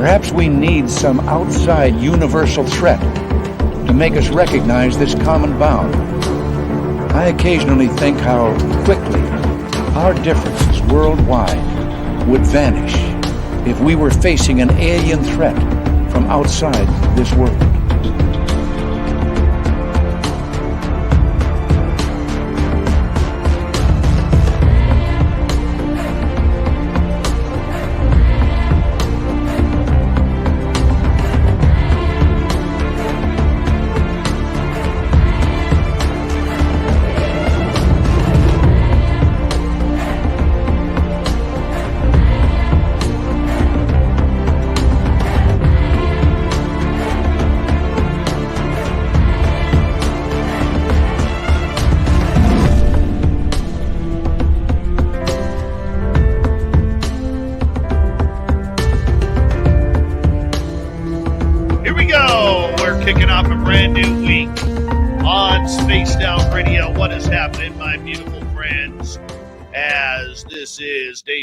Perhaps we need some outside universal threat to make us recognize this common bound. I occasionally think how quickly our differences worldwide would vanish if we were facing an alien threat from outside this world.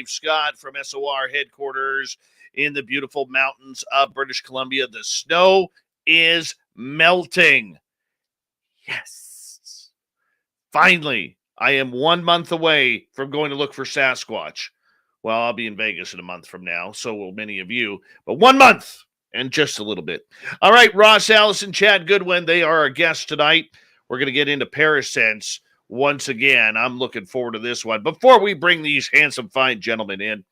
Scott from SOR headquarters in the beautiful mountains of British Columbia. The snow is melting. Yes. Finally, I am 1 month away from going to look for Sasquatch. Well, I'll be in Vegas in a month from now. So will many of you. But 1 month and just a little bit. All right, Ross, Allison, Chad Goodwin, they are our guests tonight. We're going to get into Parasense. Once again, I'm looking forward to this one. Before we bring these handsome, fine gentlemen in,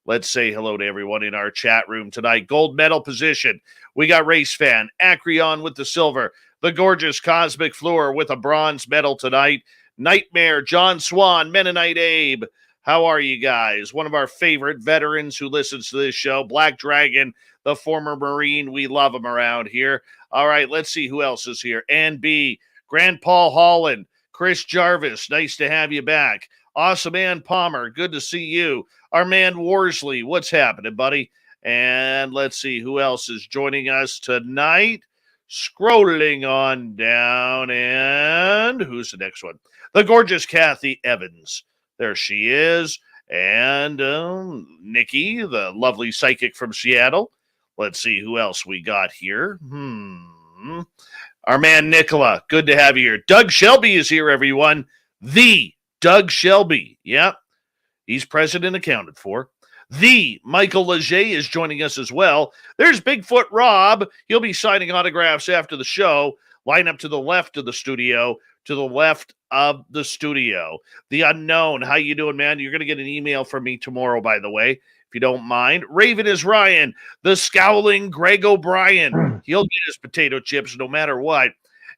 let's say hello to everyone in our chat room tonight. Gold medal position. We got Race Fan, Acreon with the silver, the gorgeous Cosmic Floor with a bronze medal tonight. Nightmare, John Swan, Mennonite Abe. How are you guys? One of our favorite veterans who listens to this show, Black Dragon, the former Marine. We love him around here. All right, let's see who else is here. Ann B, Grand Paul Holland, Chris Jarvis, nice to have you back. Awesome man Palmer, good to see you. Our man Worsley, what's happening, buddy? And let's see who else is joining us tonight. Scrolling on down, and who's the next one? The gorgeous Kathy Evans. There she is. And Nikki, the lovely psychic from Seattle. Let's see who else we got here. Our man Nicola, good to have you here. Doug Shelby is here, everyone. The Doug Shelby. Yep. He's present and accounted for. The Michael Leger is joining us as well. There's Bigfoot Rob. He'll be signing autographs after the show. Line up to the left of the studio. To the left of the studio. The Unknown. How you doing, man? You're going to get an email from me tomorrow, by the way, if you don't mind. Raven is Ryan. The Scowling Greg O'Brien. He'll get his potato chips no matter what.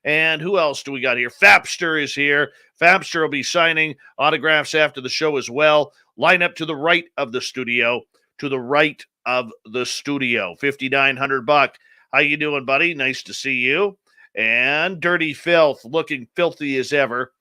And who else do we got here? Fapster is here. Fapster will be signing autographs after the show as well. Line up to the right of the studio. To the right of the studio. $5,900. How you doing, buddy? Nice to see you. And Dirty Filth, looking filthy as ever.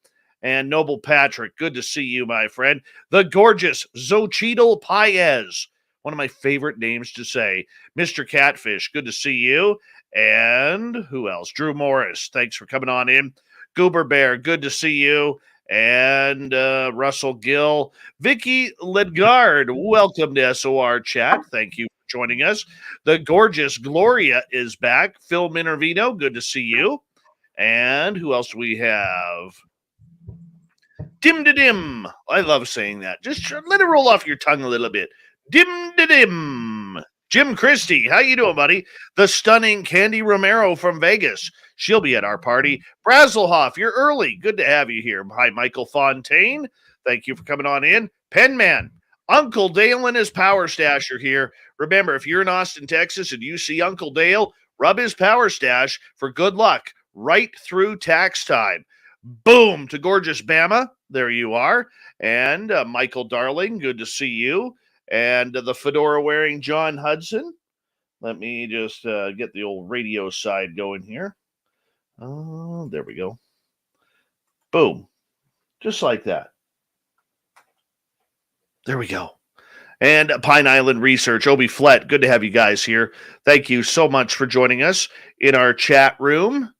And Noble Patrick, good to see you, my friend. The gorgeous Xochitl Paez, one of my favorite names to say. Mr. Catfish, good to see you. And who else? Drew Morris, thanks for coming on in. Goober Bear, good to see you. And Russell Gill. Vicky Ledgard, welcome to SOR Chat. Thank you for joining us. The gorgeous Gloria is back. Phil Minervino, good to see you. And who else do we have? Dim da dim. I love saying that. Just let it roll off your tongue a little bit. Dim da dim. Jim Christie, how you doing, buddy? The stunning Candy Romero from Vegas. She'll be at our party. Brazelhoff, you're early. Good to have you here. Hi, Michael Fontaine. Thank you for coming on in. Penman, Uncle Dale and his Power Stash are here. Remember, if you're in Austin, Texas, and you see Uncle Dale, rub his Power Stash for good luck right through tax time. Boom to gorgeous Bama. There you are. And Michael Darling, good to see you. And the fedora-wearing John Hudson. Let me just get the old radio side going here. Oh, there we go. Boom. Just like that. There we go. And Pine Island Research, Obi Flett, good to have you guys here. Thank you so much for joining us in our chat room.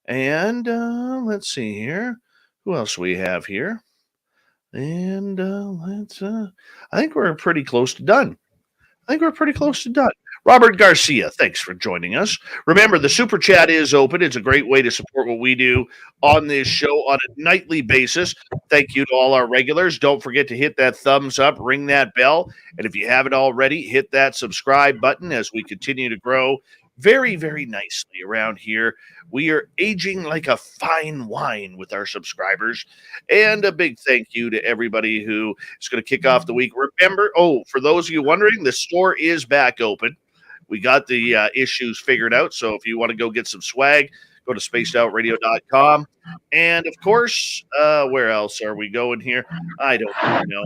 And let's see here. Who else we have here? And I think we're pretty close to done. Robert Garcia, thanks for joining us. Remember, the Super Chat is open. It's a great way to support what we do on this show on a nightly basis. Thank you to all our regulars. Don't forget to hit that thumbs up, ring that bell, and if you haven't already, hit that subscribe button as we continue to grow very, very nicely around here. We are aging like a fine wine with our subscribers. And a big thank you to everybody who is going to kick off the week. Remember, for those of you wondering, the store is back open. We got the issues figured out. So if you want to go get some swag, go to spacedoutradio.com. And of course, where else are we going here? I don't know.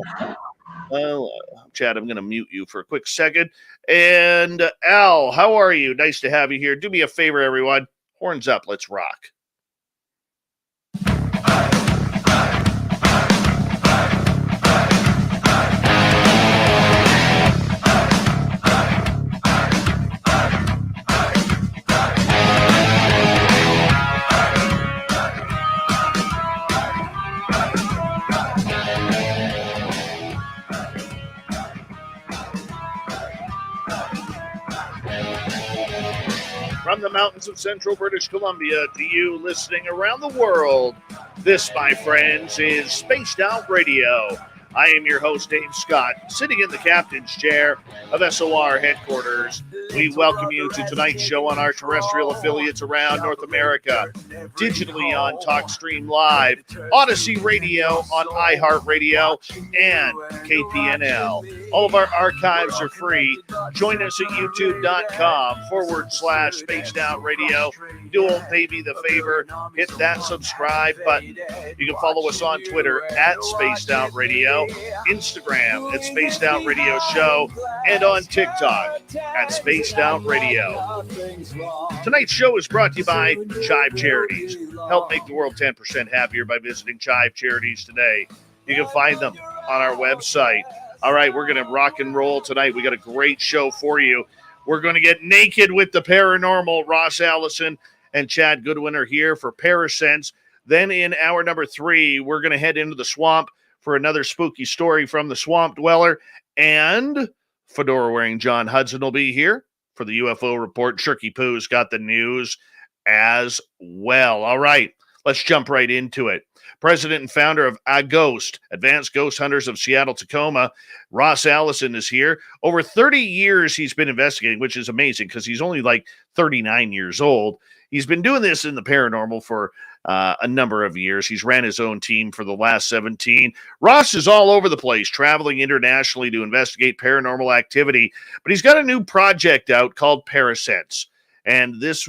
Well, Chad, I'm going to mute you for a quick second. And Al, how are you? Nice to have you here. Do me a favor, everyone. Horns up. Let's rock. From the mountains of central British Columbia to you listening around the world, this, my friends, is Spaced Out Radio. I am your host, Dave Scott, sitting in the captain's chair of SOR headquarters. We welcome you to tonight's show on our terrestrial affiliates around North America, digitally on TalkStream Live, Odyssey Radio on iHeartRadio, and KPNL. All of our archives are free. Join us at youtube.com/Spaced Out Radio. Do old baby the favor, hit that subscribe button. You can follow us on Twitter at Spaced Out Radio, Instagram at Spaced Out Radio Show, and on TikTok at Spaced Out Radio. Tonight's show is brought to you by Chive Charities. Help make the world 10% happier by visiting Chive Charities today. You can find them on our website. All right, we're going to rock and roll tonight. We got a great show for you. We're going to get naked with the paranormal. Ross Allison and Chad Goodwin are here for Parasense. Then in hour number 3, we're going to head into the swamp for another spooky story from the Swamp Dweller. And fedora-wearing John Hudson will be here for the UFO report. Shirky Poo's got the news as well. All right, let's jump right into it. President and founder of A.G.H.O.S.T, Advanced Ghost Hunters of Seattle-Tacoma, Ross Allison is here. Over 30 years he's been investigating, which is amazing because he's only like 39 years old. He's been doing this in the paranormal for a number of years. He's ran his own team for the last 17. Ross is all over the place, traveling internationally to investigate paranormal activity. But he's got a new project out called Parasense. And this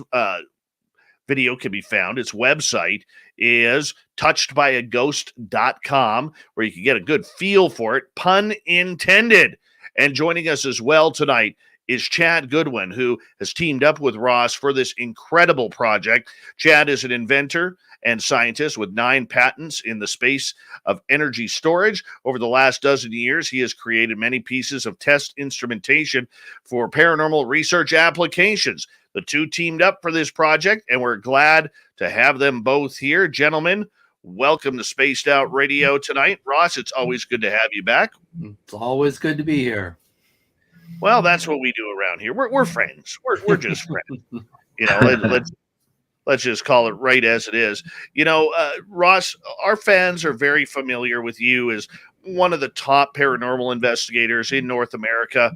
video can be found. Its website is touchedbyaghost.com, where you can get a good feel for it, pun intended. And joining us as well tonight is Chad Goodwin, who has teamed up with Ross for this incredible project. Chad is an inventor and scientist with 9 patents in the space of energy storage. Over the last dozen years, he has created many pieces of test instrumentation for paranormal research applications. The two teamed up for this project, and we're glad to have them both here. Gentlemen, welcome to Spaced Out Radio tonight. Ross, it's always good to have you back. It's always good to be here. Well, that's what we do around here. We're friends. We're just friends. You know, let's just call it right as it is. You know, Ross, our fans are very familiar with you as one of the top paranormal investigators in North America.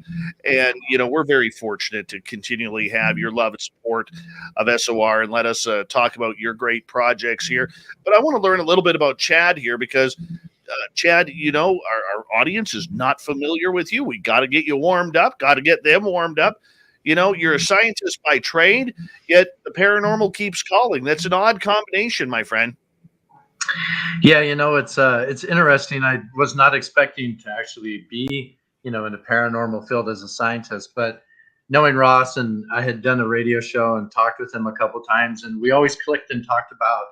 And, you know, we're very fortunate to continually have your love and support of SOR and let us talk about your great projects here. But I want to learn a little bit about Chad here because Chad, you know, our audience is not familiar with you. We got to get you warmed up, got to get them warmed up. You know, you're a scientist by trade, yet the paranormal keeps calling. That's an odd combination, my friend. Yeah, you know, it's interesting. I was not expecting to actually be, you know, in the paranormal field as a scientist, but knowing Ross, and I had done a radio show and talked with him a couple times, and we always clicked and talked about,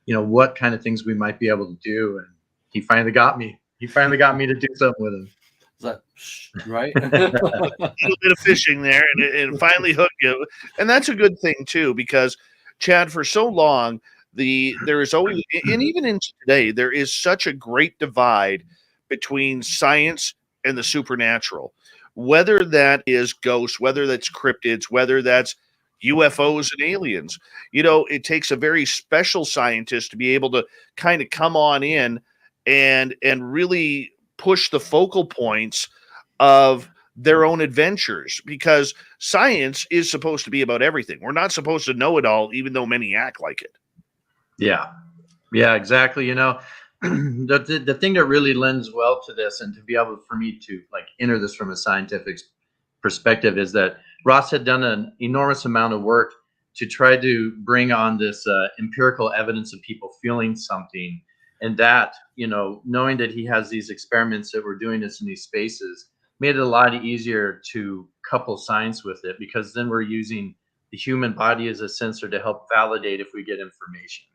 you know, what kind of things we might be able to do. And he finally got me. He finally got me to do something with him. Is that right? A little bit of fishing there, and it finally hooked you. And that's a good thing, too, because, Chad, for so long, there is always, and even in today, there is such a great divide between science and the supernatural. whether that is ghosts, whether that's cryptids, whether that's UFOs and aliens. It takes a very special scientist to be able to kind of come on in and really push the focal points of their own adventures, because science is supposed to be about everything. We're not supposed to know it all, even though many act like it. Yeah. Yeah, exactly. The thing that really lends well to this, and to be able for me to like enter this from a scientific perspective, is that Ross had done an enormous amount of work to try to bring on this empirical evidence of people feeling something. And that, knowing that he has these experiments that we're doing this in these spaces, made it a lot easier to couple science with it, because then we're using the human body as a sensor to help validate if we get information.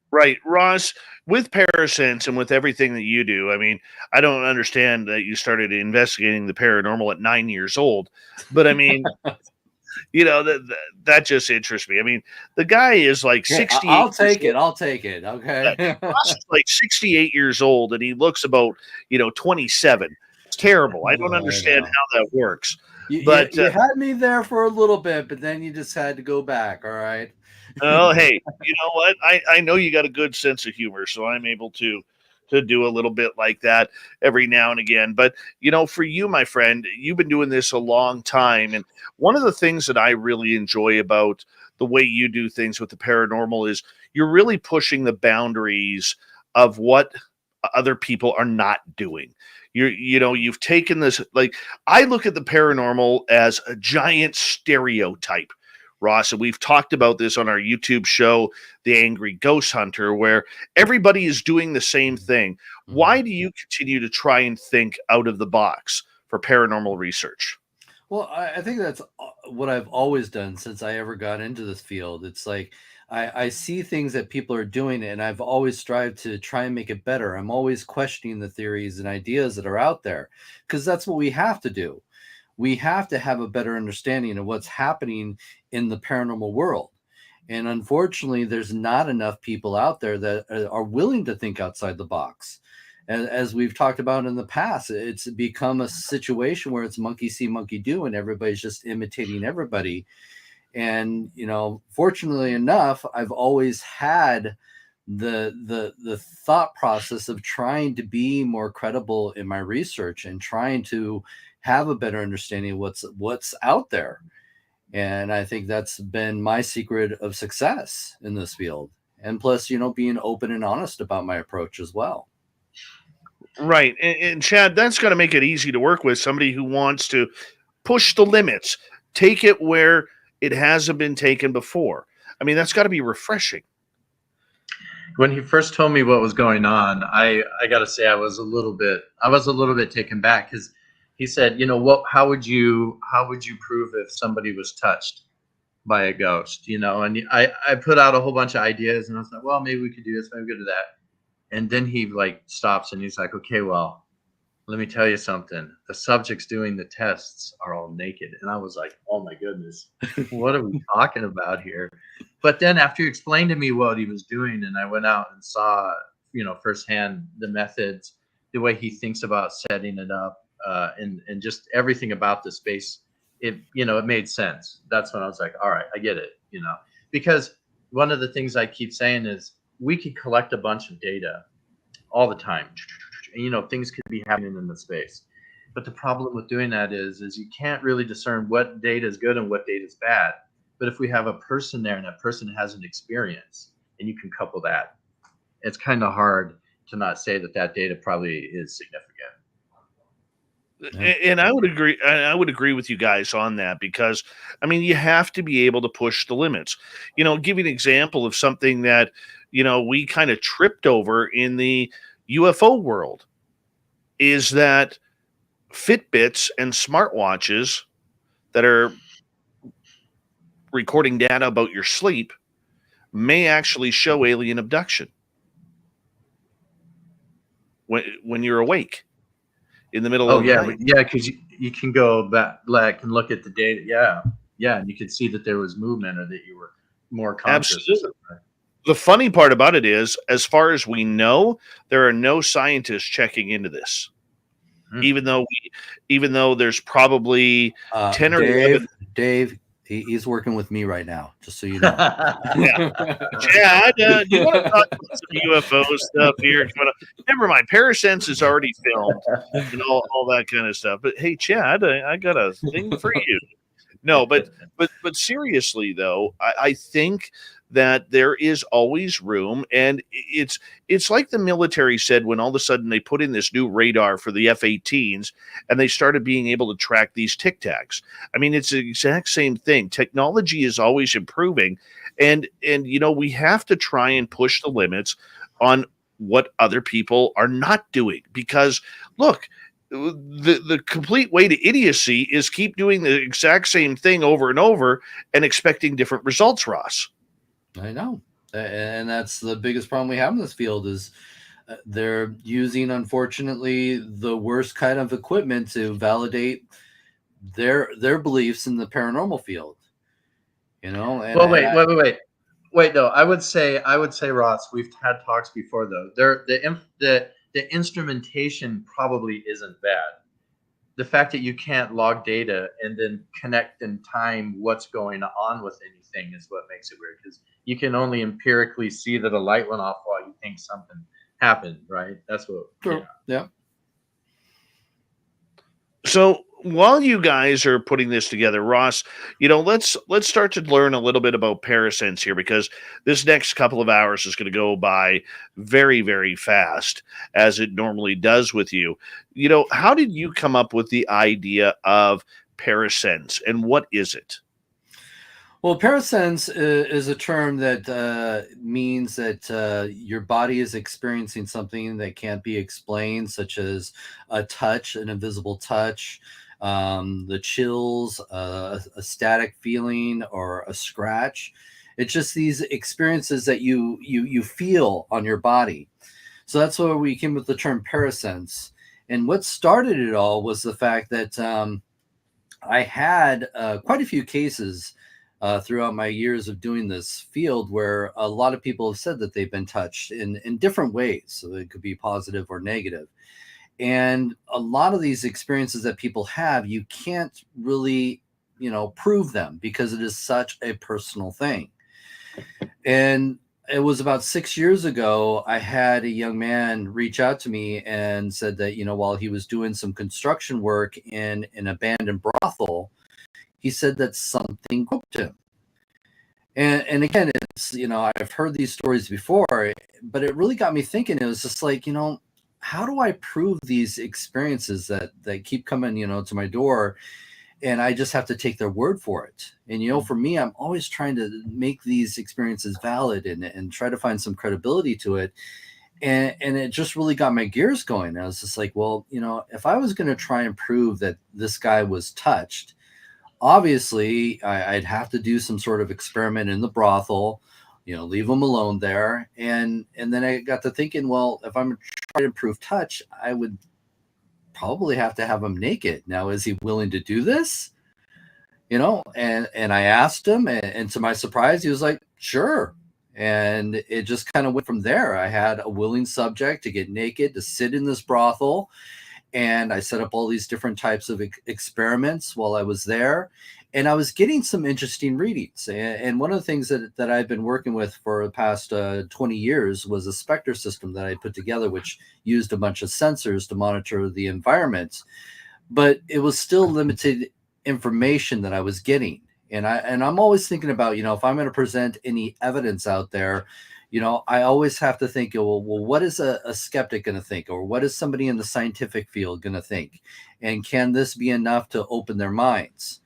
Right, Ross, with Parasense and with everything that you do, I mean, I don't understand that you started investigating the paranormal at 9 years old, but I mean, that just interests me. I mean, the guy is like Okay, 68 I'll years take it. old. I'll take it. Yeah, Okay. Ross is like 68 years old, and he looks about, 27. It's terrible. I don't I understand know. how that works. You, But you had me there for a little bit, but then you just had to go back. All right. oh, hey, you know what? I know you got a good sense of humor, so I'm able to do a little bit like that every now and again. But for you, my friend, you've been doing this a long time, and one of the things that I really enjoy about the way you do things with the paranormal is you're really pushing the boundaries of what other people are not doing. You've taken this, like, I look at the paranormal as a giant stereotype, Ross, and we've talked about this on our YouTube show, The Angry Ghost Hunter, where everybody is doing the same thing. Why do you continue to try and think out of the box for paranormal research? Well, I think that's what I've always done since I ever got into this field. It's like I see things that people are doing, and I've always strived to try and make it better. I'm always questioning the theories and ideas that are out there, because that's what we have to do. We have to have a better understanding of what's happening in the paranormal world. And unfortunately, there's not enough people out there that are willing to think outside the box. As we've talked about in the past, it's become a situation where it's monkey see, monkey do, and everybody's just imitating everybody. And fortunately enough, I've always had the thought process of trying to be more credible in my research and trying to have a better understanding of what's out there. And I think that's been my secret of success in this field. And plus, being open and honest about my approach as well. Right. And Chad, that's going to make it easy to work with somebody who wants to push the limits, take it where it hasn't been taken before. I mean, that's got to be refreshing. When he first told me what was going on, I got to say I was a little bit taken back, because he said, how would you prove if somebody was touched by a ghost? And I put out a whole bunch of ideas, and I was like, well, maybe we could do this, maybe we could do that. And then he like stops and he's like, okay, well, let me tell you something. The subjects doing the tests are all naked. And I was like, oh my goodness, what are we talking about here? But then after he explained to me what he was doing, and I went out and saw, firsthand the methods, the way he thinks about setting it up, and just everything about the space, it made sense. That's when I was like, all right, I get it, because one of the things I keep saying is we could collect a bunch of data all the time. And, things could be happening in the space. But the problem with doing that is you can't really discern what data is good and what data is bad. But if we have a person there and that person has an experience and you can couple that, it's kind of hard to not say that data probably is significant. And I would agree. I would agree with you guys on that, because I mean, you have to be able to push the limits. Give you an example of something that we kind of tripped over in the UFO world is that Fitbits and smartwatches that are recording data about your sleep may actually show alien abduction when you're awake in the middle of the night. Yeah, because you can go back and look at the data. Yeah, and you could see that there was movement, or that you were more conscious. Absolutely. The funny part about it is, as far as we know, there are no scientists checking into this. even though there's probably 10 or 11. Dave, he's working with me right now, just so you know. Yeah. Chad, do you want to talk about some UFO stuff here? Never mind. Parasense is already filmed and all that kind of stuff. But hey, Chad, I got a thing for you. No, but seriously though, I think that there is always room, and it's like the military said when all of a sudden they put in this new radar for the F-18s and they started being able to track these tic tacs. I mean, it's the exact same thing. Technology is always improving, and we have to try and push the limits on what other people are not doing, because look, the complete way to idiocy is keep doing the exact same thing over and over and expecting different results, Ross. I know. And that's the biggest problem we have in this field is they're using, unfortunately, the worst kind of equipment to validate their beliefs in the paranormal field. And well, wait. No, I would say, Ross, we've had talks before though. The instrumentation probably isn't bad. The fact that you can't log data and then connect in time what's going on with anything is what makes it weird, because you can only empirically see that a light went off while you think something happened, right? That's what. True. Yeah. So while you guys are putting this together, Ross, let's start to learn a little bit about Parasense here, because this next couple of hours is going to go by very, very fast, as it normally does with you. How did you come up with the idea of Parasense, and what is it? Well, Parasense is a term that means that your body is experiencing something that can't be explained, such as a touch, an invisible touch, the chills, a static feeling, or a scratch. It's just these experiences that you feel on your body. So that's where we came with the term Parasense. And what started it all was the fact that I had quite a few cases throughout my years of doing this field where a lot of people have said that they've been touched in different ways. So it could be positive or negative. And a lot of these experiences that people have, you can't really, prove them, because it is such a personal thing. And it was about 6 years ago, I had a young man reach out to me and said that, while he was doing some construction work in an abandoned brothel, he said that something groped him. And again, it's, I've heard these stories before, but it really got me thinking. It was just like, how do I prove these experiences that keep coming, to my door, and I just have to take their word for it? And, for me, I'm always trying to make these experiences valid and try to find some credibility to it. And it just really got my gears going. I was just like, well, if I was going to try and prove that this guy was touched, obviously I'd have to do some sort of experiment in the brothel, leave him alone there. And then I got to thinking, well, if I'm trying to prove touch, I would probably have to have him naked. Now, is he willing to do this? And I asked him, and to my surprise, he was like, sure. And it just kind of went from there. I had a willing subject to get naked, to sit in this brothel. And I set up all these different types of experiments while I was there. And I was getting some interesting readings. And one of the things that I've been working with for the past 20 years was a Spectre system that I put together, which used a bunch of sensors to monitor the environment. But it was still limited information that I was getting. And I'm always thinking about, if I'm going to present any evidence out there, I always have to think, well, what is a skeptic going to think? Or what is somebody in the scientific field going to think? And can this be enough to open their minds?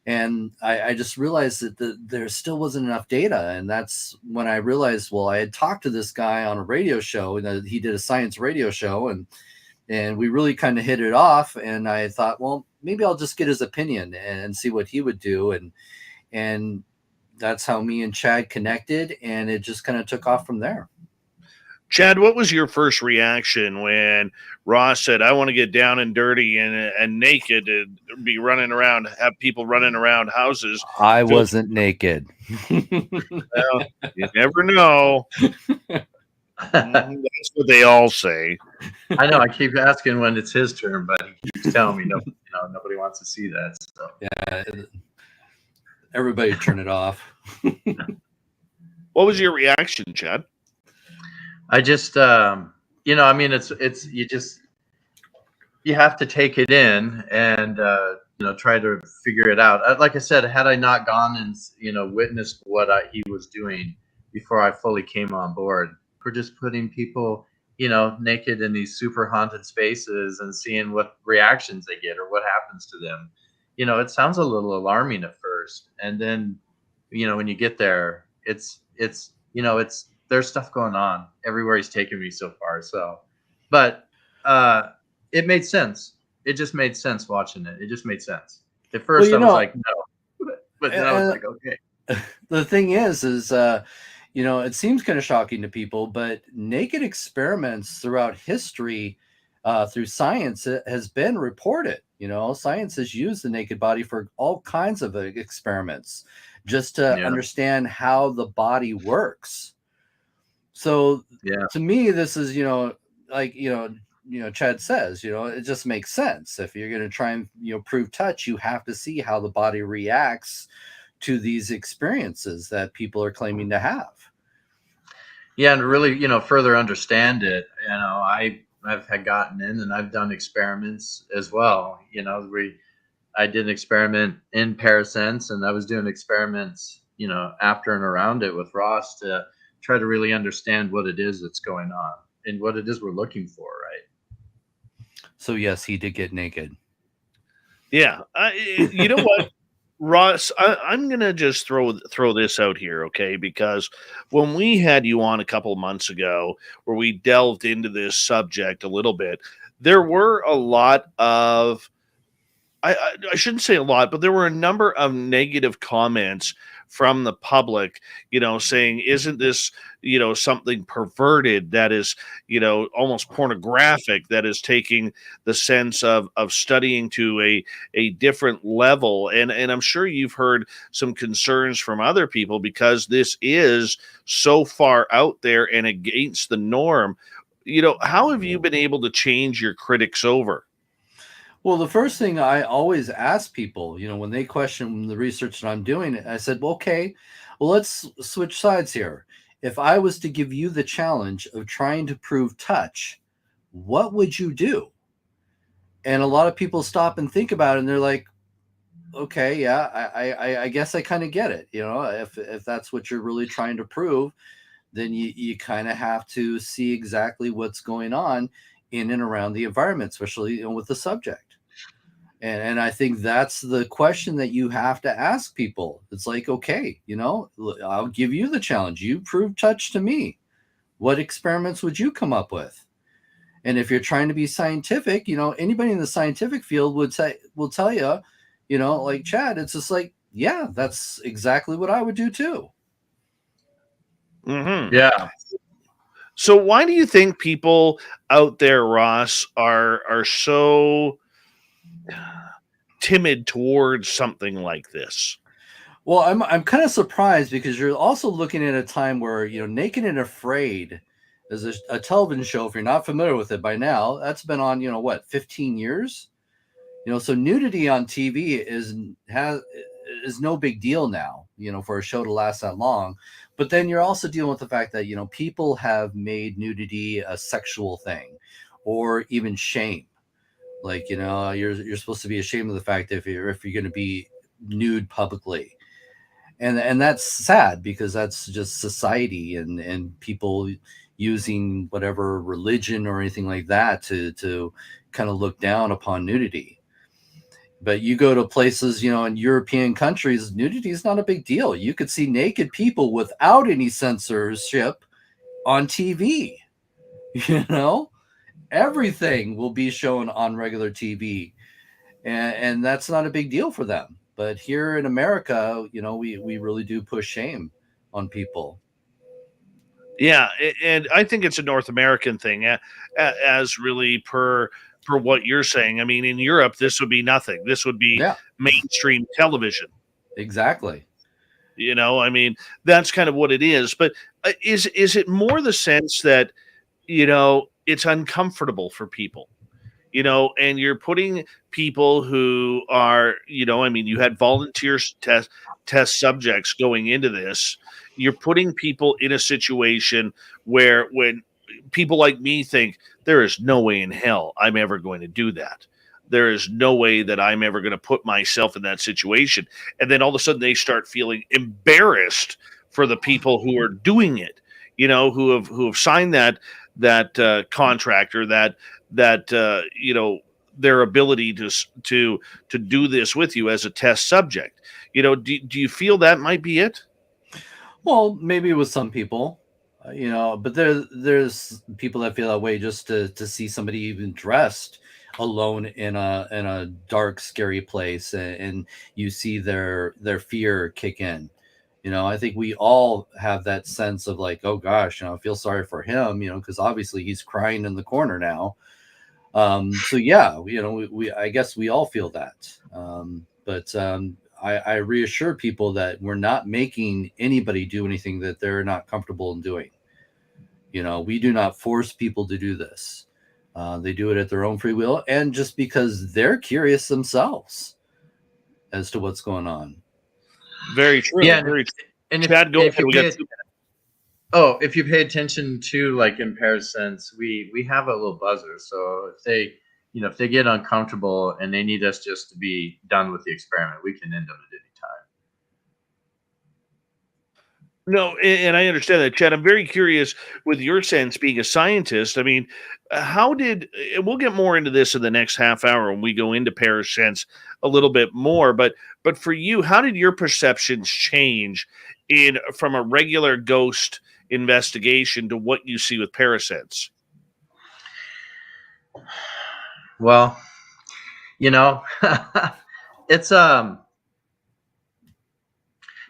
And I just realized that there still wasn't enough data. And that's when I realized, well, I had talked to this guy on a radio show, and he did a science radio show, and we really kind of hit it off. And I thought, well, maybe I'll just get his opinion and see what he would do. And that's how me and Chad connected, and it just kind of took off from there. Chad, what was your first reaction when Ross said, I want to get down and dirty and naked and be running around, have people running around houses? I wasn't naked. Well, you never know. That's what they all say. I know. I keep asking when it's his turn, but he keeps telling me no. Nobody wants to see that. So Yeah, everybody turn it off. What was your reaction, Chad? I just, I mean, it's you have to take it in and try to figure it out. Like I said, had I not gone and witnessed what he was doing before I fully came on board, we're just putting people naked in these super haunted spaces and seeing what reactions they get or what happens to them. It sounds a little alarming at first, and then when you get there, it's there's stuff going on everywhere he's taken me so far. So, but it made sense. It just made sense watching it. It just made sense. At first, I was like, no, but then I was like, okay. The thing is, it seems kind of shocking to people, but naked experiments throughout history, through science, has been reported. Science has used the naked body for all kinds of experiments, just to understand how the body works. So, to me, this is, Chad says, it just makes sense. If you're going to try and, prove touch, you have to see how the body reacts to these experiences that people are claiming to have. Yeah, and really, further understand it. I've had gotten in and I've done experiments as well. I did an experiment in Parasense, and I was doing experiments, after and around it with Ross to try to really understand what it is that's going on and what it is we're looking for, right? So yes, he did get naked. Yeah, you know what, Ross? I'm gonna just throw this out here, okay? Because when we had you on a couple of months ago, where we delved into this subject a little bit, there were a lot of I shouldn't say a lot, but there were a number of negative comments from the public, saying, isn't this, something perverted that is, almost pornographic, that is taking the sense of studying to a different level. And I'm sure you've heard some concerns from other people because this is so far out there and against the norm. How have you been able to change your critics over? Well, the first thing I always ask people, when they question the research that I'm doing, I said, well, okay, well, let's switch sides here. If I was to give you the challenge of trying to prove touch, what would you do? And a lot of people stop and think about it, and they're like, okay, yeah, I guess I kind of get it. If that's what you're really trying to prove, then you kind of have to see exactly what's going on in and around the environment, especially with the subject. And I think that's the question that you have to ask people. It's like, okay, I'll give you the challenge. You prove touch to me. What experiments would you come up with? And if you're trying to be scientific, anybody in the scientific field will tell you, like Chad, it's just like, yeah, that's exactly what I would do too. Mm-hmm. Yeah. So why do you think people out there, Ross, are so timid towards something like this? Well, I'm kind of surprised because you're also looking at a time where, Naked and Afraid is a television show. If you're not familiar with it by now, that's been on, 15 years. So nudity on TV is no big deal now, for a show to last that long. But then you're also dealing with the fact that, people have made nudity a sexual thing or even shame. Like, you're supposed to be ashamed of the fact that if you're going to be nude publicly. And that's sad because that's just society and people using whatever religion or anything like that to kind of look down upon nudity. But you go to places, in European countries, nudity is not a big deal. You could see naked people without any censorship on TV. Everything will be shown on regular TV. And that's not a big deal for them. But here in America, we really do push shame on people. Yeah, and I think it's a North American thing, as really per what you're saying. I mean, in Europe, this would be nothing. This would be mainstream television. Exactly. I mean, that's kind of what it is. But is it more the sense that, it's uncomfortable for people? And you're putting people who are, I mean, you had volunteers test subjects going into this. You're putting people in a situation where when people like me think there is no way in hell I'm ever going to do that. There is no way that I'm ever going to put myself in that situation. And then all of a sudden they start feeling embarrassed for the people who are doing it, who have signed that contractor, their ability to do this with you as a test subject. Do you feel that might be it? Well, maybe with some people, but there's people that feel that way just to see somebody even dressed alone in a dark, scary place, and you see their fear kick in. I think we all have that sense of like, oh gosh, I feel sorry for him, because obviously he's crying in the corner now. So yeah, we I guess we all feel that. But I reassure people that we're not making anybody do anything that they're not comfortable in doing. We do not force people to do this. They do it at their own free will, and just because they're curious themselves as to what's going on. Very true. Yeah, very true. and Chad, go ahead. We got 2 minutes. if you pay attention to, like, in Parasense, we have a little buzzer. So if they get uncomfortable and they need us just to be done with the experiment, we can end them at any time. No, and I understand that, Chad. I'm very curious with your sense being a scientist. I mean, and we'll get more into this in the next half hour when we go into Parasense a little bit more. But for you, how did your perceptions change from a regular ghost investigation to what you see with Parasense? Well, it's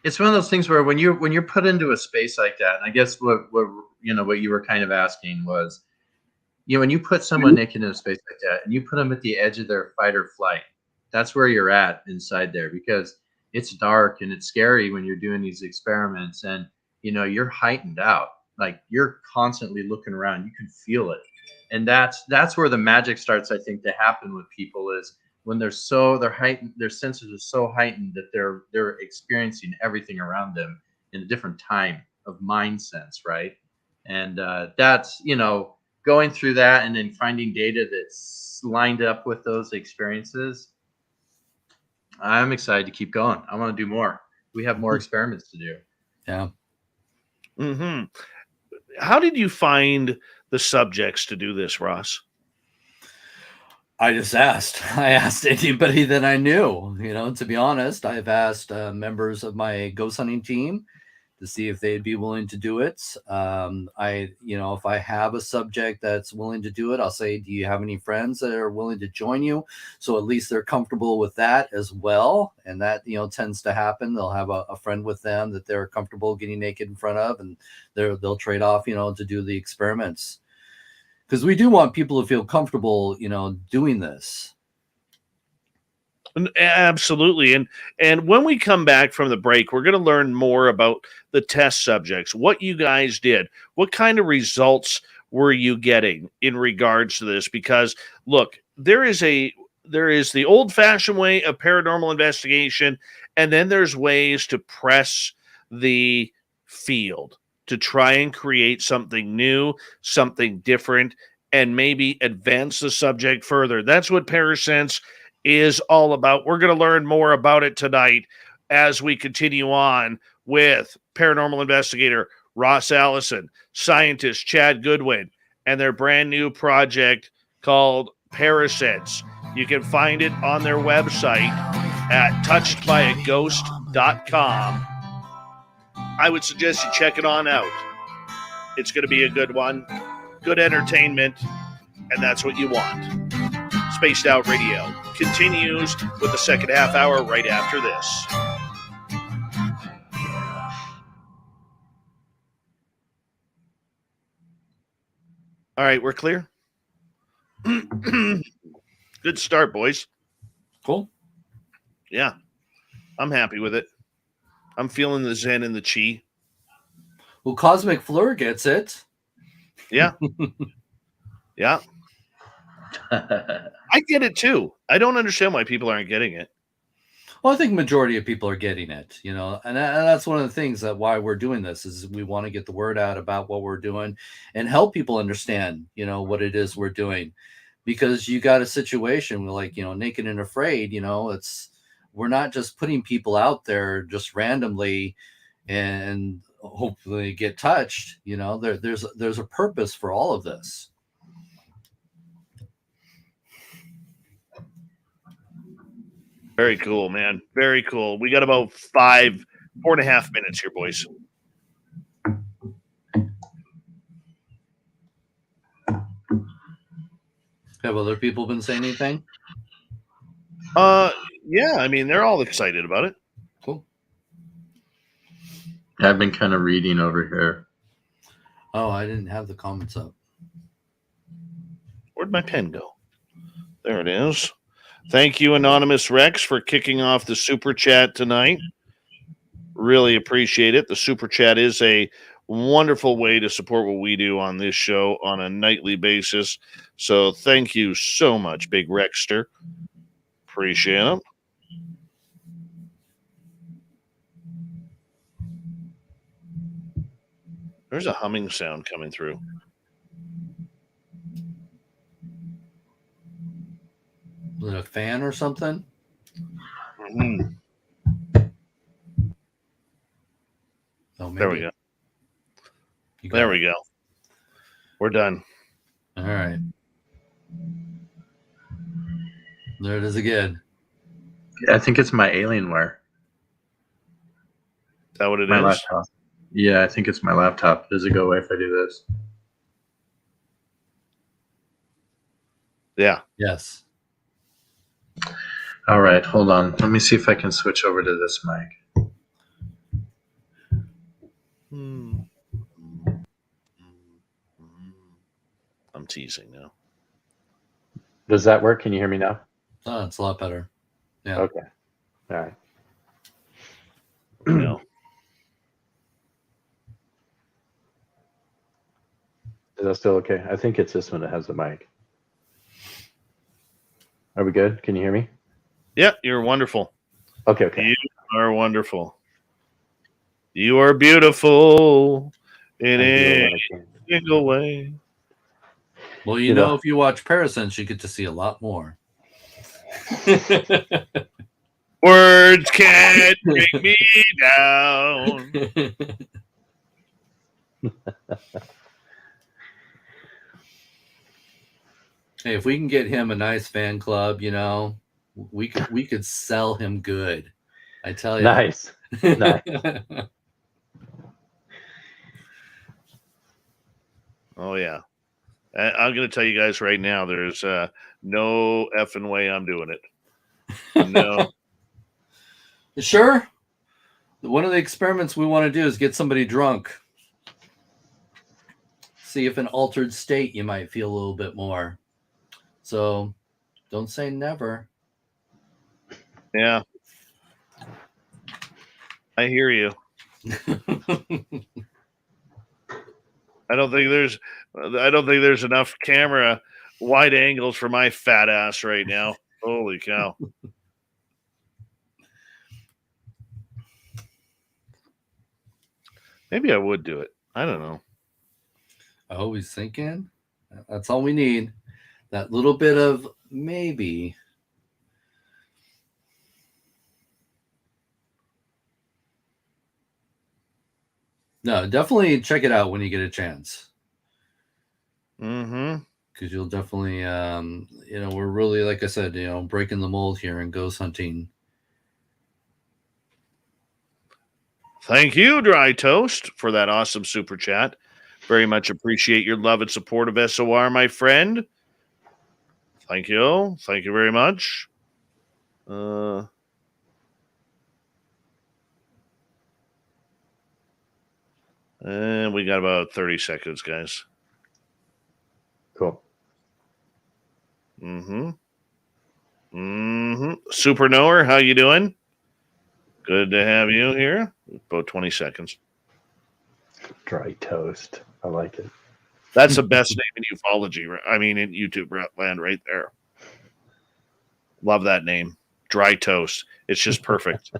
it's one of those things where when you're put into a space like that, and I guess what you were kind of asking was, when you put someone naked in a space like that and you put them at the edge of their fight or flight, that's where you're at inside there, because it's dark and it's scary when you're doing these experiments, and you're heightened out, like you're constantly looking around, you can feel it. And that's where the magic starts, I think, to happen with people, is when they're heightened, their senses are so heightened that they're experiencing everything around them in a different time of mind sense, right? And that's going through that and then finding data that's lined up with those experiences. I'm excited to keep going. I want to do more. We have more experiments to do. Yeah. Mm-hmm. How did you find the subjects to do this, Ross? I just asked. I asked anybody that I knew. To be honest, I've asked members of my ghost hunting team to see if they'd be willing to do it. If I have a subject that's willing to do it, I'll say, do you have any friends that are willing to join you? So at least they're comfortable with that as well. And that, tends to happen. They'll have a friend with them that they're comfortable getting naked in front of, and they'll trade off, to do the experiments. Because we do want people to feel comfortable, doing this. Absolutely. And when we come back from the break, we're going to learn more about the test subjects, what you guys did, what kind of results were you getting in regards to this? Because look, there is the old-fashioned way of paranormal investigation, and then there's ways to press the field to try and create something new, something different, and maybe advance the subject further. That's what Parasense is all about. We're going to learn more about it tonight as we continue on with paranormal investigator Ross Allison, scientist Chad Goodwin, and their brand new project called Parasense. You can find it on their website at touchedbyaghost.com. I would suggest you check it on out. It's going to be a good one, good entertainment, and that's what you want. Spaced Out Radio continues with the second half hour right after this. All right, we're clear. Good start, boys. Cool. Yeah, I'm happy with it. I'm feeling the zen and the chi. Well, Cosmic Fleur gets it. Yeah. Yeah. I get it too. I don't understand why people aren't getting it. Well, I think majority of people are getting it, and that's one of the things that why we're doing this is we want to get the word out about what we're doing and help people understand, what it is we're doing, because you got a situation like, Naked and Afraid, we're not just putting people out there just randomly and hopefully get touched. There's a purpose for all of this. Very cool, man. Very cool. We got about 4.5 minutes here, boys. Have other people been saying anything? Yeah, I mean, they're all excited about it. Cool. I've been kind of reading over here. Oh, I didn't have the comments up. Where'd my pen go? There it is. Thank you, Anonymous Rex, for kicking off the super chat tonight. Really appreciate it. The super chat is a wonderful way to support what we do on this show on a nightly basis. So thank you so much, Big Rexter. Appreciate it. There's a humming sound coming through. Was it a fan or something? Mm-hmm. Oh, maybe. There we go. There we go. We're done. All right. There it is again. I think it's my Alienware. Is that what it my is? Laptop. Yeah, I think it's my laptop. Does it go away if I do this? Yeah. Yes. All right, hold on. Let me see if I can switch over to this mic. I'm teasing now. Does that work? Can you hear me now? Oh, it's a lot better. Yeah. Okay. All right. No. Is that still okay? I think it's this one that has the mic. Are we good? Can you hear me? Yeah, you're wonderful. Okay. You are wonderful. You are beautiful in a single way. Well, if you watch Parasense, you get to see a lot more. Words can't bring me down. Hey, if we can get him a nice fan club, we could sell him good. I tell you. Nice. Oh yeah. I'm going to tell you guys right now, there's no effing way I'm doing it. No. Sure. One of the experiments we want to do is get somebody drunk. See if in altered state you might feel a little bit more. So don't say never. Yeah. I hear you. I don't think there's enough camera wide angles for my fat ass right now. Holy cow. Maybe I would do it. I don't know. Always thinking. That's all we need. That little bit of maybe. No, definitely check it out when you get a chance. Mm-hmm. Because you'll definitely, we're really, like I said, breaking the mold here in ghost hunting. Thank you, Dry Toast, for that awesome super chat. Very much appreciate your love and support of SOR, my friend. Thank you. Thank you very much. And we got about 30 seconds, guys. Cool. Super Knower, how you doing? Good to have you here. About 20 seconds. Dry toast. I like it. That's the best name in ufology. I mean, in YouTube land right there. Love that name. Dry toast. It's just perfect.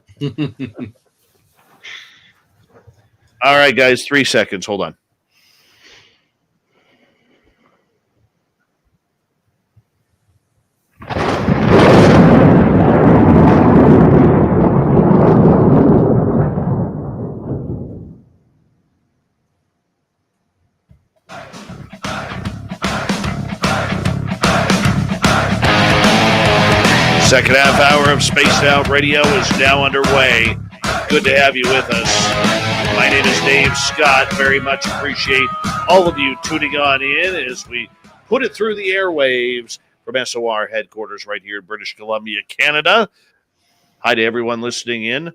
All right, guys. 3 seconds. Hold on. Second half hour of Spaced Out Radio is now underway. Good to have you with us. My name is Dave Scott. Very much appreciate all of you tuning on in as we put it through the airwaves from SOR headquarters right here in British Columbia, Canada. Hi to everyone listening in,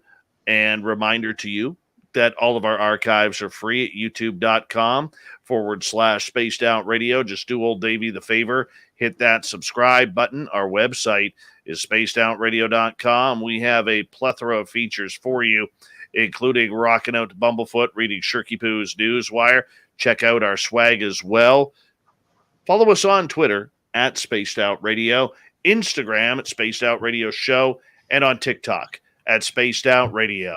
and reminder to you that all of our archives are free at youtube.com/Spaced Out Radio. Just do old Davey the favor. Hit that subscribe button. Our website is spacedoutradio.com. We have a plethora of features for you, including rocking out to Bumblefoot, reading Shirky Poo's Newswire. Check out our swag as well. Follow us on Twitter at Spaced Out Radio, Instagram at Spaced Out Radio Show, and on TikTok at Spaced Out Radio.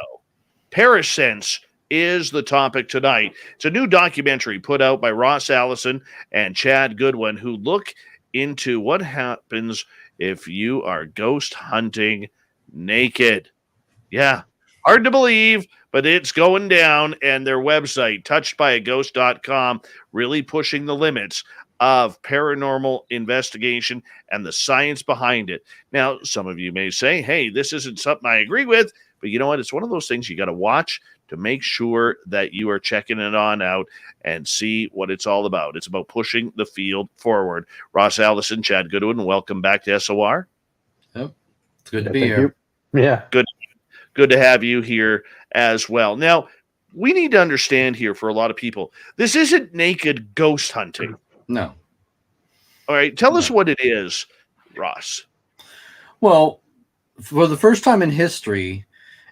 Parasense is the topic tonight. It's a new documentary put out by Ross Allison and Chad Goodwin, who look into what happens if you are ghost hunting naked. Yeah, hard to believe, but it's going down. And their website, touchedbyaghost.com, really pushing the limits of paranormal investigation and the science behind it. Now, some of you may say, hey, this isn't something I agree with, but you know what? It's one of those things you got to watch to make sure that you are checking it on out and see what it's all about. It's about pushing the field forward. Ross Allison, Chad Goodwin, welcome back to SOR. Yep. It's good to be here. Yeah. Good to have you here as well. Now, we need to understand here for a lot of people, this isn't naked ghost hunting. No. All right. Tell us what it is, Ross. Well, for the first time in history,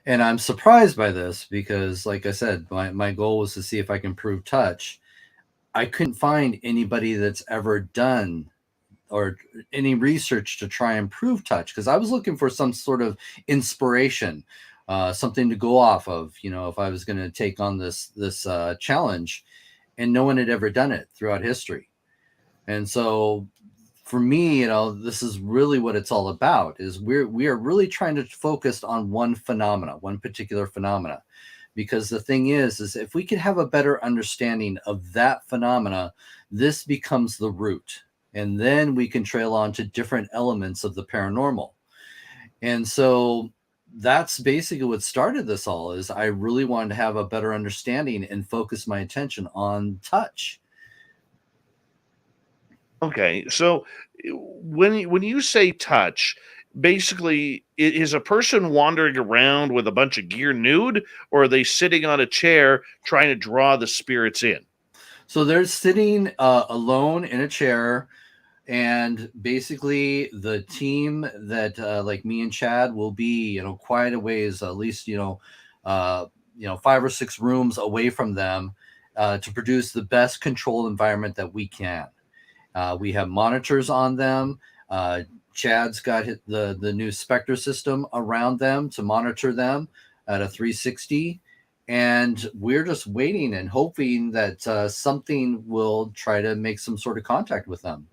and I'm surprised by this because, like I said, my goal was to see if I can prove touch. I couldn't find anybody that's ever done or any research to try and prove touch, because I was looking for some sort of inspiration, something to go off of, if I was going to take on this challenge, and no one had ever done it throughout history. And so for me, this is really what it's all about, is we are really trying to focus on one particular phenomena, because the thing is if we could have a better understanding of that phenomena, this becomes the root, and then we can trail on to different elements of the paranormal. And so that's basically what started this all, is I really wanted to have a better understanding and focus my attention on touch. Okay, so when you say touch, basically, is a person wandering around with a bunch of gear nude, or are they sitting on a chair trying to draw the spirits in? So they're sitting alone in a chair, and basically the team that like me and Chad will be, quite a ways, at least 5 or 6 rooms away from them, to produce the best control environment that we can. We have monitors on them. Chad's got the new Spectre system around them to monitor them at a 360. And we're just waiting and hoping that something will try to make some sort of contact with them.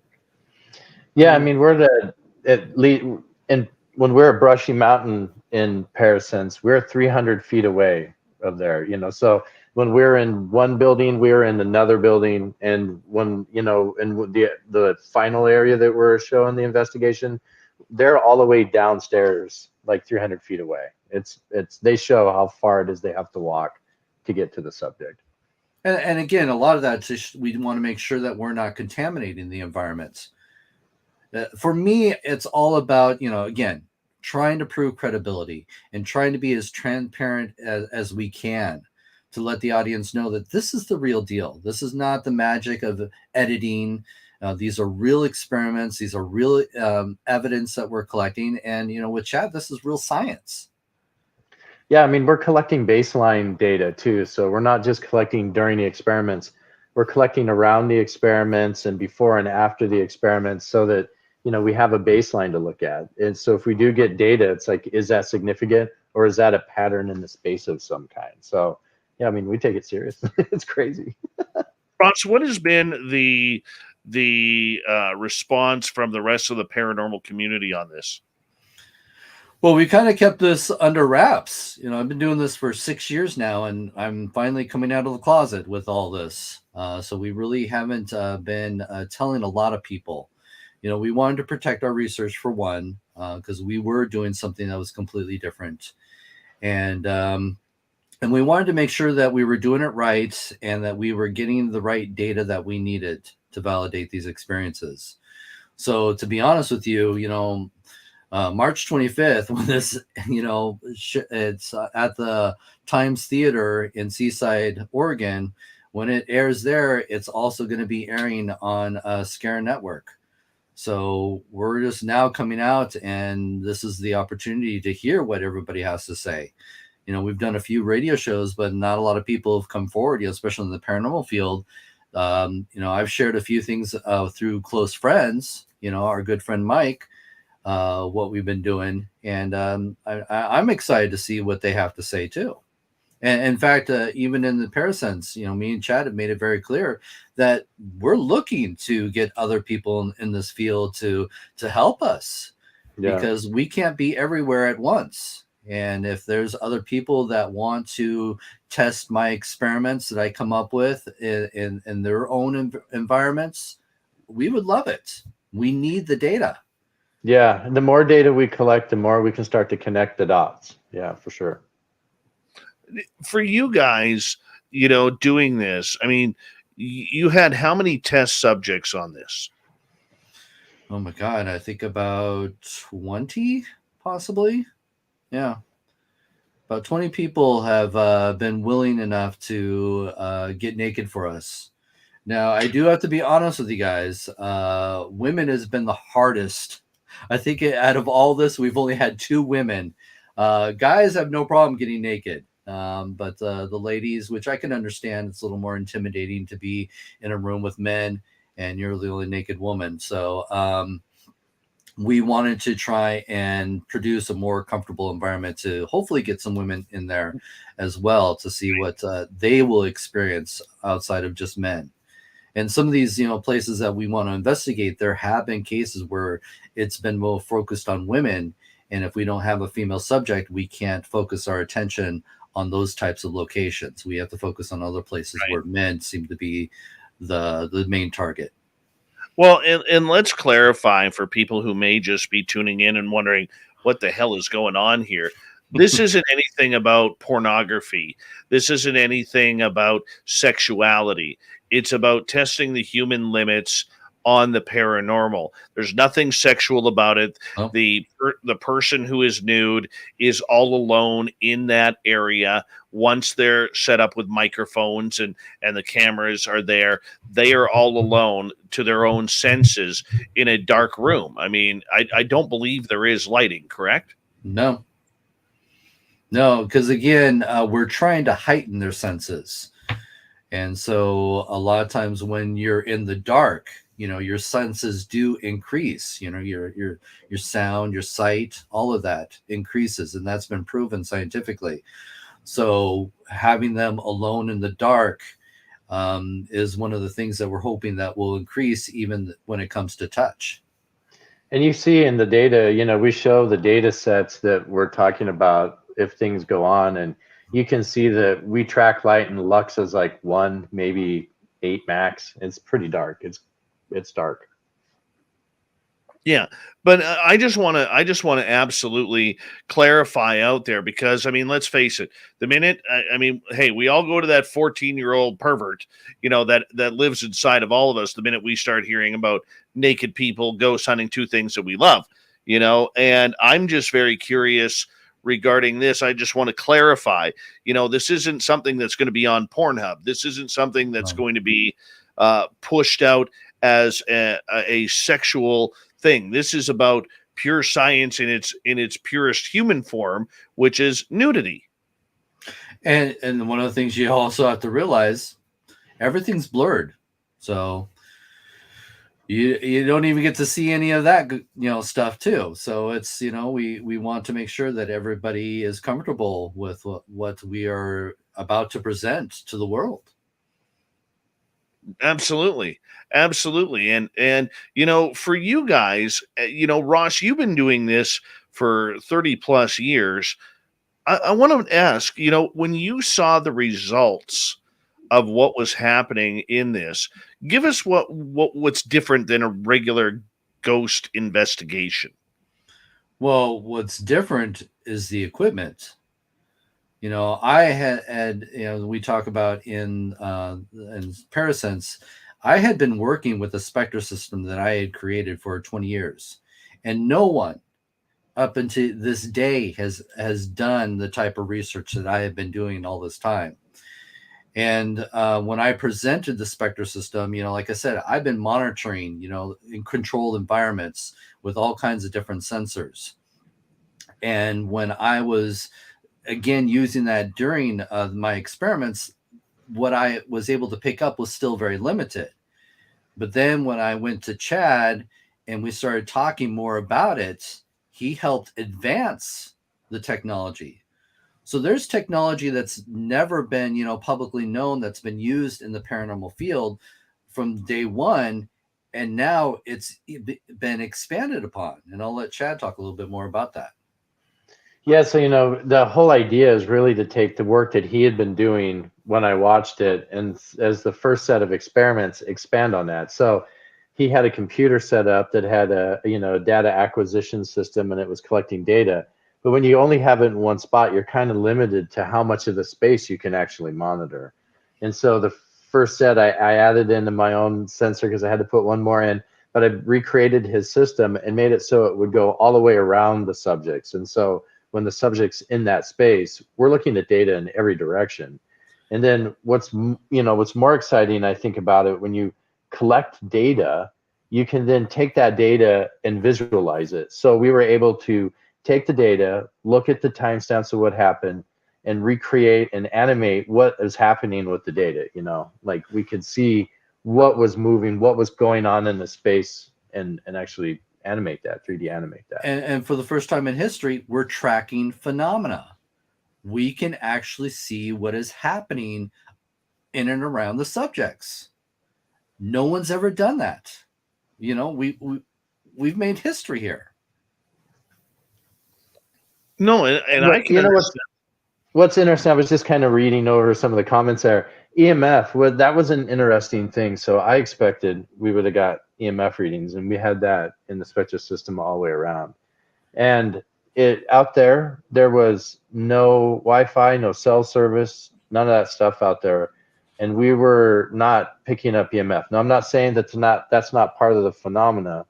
Yeah, I mean, we're at least, and when we're at Brushy Mountain in Parasense, we're 300 feet away of there, so when we're in one building, we're in another building, and when in the final area that we're showing the investigation, they're all the way downstairs, like 300 feet away. They show how far it is they have to walk to get to the subject. And again, a lot of that we want to make sure that we're not contaminating the environments. For me, it's all about, again, trying to prove credibility and trying to be as transparent as we can, to let the audience know that this is the real deal. This is not the magic of editing. These are real experiments. These are real evidence that we're collecting. And, with Chad, this is real science. Yeah, I mean, we're collecting baseline data too. So we're not just collecting during the experiments, we're collecting around the experiments and before and after the experiments so that, we have a baseline to look at. And so if we do get data, it's like, is that significant or is that a pattern in the space of some kind? So, yeah, I mean, we take it serious. It's crazy. Ross, what has been the response from the rest of the paranormal community on this? Well, we kind of kept this under wraps. I've been doing this for 6 years now, and I'm finally coming out of the closet with all this. So we really haven't been telling a lot of people. We wanted to protect our research for one, because we were doing something that was completely different, and we wanted to make sure that we were doing it right and that we were getting the right data that we needed to validate these experiences. So, to be honest with you, March 25th, when this, it's at the Times Theater in Seaside, Oregon. When it airs there, it's also going to be airing on Scare Network. So we're just now coming out, and this is the opportunity to hear what everybody has to say. We've done a few radio shows, but not a lot of people have come forward, especially in the paranormal field. I've shared a few things through close friends, our good friend Mike, what we've been doing, and I'm excited to see what they have to say too. And in fact, even in the Parasense, me and Chad have made it very clear that we're looking to get other people in this field to help us, Yeah. because we can't be everywhere at once. And if there's other people that want to test my experiments that I come up with in their own environments, we would love it. We need the data. Yeah. And the more data we collect, the more we can start to connect the dots. Yeah, for sure. For you guys, doing this, I mean, you had how many test subjects on this? Oh my God, I think about 20, possibly. Yeah. About 20 people have been willing enough to get naked for us. Now, I do have to be honest with you guys. Women has been the hardest. I think out of all this, we've only had 2 women. Guys have no problem getting naked. But the ladies, which I can understand, it's a little more intimidating to be in a room with men and you're the only naked woman. So we wanted to try and produce a more comfortable environment to hopefully get some women in there as well to see what they will experience outside of just men. And some of these, places that we want to investigate, there have been cases where it's been more focused on women. And if we don't have a female subject, we can't focus our attention on those types of locations. We have to focus on other places where men seem to be the main target. Well, and let's clarify for people who may just be tuning in and wondering what the hell is going on here. This isn't anything about pornography. This isn't anything about sexuality. It's about testing the human limits on the paranormal. There's nothing sexual about it. Oh. The person who is nude is all alone in that area. Once they're set up with microphones and the cameras are there, they are all alone to their own senses in a dark room. I mean, I don't believe there is lighting, correct? No, because again, we're trying to heighten their senses. And so a lot of times when you're in the dark, your senses do increase, your sound, your sight, all of that increases. And that's been proven scientifically. So having them alone in the dark is one of the things that we're hoping that will increase even when it comes to touch. And you see in the data, we show the data sets that we're talking about if things go on, and you can see that we track light and lux is like 1, maybe 8 max. It's pretty dark. It's dark. Yeah, but I just want to absolutely clarify out there, because I mean, let's face it. The minute I mean, hey, we all go to that 14-year-old pervert, that lives inside of all of us. The minute we start hearing about naked people ghost hunting, 2 things that we love, and I'm just very curious regarding this. I just want to clarify, this isn't something that's going to be on Pornhub. This isn't something that's going to be pushed out as a sexual thing. This is about pure science in its purest human form, which is nudity. And one of the things you also have to realize, everything's blurred. So you don't even get to see any of that, stuff too. So it's, we want to make sure that everybody is comfortable with what we are about to present to the world. Absolutely. Absolutely. And for you guys, Ross, you've been doing this for 30 plus years. I want to ask, when you saw the results of what was happening in this, give us what's different than a regular ghost investigation. Well, what's different is the equipment. I had we talk about in Parasense, I had been working with a specter system that I had created for 20 years, and no one up until this day has done the type of research that I have been doing all this time. And when I presented the specter system, like I said, I've been monitoring, in controlled environments with all kinds of different sensors. And when I was again using that during my experiments, what I was able to pick up was still very limited. But then when I went to Chad and we started talking more about it, he helped advance the technology. So there's technology that's never been, publicly known, that's been used in the paranormal field from day one, and now it's been expanded upon. And I'll let Chad talk a little bit more about that. Yeah, so the whole idea is really to take the work that he had been doing when I watched it, and as the first set of experiments, expand on that. So he had a computer set up that had a data acquisition system, and it was collecting data. But when you only have it in one spot, you're kind of limited to how much of the space you can actually monitor. And so the first set, I added into my own sensor because I had to put one more in, but I recreated his system and made it so it would go all the way around the subjects. And so when the subject's in that space, we're looking at data in every direction. And then what's more exciting, I think, about it, when you collect data, you can then take that data and visualize it. So we were able to take the data, look at the timestamps of what happened, and recreate and animate what is happening with the data. Like we could see what was moving, what was going on in the space, and actually animate that, 3D animate that. And for the first time in history, we're tracking phenomena. We can actually see what is happening in and around the subjects. No one's ever done that. We've made history here. No, and I can what's interesting, I was just kind of reading over some of the comments there. EMF, that was an interesting thing. So I expected we would have got EMF readings, and we had that in the spectral system all the way around. And out there was no Wi-Fi, no cell service, none of that stuff out there. And we were not picking up EMF. Now, I'm not saying that's not part of the phenomena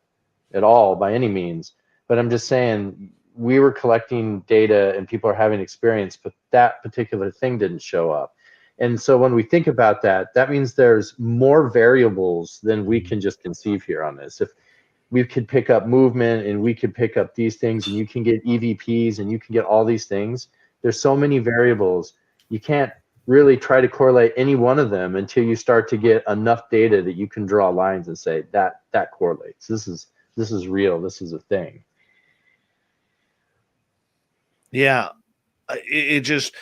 at all by any means, but I'm just saying we were collecting data and people are having experience, but that particular thing didn't show up. And so when we think about that, that means there's more variables than we can just conceive here on this. If we could pick up movement and we could pick up these things, and you can get EVPs and you can get all these things, there's so many variables. You can't really try to correlate any one of them until you start to get enough data that you can draw lines and say that correlates. This is real. This is a thing. Yeah, it just,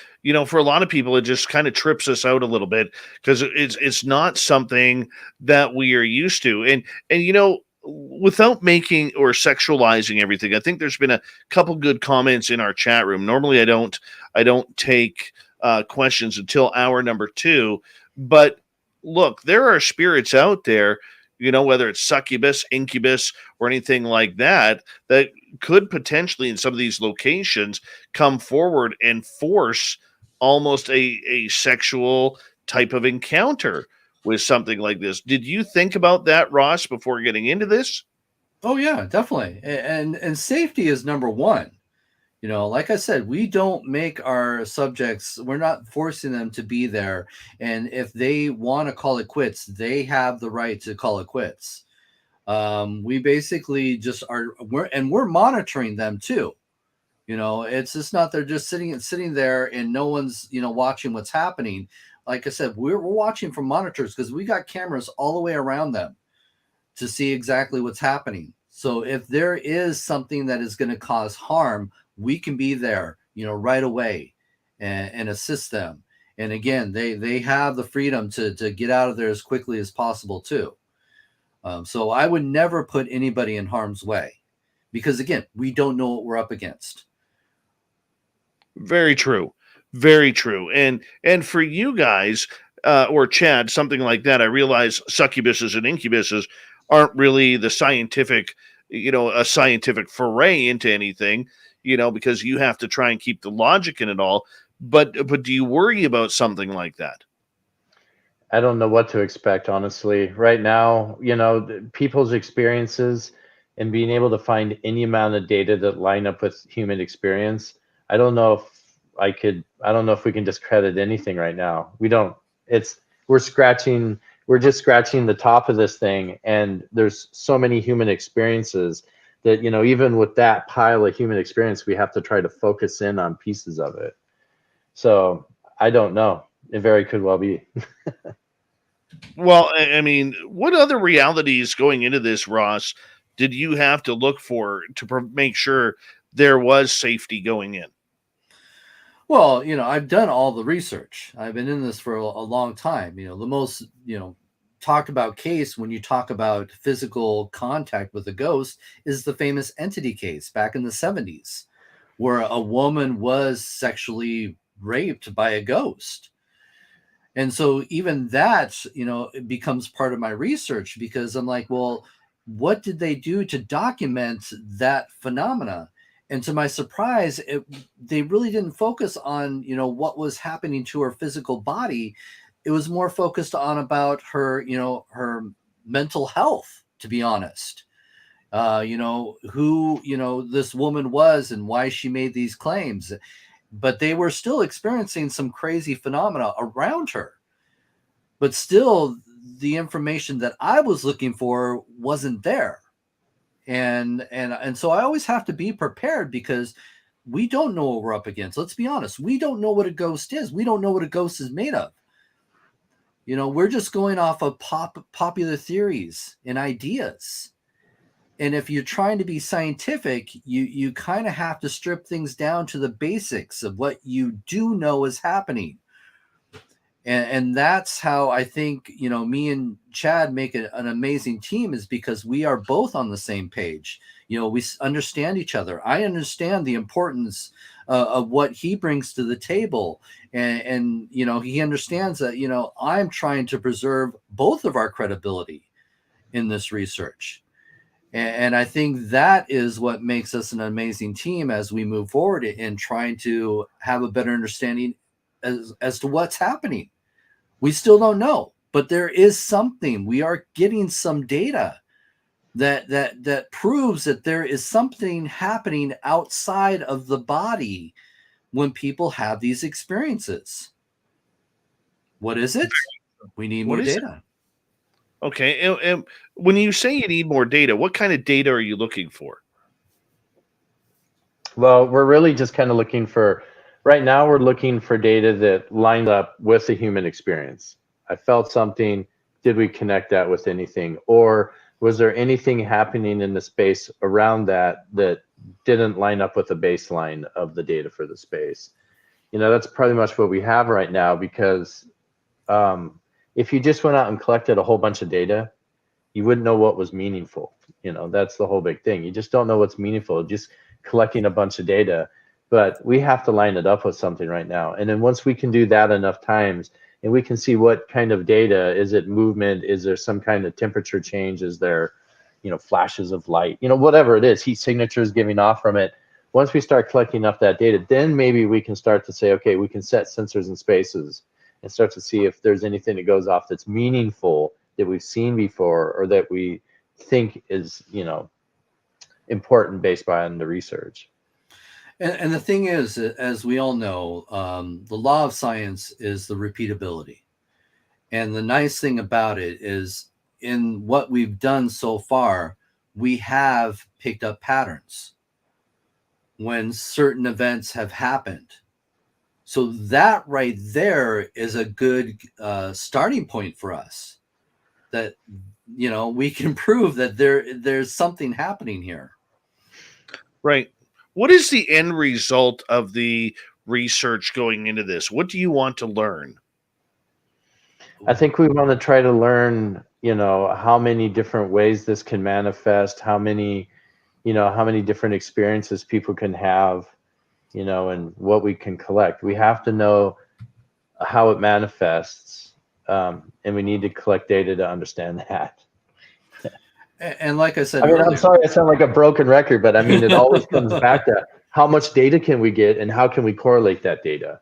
for a lot of people, it just kind of trips us out a little bit because it's not something that we are used to. And without making or sexualizing everything, I think there's been a couple good comments in our chat room. Normally, I don't take questions until hour number 2, but look, there are spirits out there, whether it's succubus, incubus, or anything like that could potentially in some of these locations come forward and force almost a sexual type of encounter with something like this. Did you think about that, Ross, before getting into this? Oh yeah, definitely. And safety is number one. Like I said, we don't make our subjects, we're not forcing them to be there. And if they want to call it quits, they have the right to call it quits. We basically just we're monitoring them too. It's just not they're just sitting there and no one's watching what's happening. Like I said, we're watching from monitors because we got cameras all the way around them to see exactly what's happening. So if there is something that is going to cause harm, we can be there, right away and assist them. And again, they have the freedom to get out of there as quickly as possible too. So I would never put anybody in harm's way because again, we don't know what we're up against. Very true. Very true. And for you guys, or Chad, something like that, I realize succubuses and incubuses aren't really the scientific, a scientific foray into anything, because you have to try and keep the logic in it all. But do you worry about something like that? I don't know what to expect, honestly. Right now, people's experiences and being able to find any amount of data that line up with human experience. I don't know if I don't know if we can discredit anything right now. We don't, it's, we're just scratching the top of this thing. And there's so many human experiences that, even with that pile of human experience, we have to try to focus in on pieces of it. So I don't know. It very could well be. Well, I mean, what other realities going into this, Ross, did you have to look for to make sure there was safety going in? Well, I've done all the research. I've been in this for a long time. The most, talked about case when you talk about physical contact with a ghost is the famous entity case back in the 70s, where a woman was sexually raped by a ghost. And so even that, it becomes part of my research because I'm like, well, what did they do to document that phenomena? And to my surprise, they really didn't focus on, what was happening to her physical body. It was more focused on about her, her mental health, to be honest. Who, this woman was and why she made these claims. But they were still experiencing some crazy phenomena around her. But still, the information that I was looking for wasn't there. And so I always have to be prepared because we don't know what we're up against. Let's be honest. We don't know what a ghost is. We don't know what a ghost is made of. We're just going off of popular theories and ideas. And if you're trying to be scientific, you kind of have to strip things down to the basics of what you do know is happening. And that's how I think, me and Chad make an amazing team is because we are both on the same page. We understand each other. I understand the importance of what he brings to the table. And he understands that, I'm trying to preserve both of our credibility in this research. And I think that is what makes us an amazing team as we move forward in trying to have a better understanding as to what's happening. We still don't know, but there is something. We are getting some data that proves that there is something happening outside of the body when people have these experiences. What is it? We need more data. Okay. And when you say you need more data, what kind of data are you looking for? Well, we're really just kind of looking for, right now, we're looking for data that lines up with the human experience. I felt something. Did we connect that with anything? Or was there anything happening in the space around that didn't line up with the baseline of the data for the space? That's pretty much what we have right now because if you just went out and collected a whole bunch of data, you wouldn't know what was meaningful. That's the whole big thing. You just don't know what's meaningful, just collecting a bunch of data. But we have to line it up with something right now. And then once we can do that enough times and we can see what kind of data, is it movement? Is there some kind of temperature change? Is there, flashes of light, whatever it is, heat signatures giving off from it. Once we start collecting up that data, then maybe we can start to say, okay, we can set sensors in spaces and start to see if there's anything that goes off that's meaningful that we've seen before or that we think is, important based on the research. And the thing is, as we all know, the law of science is the repeatability. And the nice thing about it is in what we've done so far, we have picked up patterns. when certain events have happened. So that right there is a good starting point for us, that we can prove that there's something happening here. Right. What is the end result of the research going into this? What do you want to learn? I think we want to try to learn, how many different ways this can manifest, how many different experiences people can have, and what we can collect. We have to know how it manifests, and we need to collect data to understand that. And like I said I mean, earlier, I'm sorry I sound like a broken record, but I mean, it always comes back to how much data can we get and how can we correlate that data?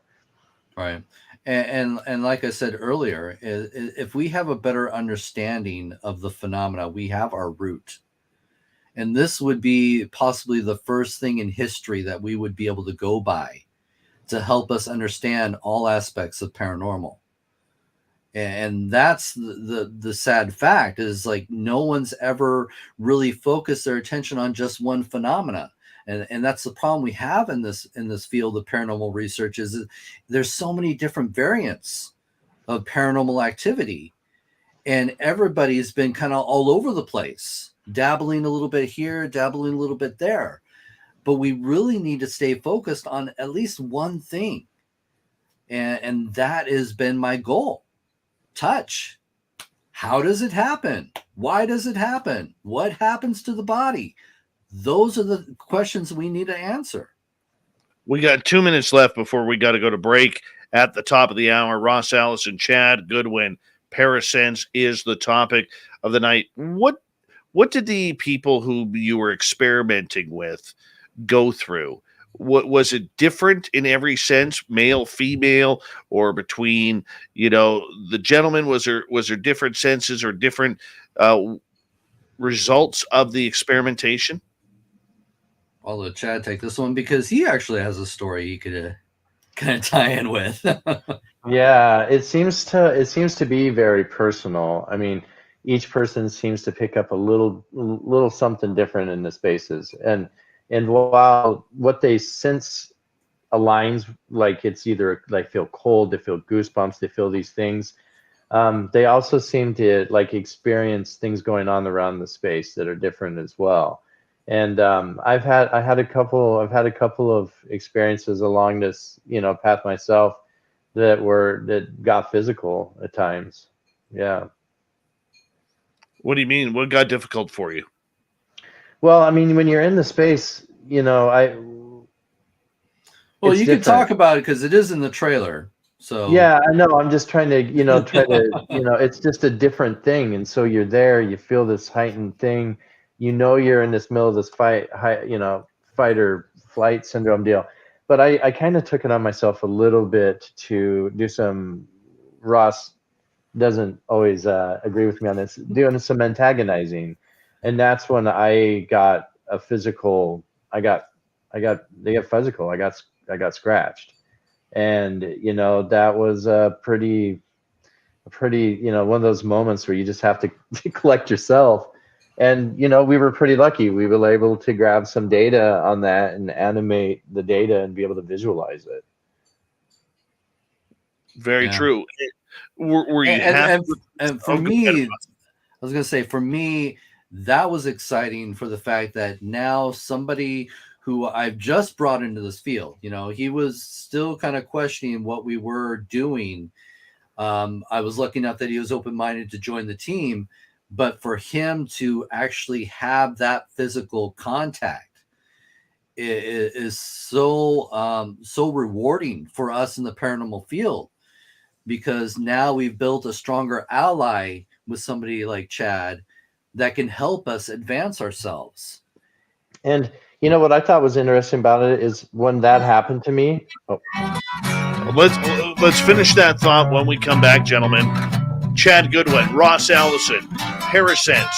right. And like I said earlier, if we have a better understanding of the phenomena, we have our root. And this would be possibly the first thing in history that we would be able to go by to help us understand all aspects of paranormal. And that's the sad fact, is like no one's ever really focused their attention on just one phenomena. And that's the problem we have in this field of paranormal research, is that there's so many different variants of paranormal activity, and everybody's been kind of all over the place, dabbling a little bit here, dabbling a little bit there. But we really need to stay focused on at least one thing. And that has been my goal. Touch. How does it happen? Why does it happen? What happens to the body? Those are the questions we need to answer. We got 2 minutes left before we got to go to break. At the top of the hour, Ross, Allison, Chad, Goodwin, Parasense is the topic of the night. What did the people who you were experimenting with go through? What was it different in every sense, male, female, or between the gentlemen? Was there different senses or different results of the experimentation? I'll let Chad take this one because he actually has a story he could kind of tie in with. Yeah, it seems to be very personal. I mean, each person seems to pick up a little something different in the spaces, and while what they sense aligns, like it's either like feel cold, they feel goosebumps, they feel these things. They also seem to like experience things going on around the space that are different as well. And I've had a couple of experiences along this path myself that got physical at times. Yeah. What do you mean? What got difficult for you? Well, I mean, when you're in the space, Well, it's you can different. talk about it because it is in the trailer. So Yeah, I know. I'm just trying to, it's just a different thing. And so you're there, you feel this heightened thing, you're in this middle of this fight or flight syndrome deal. But I kind of took it on myself a little bit to do some. Ross doesn't always agree with me on this, doing some antagonizing. And that's when I got a physical, they got physical. I got scratched. And that was a pretty one of those moments where you just have to collect yourself. And we were pretty lucky, we were able to grab some data on that and animate the data and be able to visualize it. Very true. Were you happy? And for me, I was going to say, for me, that was exciting for the fact that now somebody who I've just brought into this field, he was still kind of questioning what we were doing. I was lucky enough that he was open-minded to join the team, but for him to actually have that physical contact is so rewarding for us in the paranormal field, because now we've built a stronger ally with somebody like Chad that can help us advance ourselves. And what I thought was interesting about it is when that happened to me. Well, let's finish that thought when we come back, gentlemen. Chad Goodwin, Ross Allison, Parasense.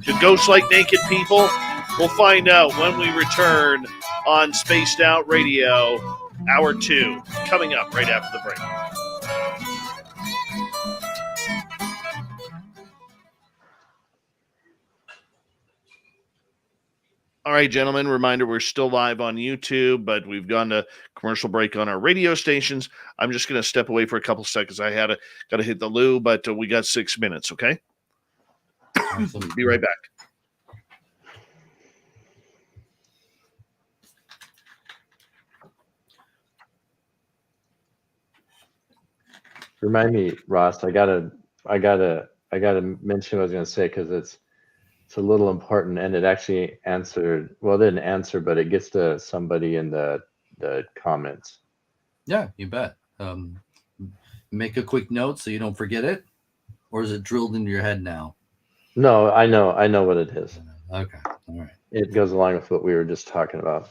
Do ghosts like naked people? We'll find out when we return on Spaced Out Radio, Hour 2, coming up right after the break. All right, gentlemen, reminder, we're still live on YouTube, but we've gone to commercial break on our radio stations. I'm just going to step away for a couple seconds. I got to hit the loo, but we got 6 minutes, okay? Awesome. Be right back. Remind me, Ross. I gotta mention what I was gonna say because it's a little important, and it actually answered. Well, it didn't answer, but it gets to somebody in the comments. Yeah, you bet. Make a quick note so you don't forget it, or is it drilled into your head now? No, I know what it is. Okay, all right. It goes along with what we were just talking about.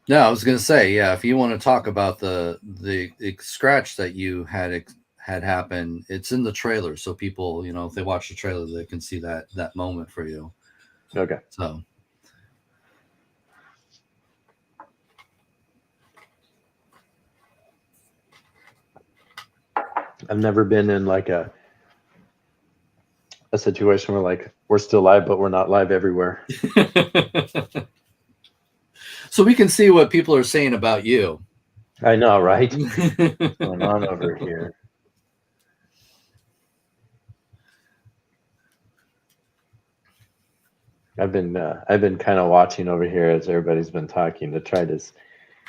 Yeah, I was gonna say, yeah, if you want to talk about the scratch that you had happen, it's in the trailer, so people, if they watch the trailer, they can see that moment for you. Okay. So. I've never been in like a situation where like we're still live, but we're not live everywhere. So we can see what people are saying about you. I know, right? What's going on over here? I've been kind of watching over here as everybody's been talking to try to,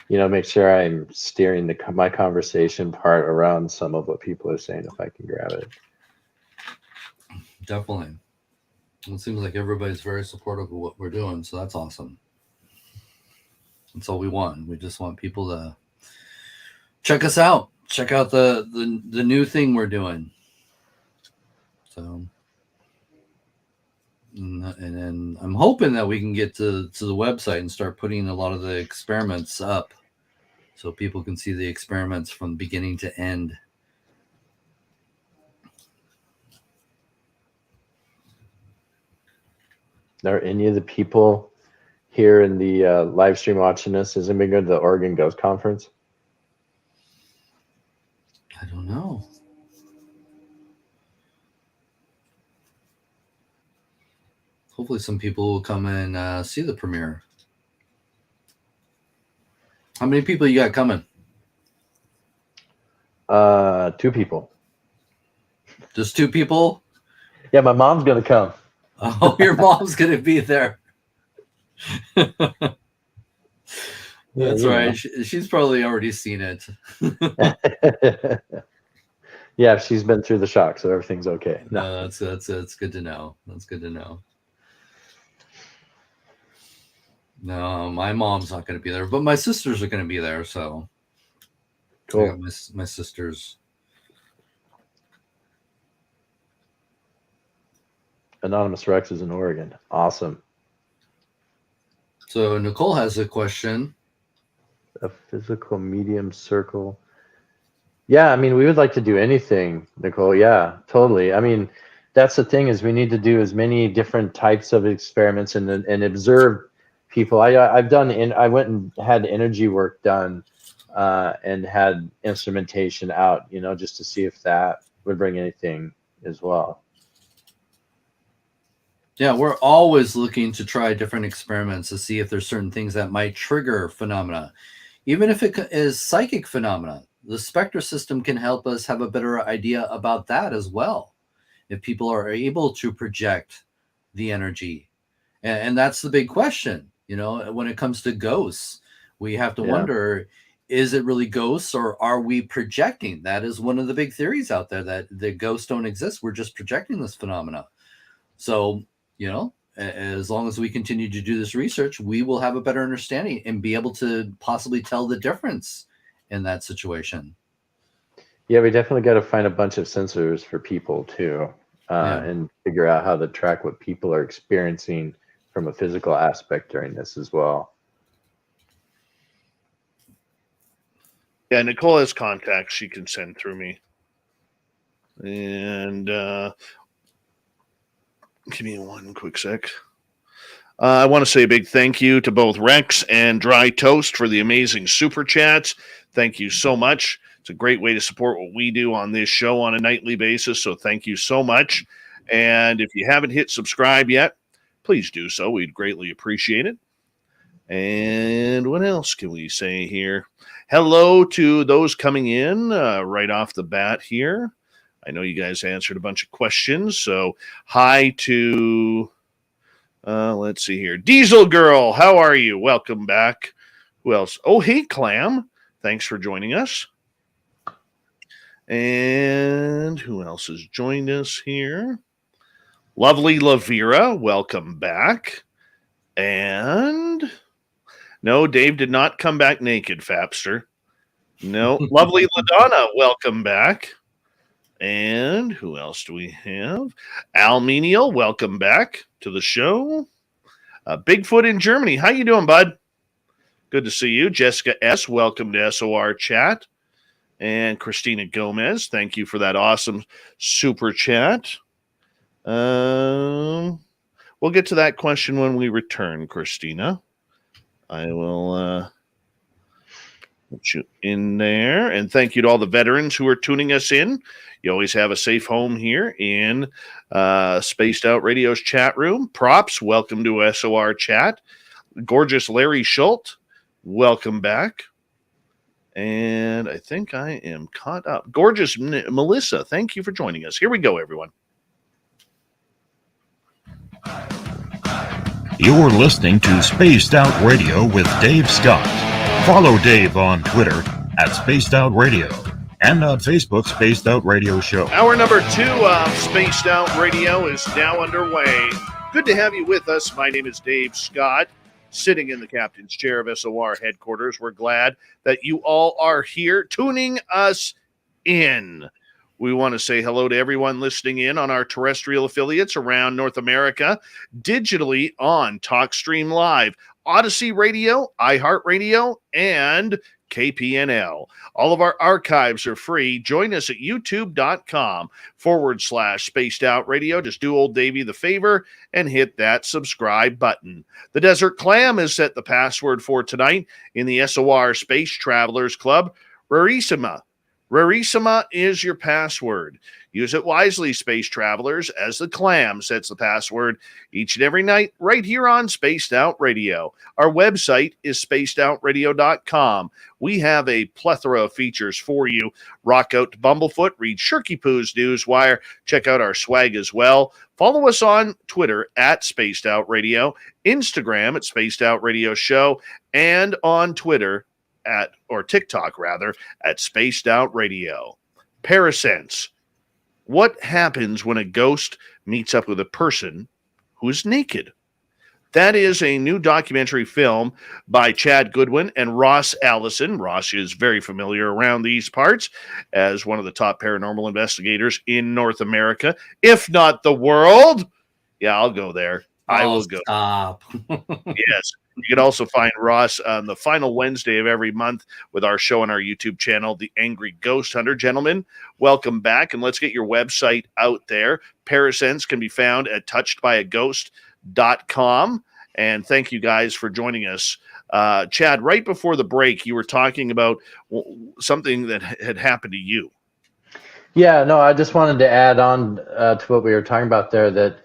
make sure I'm steering my conversation part around some of what people are saying if I can grab it. Definitely. It seems like everybody's very supportive of what we're doing, so that's awesome. That's all we want. We just want people to check us out. Check out the new thing we're doing. So, and then I'm hoping that we can get to the website and start putting a lot of the experiments up so people can see the experiments from beginning to end. Are any of the people here in the live stream watching this, has anybody go to the Oregon Ghost Conference? I don't know. Hopefully some people will come and see the premiere. How many people you got coming? 2 people. Just 2 people? Yeah, my mom's going to come. Oh, your mom's going to be there. That's right. She's probably already seen it. Yeah, she's been through the shock, so everything's okay. No, that's good to know. That's good to know. No, my mom's not going to be there, but my sisters are going to be there. So, cool. I got my sisters. Anonymous Rex is in Oregon. Awesome. So Nicole has a question. A physical medium circle. Yeah, I mean, we would like to do anything, Nicole. Yeah, totally. I mean, that's the thing is we need to do as many different types of experiments and observe people. I went and had energy work done and had instrumentation out, just to see if that would bring anything as well. Yeah, we're always looking to try different experiments to see if there's certain things that might trigger phenomena. Even if it is psychic phenomena, the spectra system can help us have a better idea about that as well. If people are able to project the energy. And that's the big question, when it comes to ghosts, we have to wonder, is it really ghosts or are we projecting? That is one of the big theories out there, that the ghosts don't exist. We're just projecting this phenomena. So, as long as we continue to do this research, we will have a better understanding and be able to possibly tell the difference in that situation. Yeah, we definitely got to find a bunch of sensors for people too, and figure out how to track what people are experiencing from a physical aspect during this as well. Yeah, Nicole has contacts she can send through me. And give me one quick sec. I want to say a big thank you to both Rex and Dry Toast for the amazing super chats. Thank you so much. It's a great way to support what we do on this show on a nightly basis. So thank you so much. And if you haven't hit subscribe yet, please do so. We'd greatly appreciate it. And what else can we say here? Hello to those coming in right off the bat here. I know you guys answered a bunch of questions. So hi to, let's see here. Diesel Girl, how are you? Welcome back. Who else? Oh, hey, Clam. Thanks for joining us. And who else has joined us here? Lovely Lavira, welcome back. And no, Dave did not come back naked, Fapster. No, lovely LaDonna, welcome back. And who else do we have? Al Menial, welcome back to the show. Bigfoot in Germany, how you doing, bud? Good to see you. Jessica S., welcome to SOR Chat. And Christina Gomez, thank you for that awesome super chat. We'll get to that question when we return, Christina. I will put you in there. And thank you to all the veterans who are tuning us in. You always have a safe home here in Spaced Out Radio's chat room. Props, welcome to SOR Chat. Gorgeous Larry Schultz, welcome back. And I think I am caught up. Gorgeous Melissa, thank you for joining us. Here we go, everyone. You're listening to Spaced Out Radio with Dave Scott. Follow Dave on Twitter at Spaced Out Radio and on Facebook, Spaced Out Radio Show. Hour number 2 of Spaced Out Radio is now underway. Good to have you with us. My name is Dave Scott, sitting in the captain's chair of SOR headquarters. We're glad that you all are here tuning us in. We want to say hello to everyone listening in on our terrestrial affiliates around North America, digitally on TalkStream Live, Odyssey Radio, iHeartRadio, and KPNL. All of our archives are free. Join us at youtube.com/Spaced Out Radio. Just do old Davey the favor and hit that subscribe button. The Desert Clam has set the password for tonight in the SOR Space Travelers Club. Rarissima. Rarissima is your password. Use it wisely, space travelers, as the Clam sets the password each and every night right here on Spaced Out Radio. Our website is spacedoutradio.com. We have a plethora of features for you. Rock out to Bumblefoot, read Shirky Poo's Newswire, check out our swag as well. Follow us on Twitter at Spaced Out Radio, Instagram at Spaced Out Radio Show, and on Twitter or TikTok rather, at Spaced Out Radio. Parasense. What happens when a ghost meets up with a person who is naked? That is a new documentary film by Chad Goodwin and Ross Allison. Ross is very familiar around these parts as one of the top paranormal investigators in North America, if not the world. Yeah, I'll go there. I will go. Stop. Yes. You can also find Ross on the final Wednesday of every month with our show on our YouTube channel, The Angry Ghost Hunter. Gentlemen, welcome back, and let's get your website out there. Parasense can be found at touchedbyaGhost.com, and thank you guys for joining us. Chad, right before the break, you were talking about something that had happened to you. Yeah, no, I just wanted to add on to what we were talking about there that,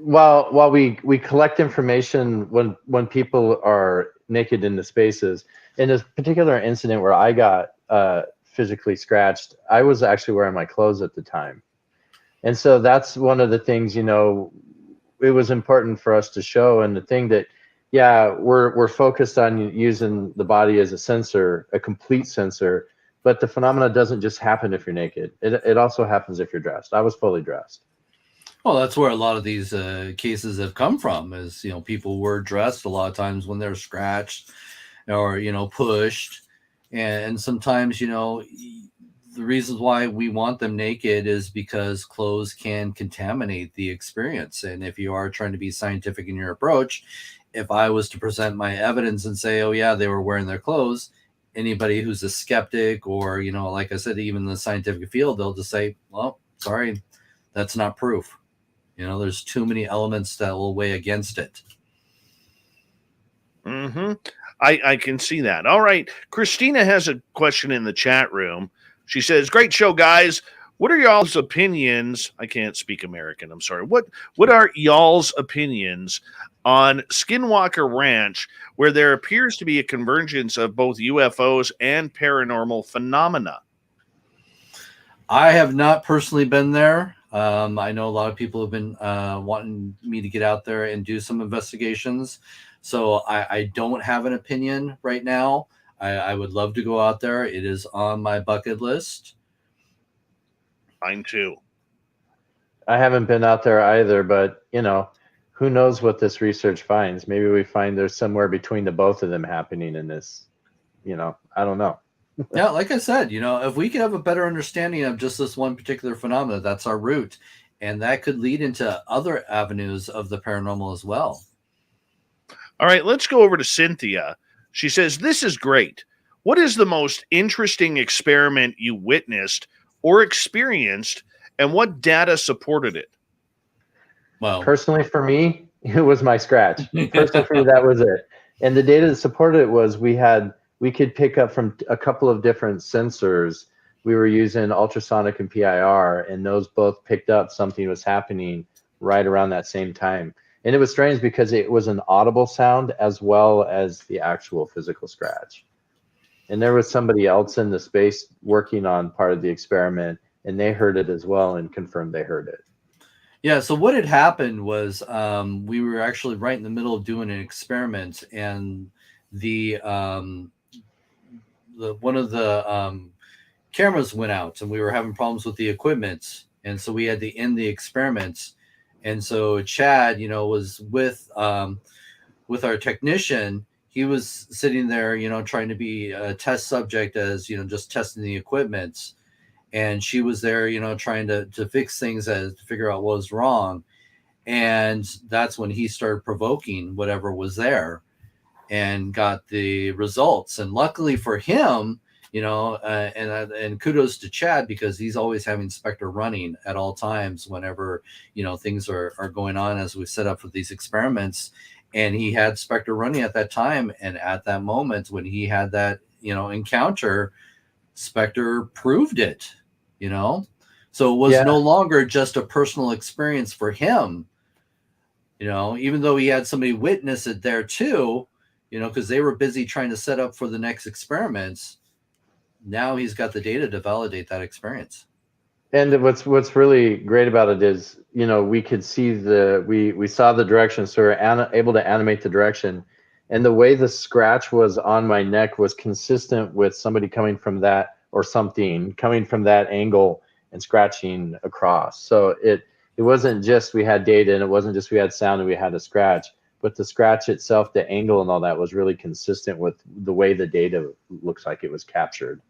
while we collect information when people are naked in the spaces, in this particular incident where I got physically scratched, I was actually wearing my clothes at the time. And so that's one of the things, it was important for us to show. And the thing that, we're focused on using the body as a sensor, a complete sensor, but the phenomena doesn't just happen if you're naked. It also happens if you're dressed. I was fully dressed. Well, that's where a lot of these cases have come from is, people were dressed a lot of times when they're scratched or, pushed. And sometimes, the reasons why we want them naked is because clothes can contaminate the experience. And if you are trying to be scientific in your approach, if I was to present my evidence and say, oh, yeah, they were wearing their clothes, anybody who's a skeptic or, like I said, even in the scientific field, they'll just say, well, sorry, that's not proof. There's too many elements that will weigh against it. Mm-hmm. I can see that. All right. Christina has a question in the chat room. She says, great show, guys. What are y'all's opinions? I can't speak American. I'm sorry. What are y'all's opinions on Skinwalker Ranch, where there appears to be a convergence of both UFOs and paranormal phenomena? I have not personally been there. I know a lot of people have been wanting me to get out there and do some investigations. So I don't have an opinion right now. I would love to go out there. It is on my bucket list. Mine too. I haven't been out there either, but you know, who knows what this research finds? Maybe we find there's somewhere between the both of them happening in this. You know, I don't know. Yeah, like I said, you know, if we could have a better understanding of just this one particular phenomena, that's our route. And that could lead into other avenues of the paranormal as well. All right, let's go over to Cynthia. She says, "This is great. What is the most interesting experiment you witnessed or experienced, and what data supported it?" Well, Personally, for me, it was my scratch. Personally, for me, that was it. And the data that supported it was we could pick up from a couple of different sensors. We were using ultrasonic and PIR, and those both picked up something was happening right around that same time. And it was strange because it was an audible sound as well as the actual physical scratch. And there was somebody else in the space working on part of the experiment, and they heard it as well and confirmed they heard it. yeah, so what had happened was we were actually right in the middle of doing an experiment, and the one of the cameras went out, and we were having problems with the equipment, and so we had to end the experiments. And so Chad, you know, was with our technician. He was sitting there, you know, trying to be a test subject, as you know, just testing the equipment. And she was there, you know, trying to fix things, to figure out what was wrong. And that's when he started provoking whatever was there and got the results. And luckily for him, you know, and kudos to Chad, because he's always having Spectre running at all times whenever, you know, things are going on as we set up for these experiments. And he had Spectre running at that time. And at that moment when he had that, you know, encounter, Spectre proved it, you know. So it was no longer just a personal experience for him, you know, even though he had somebody witness it there too, you know, because they were busy trying to set up for the next experiments. Now he's got the data to validate that experience. And what's really great about it is, you know, we could see we saw the direction, so we're able to animate the direction, and the way the scratch was on my neck was consistent with somebody coming from that, or something coming from that angle and scratching across. So it wasn't just we had data, and it wasn't just we had sound and we had a scratch, but the scratch itself, the angle and all that was really consistent with the way the data looks like it was captured.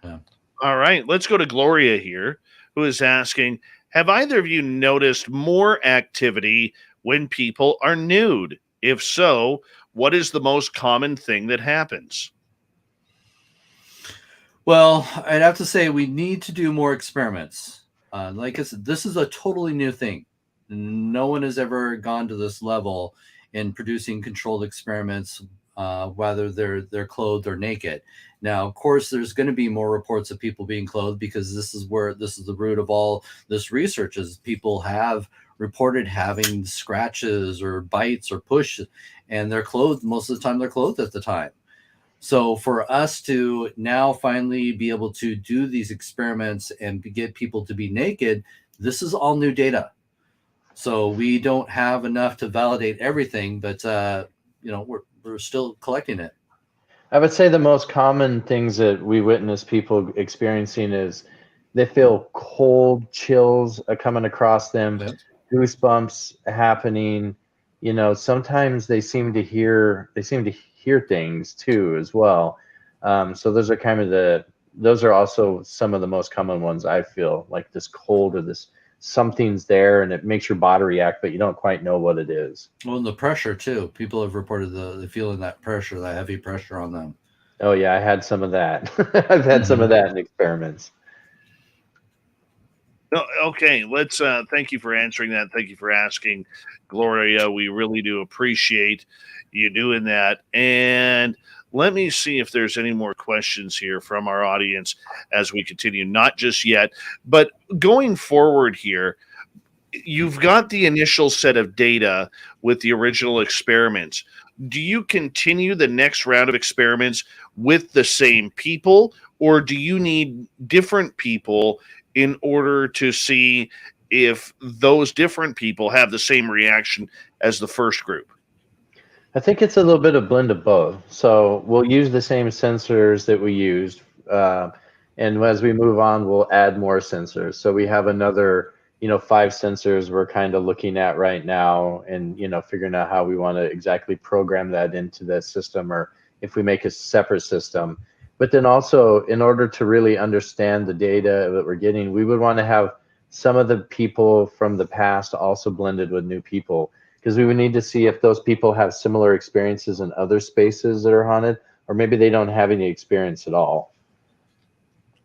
Yeah. All right, let's go to Gloria here, who is asking, have either of you noticed more activity when people are nude? If so, what is the most common thing that happens? Well, I'd have to say we need to do more experiments. Like I said, this is a totally new thing. No one has ever gone to this level in producing controlled experiments, whether they're clothed or naked. Now, of course, there's going to be more reports of people being clothed, because this is the root of all this research, is people have reported having scratches or bites or push, and they're clothed. Most of the time they're clothed at the time. So for us to now finally be able to do these experiments and get people to be naked, this is all new data. So we don't have enough to validate everything, but you know, we're still collecting it. I would say the most common things that we witness people experiencing is they feel cold chills coming across them, goosebumps happening. You know, sometimes they seem to hear things too as well. So those are also some of the most common ones. I feel like this cold, or this something's there and it makes your body react, but you don't quite know what it is. Well, and the pressure too. People have reported the feeling that pressure, that heavy pressure on them. Oh yeah, I had some of that. I've had some of that in experiments. No, okay, let's thank you for answering that. Thank you for asking, Gloria. We really do appreciate you doing that. And let me see if there's any more questions here from our audience as we continue. Not just yet, but going forward here, you've got the initial set of data with the original experiments. Do you continue the next round of experiments with the same people, or do you need different people in order to see if those different people have the same reaction as the first group? I think it's a little bit of blend of both. So we'll use the same sensors that we used, and as we move on, we'll add more sensors. So we have another, 5 sensors we're kind of looking at right now, and figuring out how we want to exactly program that into the system, or if we make a separate system. But then also, in order to really understand the data that we're getting, we would want to have some of the people from the past also blended with new people, because we would need to see if those people have similar experiences in other spaces that are haunted, or maybe they don't have any experience at all.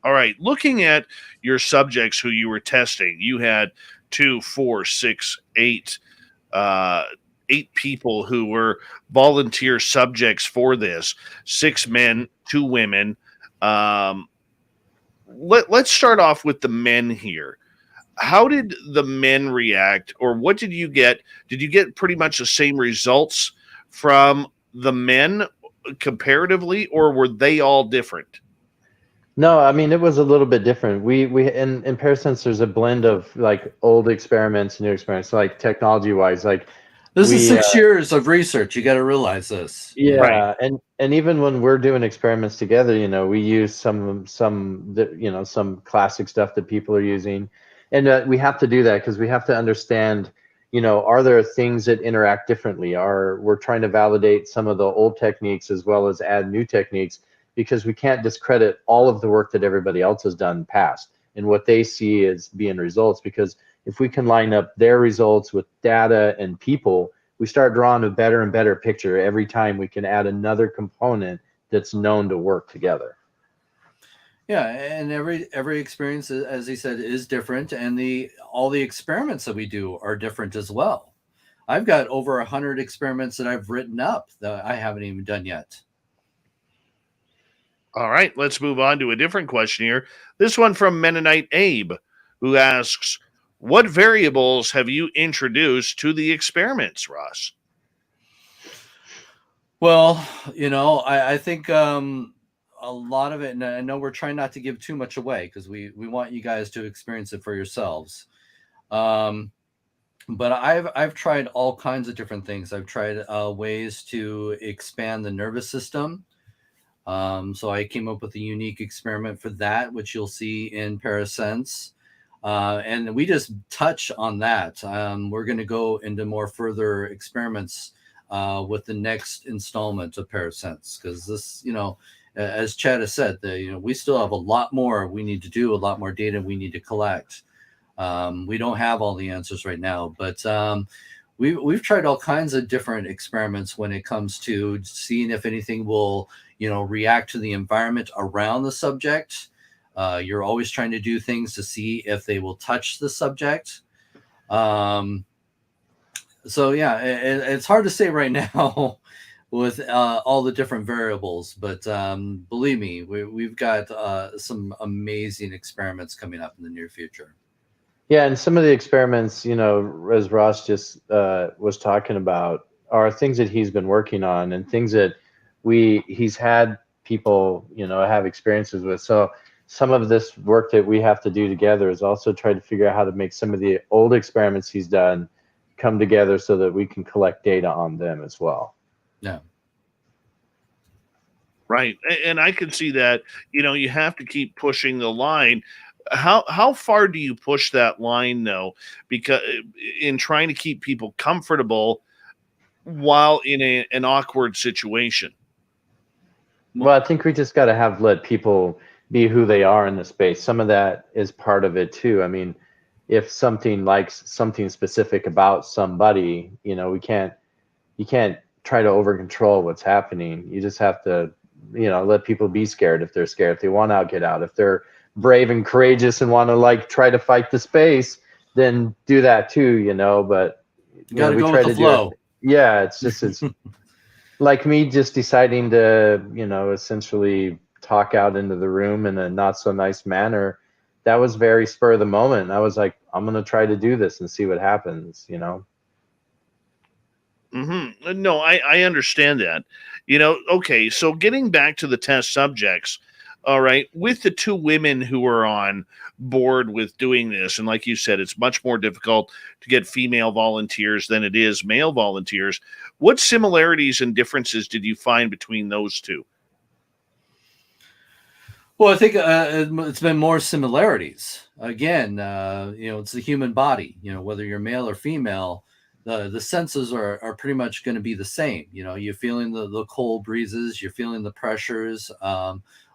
All right. Looking at your subjects who you were testing, you had 2, 4, 6, 8, 8 people who were volunteer subjects for this. 6 men, 2 women. Let's start off with the men here. How did the men react, or what did you get? Did you get pretty much the same results from the men comparatively, or were they all different? No, I mean, it was a little bit different. We in Parasense, there's a blend of like old experiments, new experiments, like technology wise, like This is we 6 years of research. You got to realize this. Right. yeah, and even when we're doing experiments together, we use some some classic stuff that people are using, and we have to do that because we have to understand, are there things that interact differently? Are we're trying to validate some of the old techniques as well as add new techniques, because we can't discredit all of the work that everybody else has done past and what they see as being results, because if we can line up their results with data and people, we start drawing a better and better picture every time we can add another component that's known to work together. Yeah, and every experience, as he said, is different, and all the experiments that we do are different as well. I've got over 100 experiments that I've written up that I haven't even done yet. All right, let's move on to a different question here. This one from Mennonite Abe, who asks, what variables have you introduced to the experiments, Ross? Well, I think a lot of it, and I know we're trying not to give too much away because we want you guys to experience it for yourselves. But I've tried all kinds of different things. I've tried ways to expand the nervous system. So I came up with a unique experiment for that, which you'll see in Parasense. And we just touch on that. We're going to go into more further experiments with the next installment of Parasense, because this, as Chad has said, we still have a lot more we need to do, a lot more data we need to collect. We don't have all the answers right now, but we've tried all kinds of different experiments when it comes to seeing if anything will, react to the environment around the subject. You're always trying to do things to see if they will touch the subject. So yeah, it's hard to say right now with all the different variables, but believe me, we've got some amazing experiments coming up in the near future. Yeah, and some of the experiments, as Ross just was talking about, are things that he's been working on and things that he's had people, have experiences with. So some of this work that we have to do together is also try to figure out how to make some of the old experiments he's done come together so that we can collect data on them as well. Yeah. Right. And I can see that, you have to keep pushing the line. How far do you push that line, though? Because in trying to keep people comfortable while in an awkward situation. Well, I think we just got to let people be who they are in the space. Some of that is part of it too. I mean, if something likes something specific about somebody, you can't try to over control what's happening. You just have to, let people be scared if they're scared. If they want out, get out. If they're brave and courageous and want to like try to fight the space, then do that too, you know. But You got to we go try with the to do it. flow. Yeah, it's like me just deciding to, essentially talk out into the room in a not so nice manner. That was very spur of the moment. I was like, I'm gonna try to do this and see what happens, you know. Mm-hmm. No, I understand that. Okay, so getting back to the test subjects, all right, with the two women who are on board with doing this, and like you said, it's much more difficult to get female volunteers than it is male volunteers. What similarities and differences did you find between those two? Well, I think it's been more similarities. Again, it's the human body. Whether you're male or female, the senses are pretty much going to be the same. You're feeling the cold breezes, you're feeling the pressures.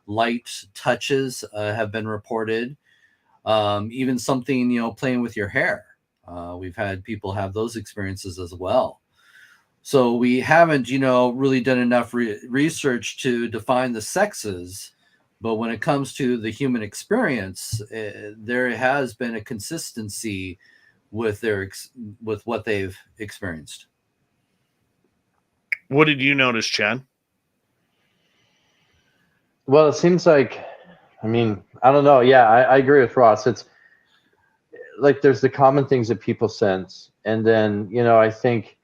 Light touches have been reported. Even something, playing with your hair. We've had people have those experiences as well. So we haven't, really done enough research to define the sexes. But when it comes to the human experience, there has been a consistency with with what they've experienced. What did you notice, Chad? Well, it seems like, I don't know. Yeah, I agree with Ross. It's like there's the common things that people sense, and then I think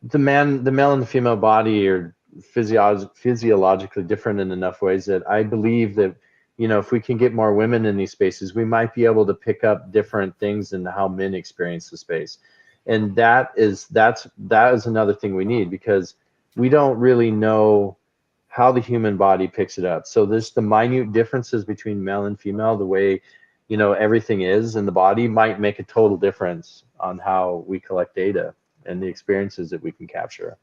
the male and the female body are physiologically different in enough ways that I believe that if we can get more women in these spaces, we might be able to pick up different things in how men experience the space. And that is another thing we need, because we don't really know how the human body picks it up. So there's the minute differences between male and female, the way everything is in the body might make a total difference on how we collect data and the experiences that we can capture.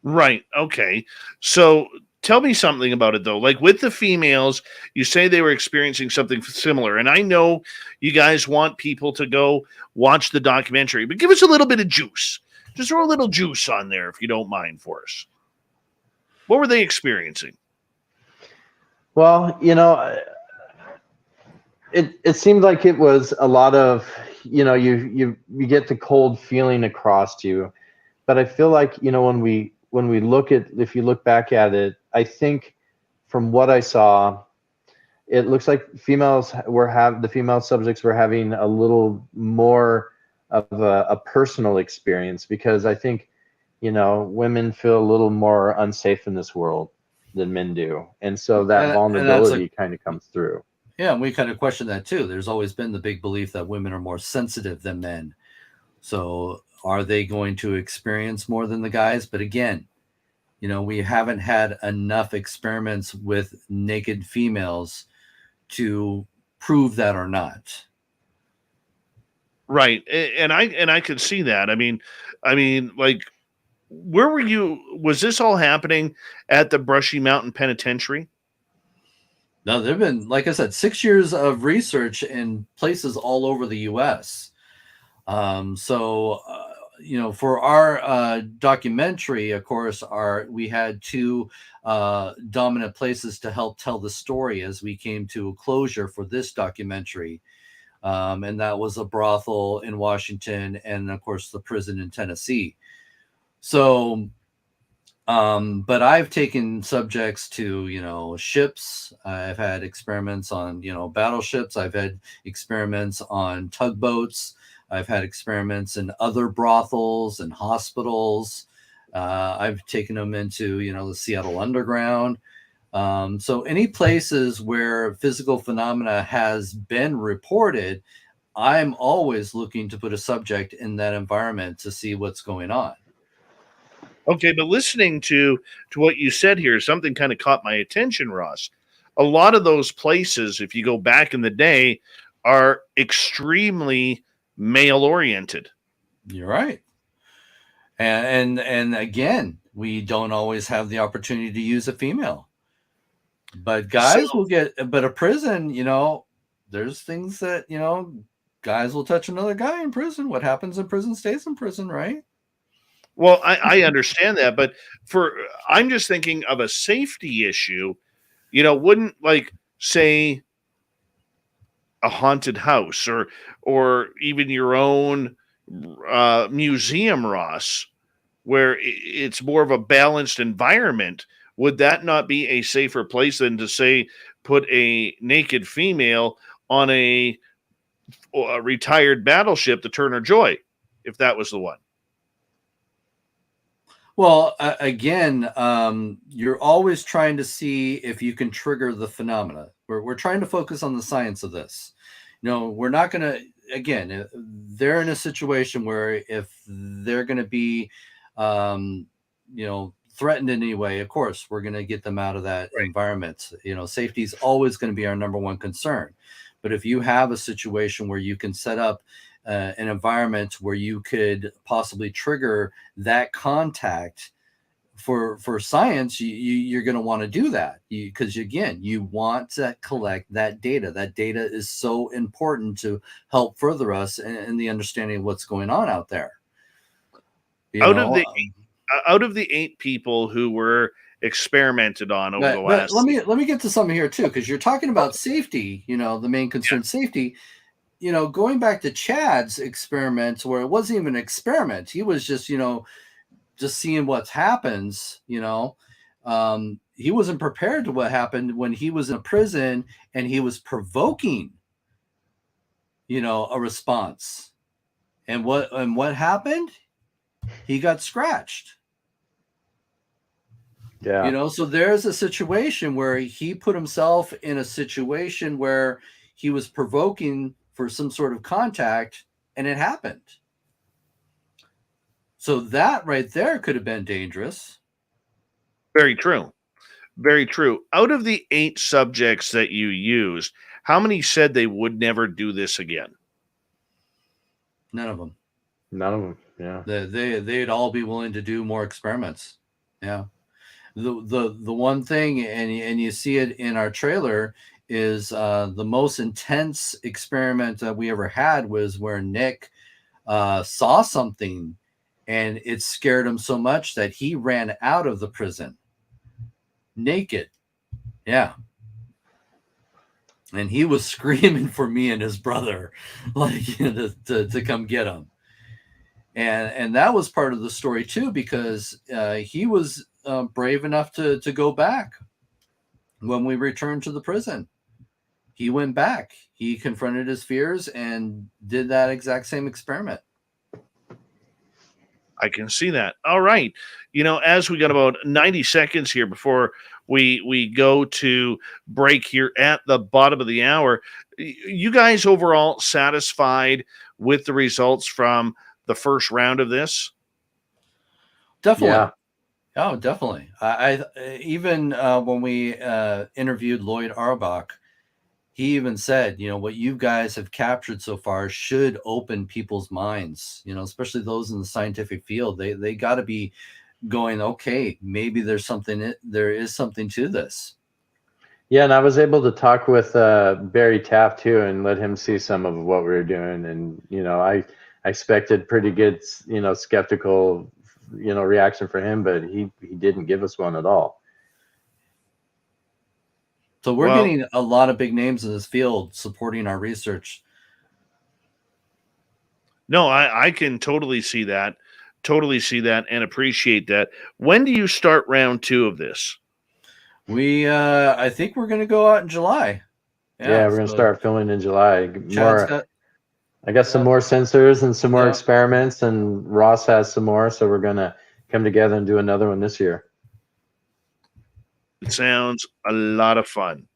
Right. Okay. So tell me something about it, though. Like with the females, you say they were experiencing something similar. And I know you guys want people to go watch the documentary, but give us a little bit of juice. Just throw a little juice on there, if you don't mind, for us. What were they experiencing? Well, it seemed like it was a lot of, you get the cold feeling across you. But I feel like, when we look at, if you look back at it, I think from what I saw, it looks like the female subjects were having a little more of a personal experience, because I think, women feel a little more unsafe in this world than men do. And so that vulnerability kind of comes through. Yeah, and we kind of question that too. There's always been the big belief that women are more sensitive than men. So are they going to experience more than the guys? But again, we haven't had enough experiments with naked females to prove that or not. Right. And I could see that. I mean, like, where were you? Was this all happening at the Brushy Mountain Penitentiary? No, there have been, like I said, 6 years of research in places all over the U.S. For our documentary, of course, we had two dominant places to help tell the story as we came to a closure for this documentary. And that was a brothel in Washington and, of course, the prison in Tennessee. So, but I've taken subjects to, ships. I've had experiments on, battleships. I've had experiments on tugboats. I've had experiments in other brothels and hospitals. I've taken them into, the Seattle Underground. So any places where physical phenomena has been reported, I'm always looking to put a subject in that environment to see what's going on. Okay, but listening to what you said here, something kind of caught my attention, Ross. A lot of those places, if you go back in the day, are extremely male-oriented. You're right. And again, we don't always have the opportunity to use a female. But guys will get, but a prison, there's things that, guys will touch another guy in prison. What happens in prison stays in prison, right? Well, I understand that, but I'm just thinking of a safety issue. Wouldn't like say a haunted house or even your own museum, Ross, where it's more of a balanced environment, would that not be a safer place than to say put a naked female on a retired battleship, the Turner Joy, if that was the one? Well, again, you're always trying to see if you can trigger the phenomena. We're trying to focus on the science of this. We're not going to, again, they're in a situation where if they're going to be, threatened in any way, of course, we're going to get them out of that environment. Safety is always going to be our number one concern. But if you have a situation where you can set up an environment where you could possibly trigger that contact for science, you're going to want to do that because again, you want to collect that data. That data is so important to help further us in the understanding of what's going on out there. Out of the 8 people who were experimented on over the last, let me get to something here too, because you're talking about safety. The main concern, safety. Going back to Chad's experiments, where it wasn't even an experiment, he was just just seeing what happens. He wasn't prepared to what happened when he was in a prison and he was provoking a response. And what happened? He got scratched. Yeah. So there's a situation where he put himself in a situation where he was provoking for some sort of contact, and it happened. So that right there could have been dangerous. Very true. Very true. Out of the 8 subjects that you used, how many said they would never do this again? None of them. None of them. Yeah. They'd all be willing to do more experiments. Yeah. The one thing, and you see it in our trailer, is the most intense experiment that we ever had was where Nick saw something and it scared him so much that he ran out of the prison naked. Yeah. And he was screaming for me and his brother, like to come get him. And that was part of the story too, because he was brave enough to go back when we returned to the prison. He went back. He confronted his fears and did that exact same experiment. I can see that. All right. As we got about 90 seconds here before we go to break here at the bottom of the hour, you guys overall satisfied with the results from the first round of this? Definitely. Yeah. Oh, definitely. I even when we interviewed Lloyd Auerbach, he even said, what you guys have captured so far should open people's minds, especially those in the scientific field. They got to be going, okay, maybe there is something to this. Yeah, and I was able to talk with Barry Taft too, and let him see some of what we were doing. And I expected pretty good, skeptical, reaction for him, but he didn't give us one at all. So we're getting a lot of big names in this field supporting our research. No, I can totally see that and appreciate that. When do you start round 2 of this? I think we're going to go out in July. Yeah, we're going to start filming in July. I got some more sensors and some more experiments, and Ross has some more, so we're going to come together and do another one this year. It sounds a lot of fun.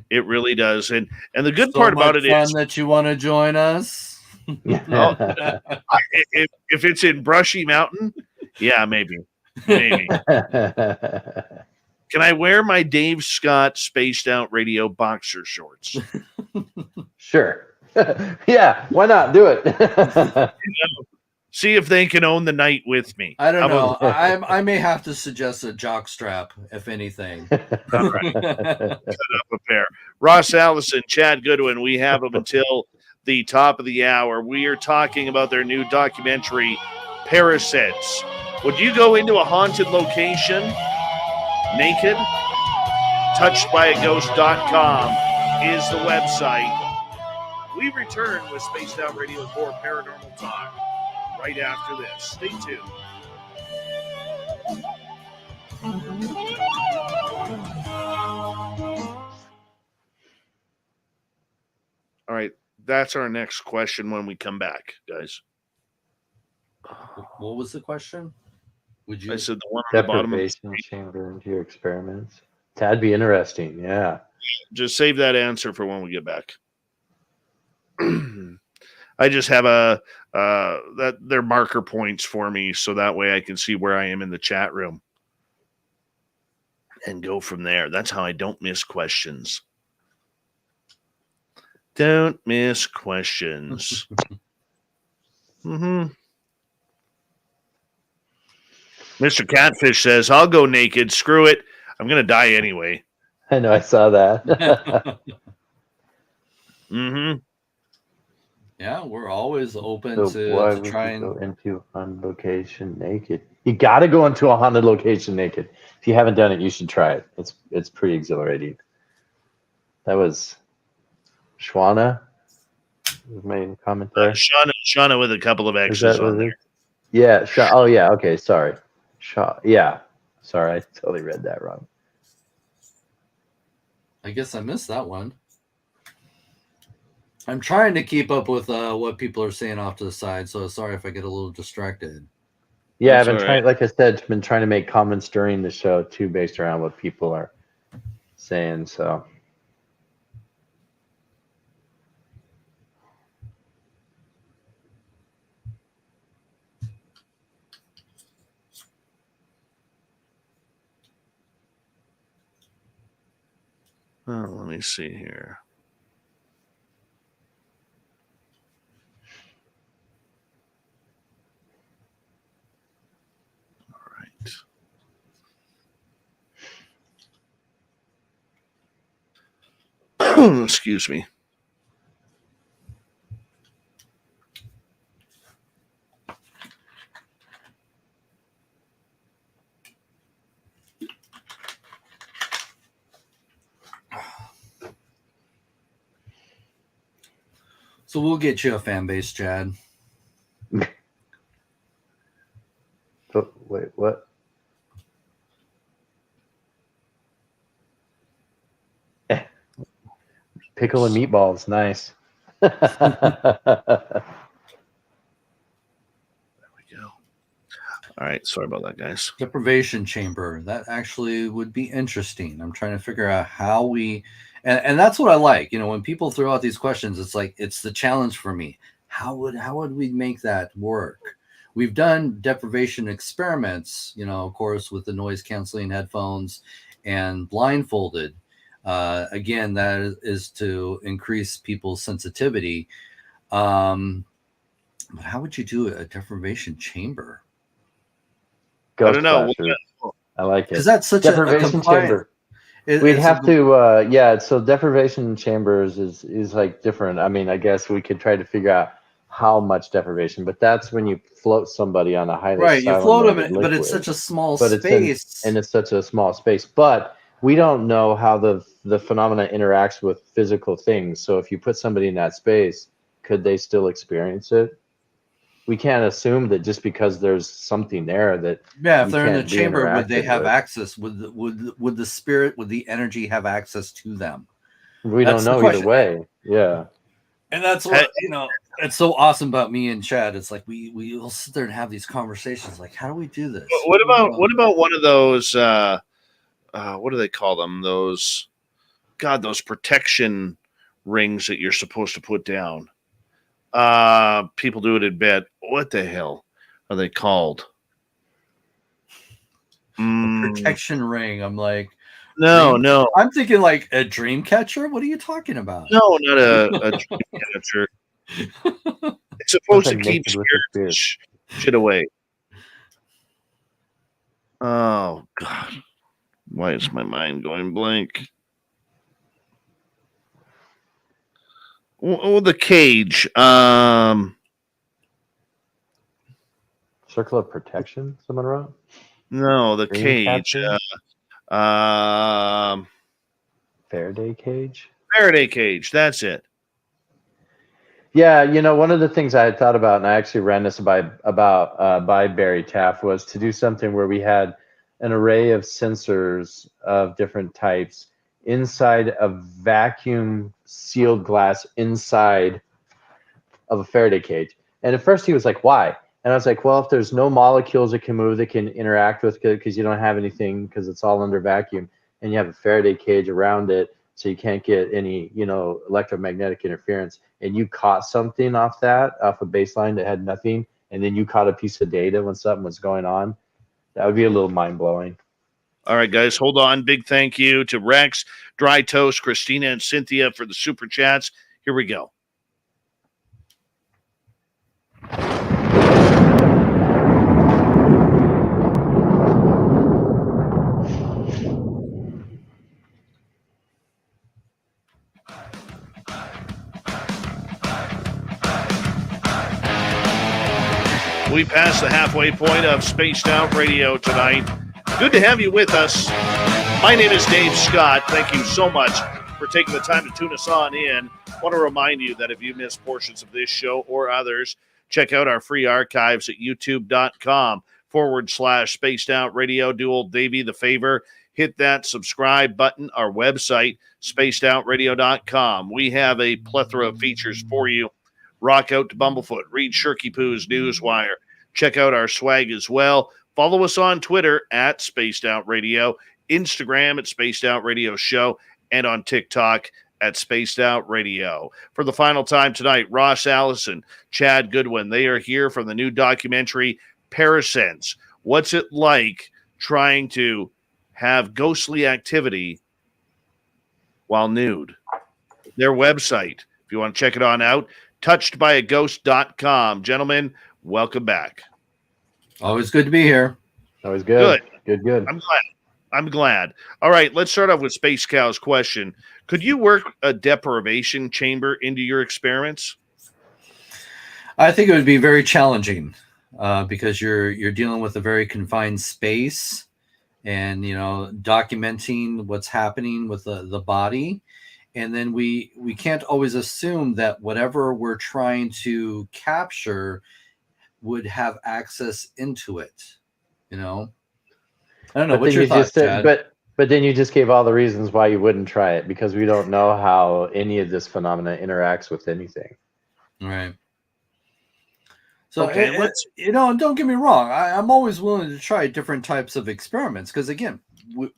It really does. And the good part about it is that you want to join us. If it's in Brushy Mountain, yeah, maybe. Can I wear my Dave Scott Spaced Out Radio boxer shorts? Sure. Yeah, why not? Do it. See if they can own the night with me. I don't know. I may have to suggest a jock strap, if anything. All right. Set up a pair. Ross Allison, Chad Goodwin, we have them until the top of the hour. We are talking about their new documentary, Parasense. Would you go into a haunted location naked? touchedbyaghost.com is the website. We return with Spaced Out Radio with more paranormal talk right after this. Stay tuned. All right, that's our next question when we come back, guys. What was the question? Would you? I said the one on the bottom of the Deprivation chamber into your experiments. That'd be interesting. Yeah. just save that answer for when we get back. I just have that they're marker points for me, so that way I can see where I am in the chat room and go from there. That's how I don't miss questions. Don't miss questions. Mr. Catfish says, "I'll go naked. Screw it. I'm gonna die anyway." I know. I saw that. Yeah, we're always open So why to would try you and. go into a haunted location naked? You got to go into a haunted location naked. If you haven't done it, you should try it. It's pretty exhilarating. That was Schwana. Was my comment there? Shauna with a couple of Is X's that on what there. it is? Yeah. Oh yeah. Okay. Sorry. Yeah. Sorry. I totally read that wrong. I guess I missed that one. I'm trying to keep up with what people are saying off to the side, so sorry if I get a little distracted. Yeah, That's I've been all trying, like I said, been trying to make comments during the show too, based around what people are saying. So Oh, let me see here. All right. Excuse me. So we'll get you a fan base, Chad. wait, what? Pickle and meatballs, nice. There we go. All right. Sorry about that, guys. Deprivation chamber. That actually would be interesting. I'm trying to figure out how we, and that's what I like. You know, when people throw out these questions, it's like it's the challenge for me. How would we make that work? We've done deprivation experiments, you know, of course, with the noise canceling headphones and blindfolded. Again, that is to increase people's sensitivity. But how would you do a deprivation chamber? I don't know. Ghostbusters. I like it. Because that's such deprivation chamber. We'd have to, yeah. So deprivation chambers is like different. I mean, I guess we could try to figure out how much deprivation, but that's when you float somebody on a highly you float them, liquid, but it's such a small but space. it's such a small space. But we don't know how the phenomena interacts with physical things. So if you put somebody in that space, could they still experience it? We can't assume that just because there's something there that if they're in the chamber, would they have with. access? Would the spirit, would the energy have access to them? We That's don't the know either question. way. Yeah. And that's what it's so awesome about me and Chad. It's like we'll sit there and have these conversations. Like, how do we do this? What about one of those? What do they call them? Those protection rings that you're supposed to put down. People do it in bed. What the hell are they called? Protection ring. I'm like, no. I'm thinking like a dream catcher. What are you talking about? No, not a dream catcher. It's supposed to keep shit away. Oh God, why is my mind going blank? Oh, the cage. Circle of protection. Someone wrote. No, the Dream cage. catcher? Faraday cage. Faraday cage. That's it. Yeah, one of the things I had thought about, and I actually ran this by Barry Taff, was to do something where we had an array of sensors of different types inside a vacuum sealed glass inside of a Faraday cage. And at first he was like, why? And I was like, well, if there's no molecules that can move that can interact with it because you don't have anything because it's all under vacuum, and you have a Faraday cage around it so you can't get any, electromagnetic interference, and you caught something off a baseline that had nothing, and then you caught a piece of data when something was going on, that would be a little mind-blowing. All right, guys, hold on. Big thank you to Rex, Dry Toast, Christina, and Cynthia for the super chats. Here we go. We passed the halfway point of Spaced Out Radio tonight. Good to have you with us. My name is Dave Scott. Thank you so much for taking the time to tune us on in. I want to remind you that if you missed portions of this show or others, check out our free archives at youtube.com/Spaced Out Radio. Do old Davey the favor. Hit that subscribe button. Our website, spacedoutradio.com. We have a plethora of features for you. Rock out to Bumblefoot. Read Shirky Poo's Newswire. Check out our swag as well. Follow us on Twitter at Spaced Out Radio, Instagram at Spaced Out Radio Show, and on TikTok at Spaced Out Radio. For the final time tonight, Ross Allison, Chad Goodwin, they are here from the new documentary Parasense. What's it like trying to have ghostly activity while nude? Their website, if you want to check it on out, touchedbyaghost.com. Gentlemen, welcome back. Always good to be here. Always good. Good. I'm glad. All right, let's start off with Space Cow's question. Could you work a deprivation chamber into your experiments? I think it would be very challenging because you're dealing with a very confined space, and documenting what's happening with the body. And then we can't always assume that whatever we're trying to capture would have access into it. I don't know. What's your thoughts, Chad? But then you just gave all the reasons why you wouldn't try it, because we don't know how any of this phenomena interacts with anything. Right. So, okay, don't get me wrong. I'm always willing to try different types of experiments because, again,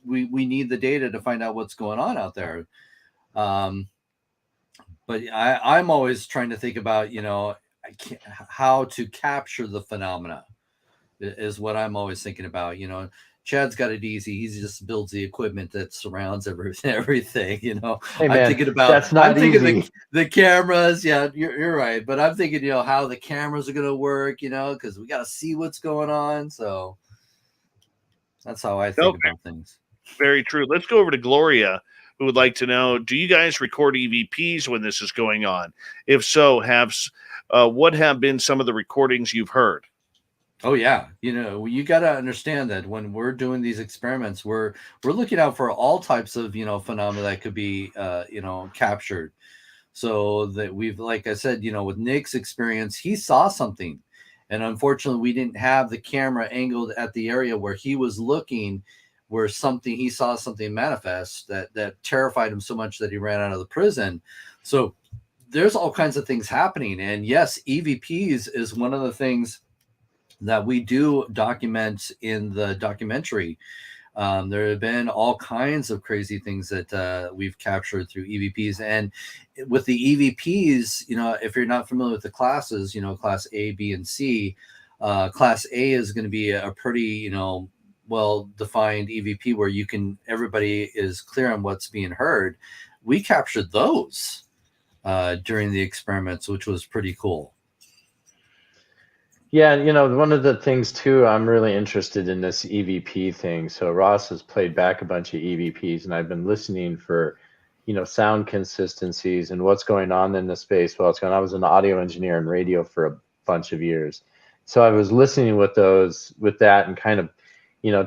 we need the data to find out what's going on out there. But I'm always trying to think about, how to capture the phenomena is what I'm always thinking about. Chad's got it easy. He just builds the equipment that surrounds everything. Hey, man, I'm thinking about that's not easy. The cameras. Yeah, you're right. But I'm thinking, how the cameras are going to work, because we got to see what's going on. So that's how I think about things. Very true. Let's go over to Gloria, who would like to know, do you guys record EVPs when this is going on? If so, what have been some of the recordings you've heard? Oh, yeah. You got to understand that when we're doing these experiments, we're looking out for all types of, phenomena that could be, captured. So that like I said, with Nick's experience, he saw something. And unfortunately, we didn't have the camera angled at the area where he was looking, where he saw something manifest that terrified him so much that he ran out of the prison. So there's all kinds of things happening. And yes, EVPs is one of the things that we do document in the documentary. There have been all kinds of crazy things that we've captured through EVPs. And with the EVPs, if you're not familiar with the classes, class A, B, and C, class A is going to be a pretty, well-defined EVP where everybody is clear on what's being heard. We captured those during the experiments, which was pretty cool. Yeah, one of the things too, I'm really interested in this EVP thing. So Ross has played back a bunch of EVPs, and I've been listening for, sound consistencies and what's going on in the space. Well, I was an audio engineer and radio for a bunch of years. So I was listening with that and kind of,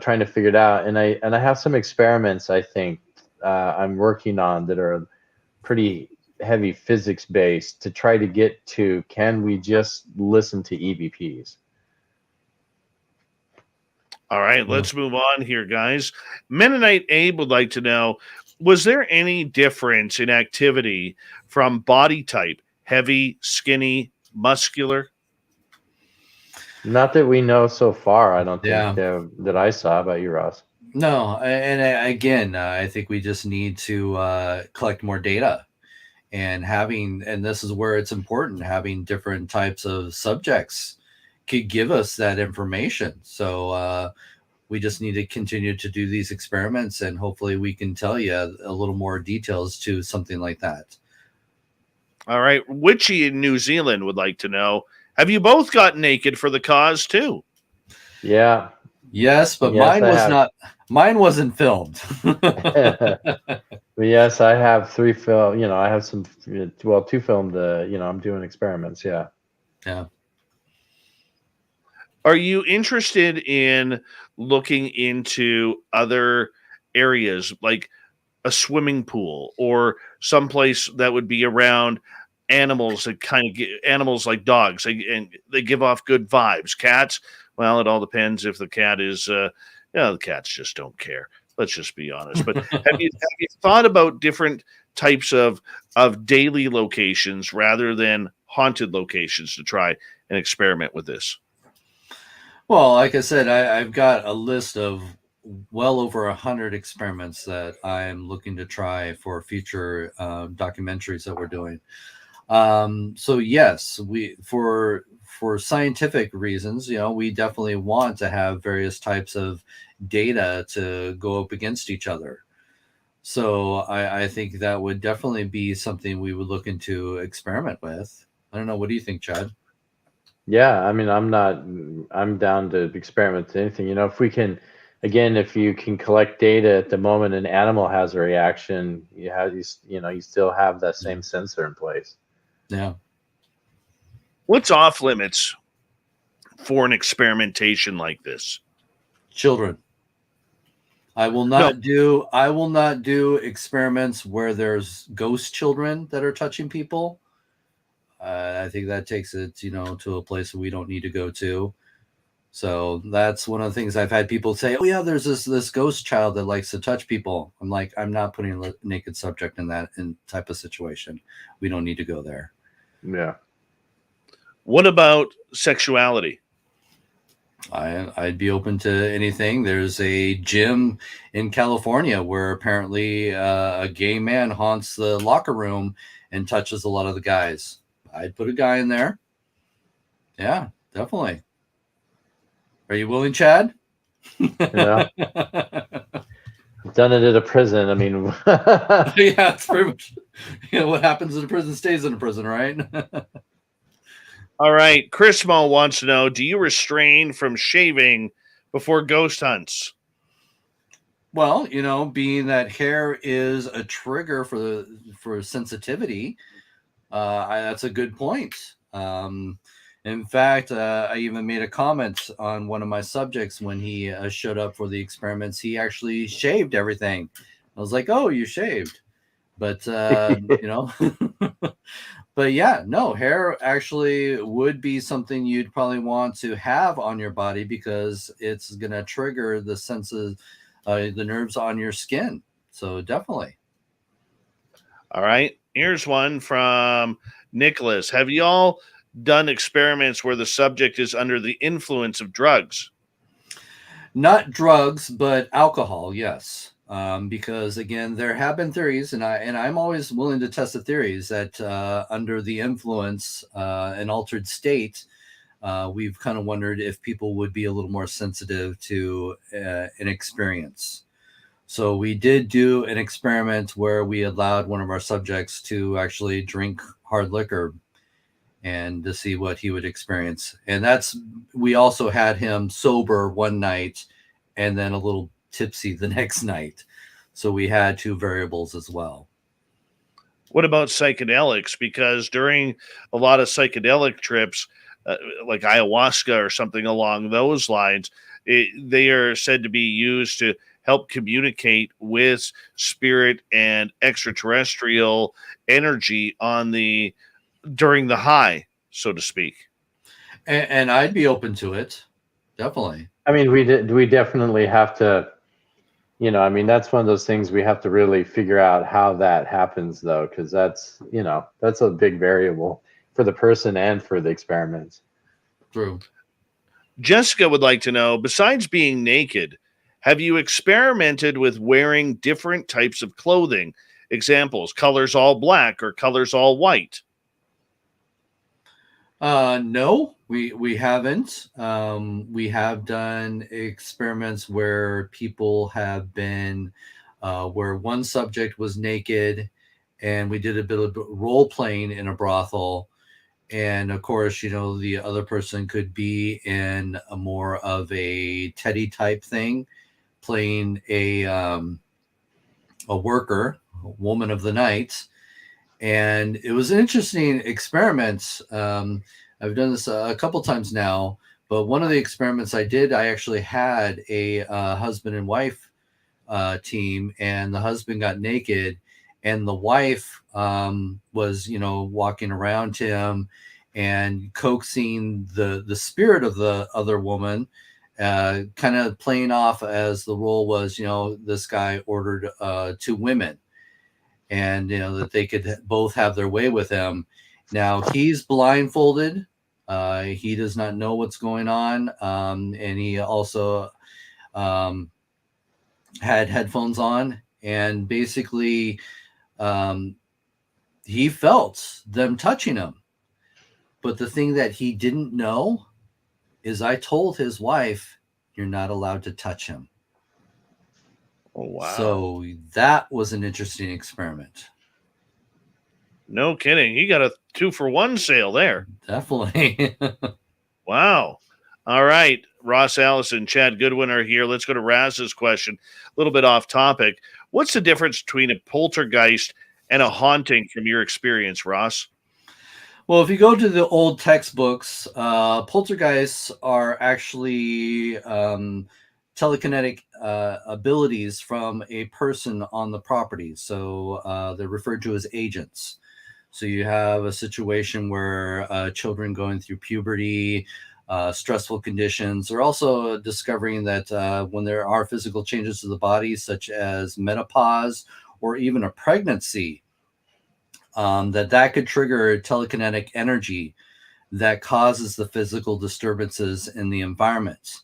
trying to figure it out. And I have some experiments, I think, I'm working on that are pretty heavy physics based to try to get to, can we just listen to EVPs? All right, let's move on here, guys. Mennonite Abe would like to know, was there any difference in activity from body type, heavy, skinny, muscular? Not that we know so far. I don't think Yeah. that I saw. How about you, Ross? No, again, I think we just need to collect more data, and this is where it's important, having different types of subjects could give us that information. So we just need to continue to do these experiments, and hopefully we can tell you a little more details to something like that. All right, Witchy in New Zealand would like to know, have you both got naked for the cause too? Yeah. Yes, but Yes, mine I was have. not. Mine wasn't filmed. But yes, I have 3 film. I have some. Well, 2 filmed. I'm doing experiments. Yeah. Yeah. Are you interested in looking into other areas like a swimming pool or someplace that would be around animals that kind of get animals like dogs and they give off good vibes? Cats, well, it all depends if the cat is the cats just don't care, let's just be honest. But have you thought about different types of daily locations rather than haunted locations to try and experiment with this? Well, like I said, I've got a list of well over 100 experiments that I'm looking to try for future documentaries that we're doing. So yes, we for scientific reasons, we definitely want to have various types of data to go up against each other. So I think that would definitely be something we would look into experiment with. I don't know. What do you think, Chad? Yeah. I mean, I'm down to experiment with anything. If we can, again, if you can collect data at the moment an animal has a reaction, you still have that same sensor in place. Yeah. What's off limits for an experimentation like this? Children. I will not do experiments where there's ghost children that are touching people. I think that takes it, to a place that we don't need to go to. So that's one of the things I've had people say, oh yeah, there's this ghost child that likes to touch people. I'm like, I'm not putting a naked subject in that type of situation. We don't need to go there. Yeah. What about sexuality? I'd be open to anything. There's a gym in California where apparently a gay man haunts the locker room and touches a lot of the guys. I'd put a guy in there. Yeah, definitely. Are you willing, Chad? Yeah. Done it at a prison. I mean, yeah, it's pretty much what happens in a prison stays in a prison, right? All right. Chris Mo wants to know, do you restrain from shaving before ghost hunts? Well, being that hair is a trigger for sensitivity, that's a good point. In fact, I even made a comment on one of my subjects when he showed up for the experiments. He actually shaved everything. I was like, "Oh, you shaved," but But yeah, no, hair actually would be something you'd probably want to have on your body because it's going to trigger the senses, the nerves on your skin. So definitely. All right. Here's one from Nicholas. Have you all done experiments where the subject is under the influence of drugs? Not drugs, but alcohol, yes. Because again, there have been theories, and I'm always willing to test the theories that under the influence, an altered state, we've kind of wondered if people would be a little more sensitive to an experience. So we did do an experiment where we allowed one of our subjects to actually drink hard liquor and to see what he would experience. And we also had him sober one night and then a little tipsy the next night. So we had 2 variables as well. What about psychedelics? Because during a lot of psychedelic trips, like ayahuasca or something along those lines, they are said to be used to help communicate with spirit and extraterrestrial energy during the high, so to speak. And I'd be open to it, definitely. I mean, we definitely have to, I mean, that's one of those things we have to really figure out how that happens, though, because that's a big variable for the person and for the experiments. True. Jessica would like to know, besides being naked, have you experimented with wearing different types of clothing? Examples, colors all black or colors all white? No, we haven't. We have done experiments where people have been, where one subject was naked, and we did a bit of role playing in a brothel. And of course, the other person could be in a more of a Teddy type thing, playing a worker, a woman of the night. And it was an interesting experiment. I've done this a couple times now, but one of the experiments I did, I actually had a husband and wife team, and the husband got naked, and the wife was, walking around him and coaxing the spirit of the other woman, kind of playing off as the role was, this guy ordered 2 women, and that they could both have their way with him. Now he's blindfolded. He does not know what's going on, and he also had headphones on, and basically he felt them touching him. But the thing that he didn't know is I told his wife, "You're not allowed to touch him." Oh, wow. So that was an interesting experiment. No kidding. He got a 2-for-1 sale there. Definitely. Wow. All right. Ross, Allison, Chad Goodwin are here. Let's go to Raz's question. A little bit off topic. What's the difference between a poltergeist and a haunting from your experience, Ross? Well, if you go to the old textbooks, poltergeists are actually telekinetic abilities from a person on the property. So they're referred to as agents. So you have a situation where children going through puberty, stressful conditions. They're also discovering that when there are physical changes to the body, such as menopause or even a pregnancy, that could trigger telekinetic energy that causes the physical disturbances in the environment.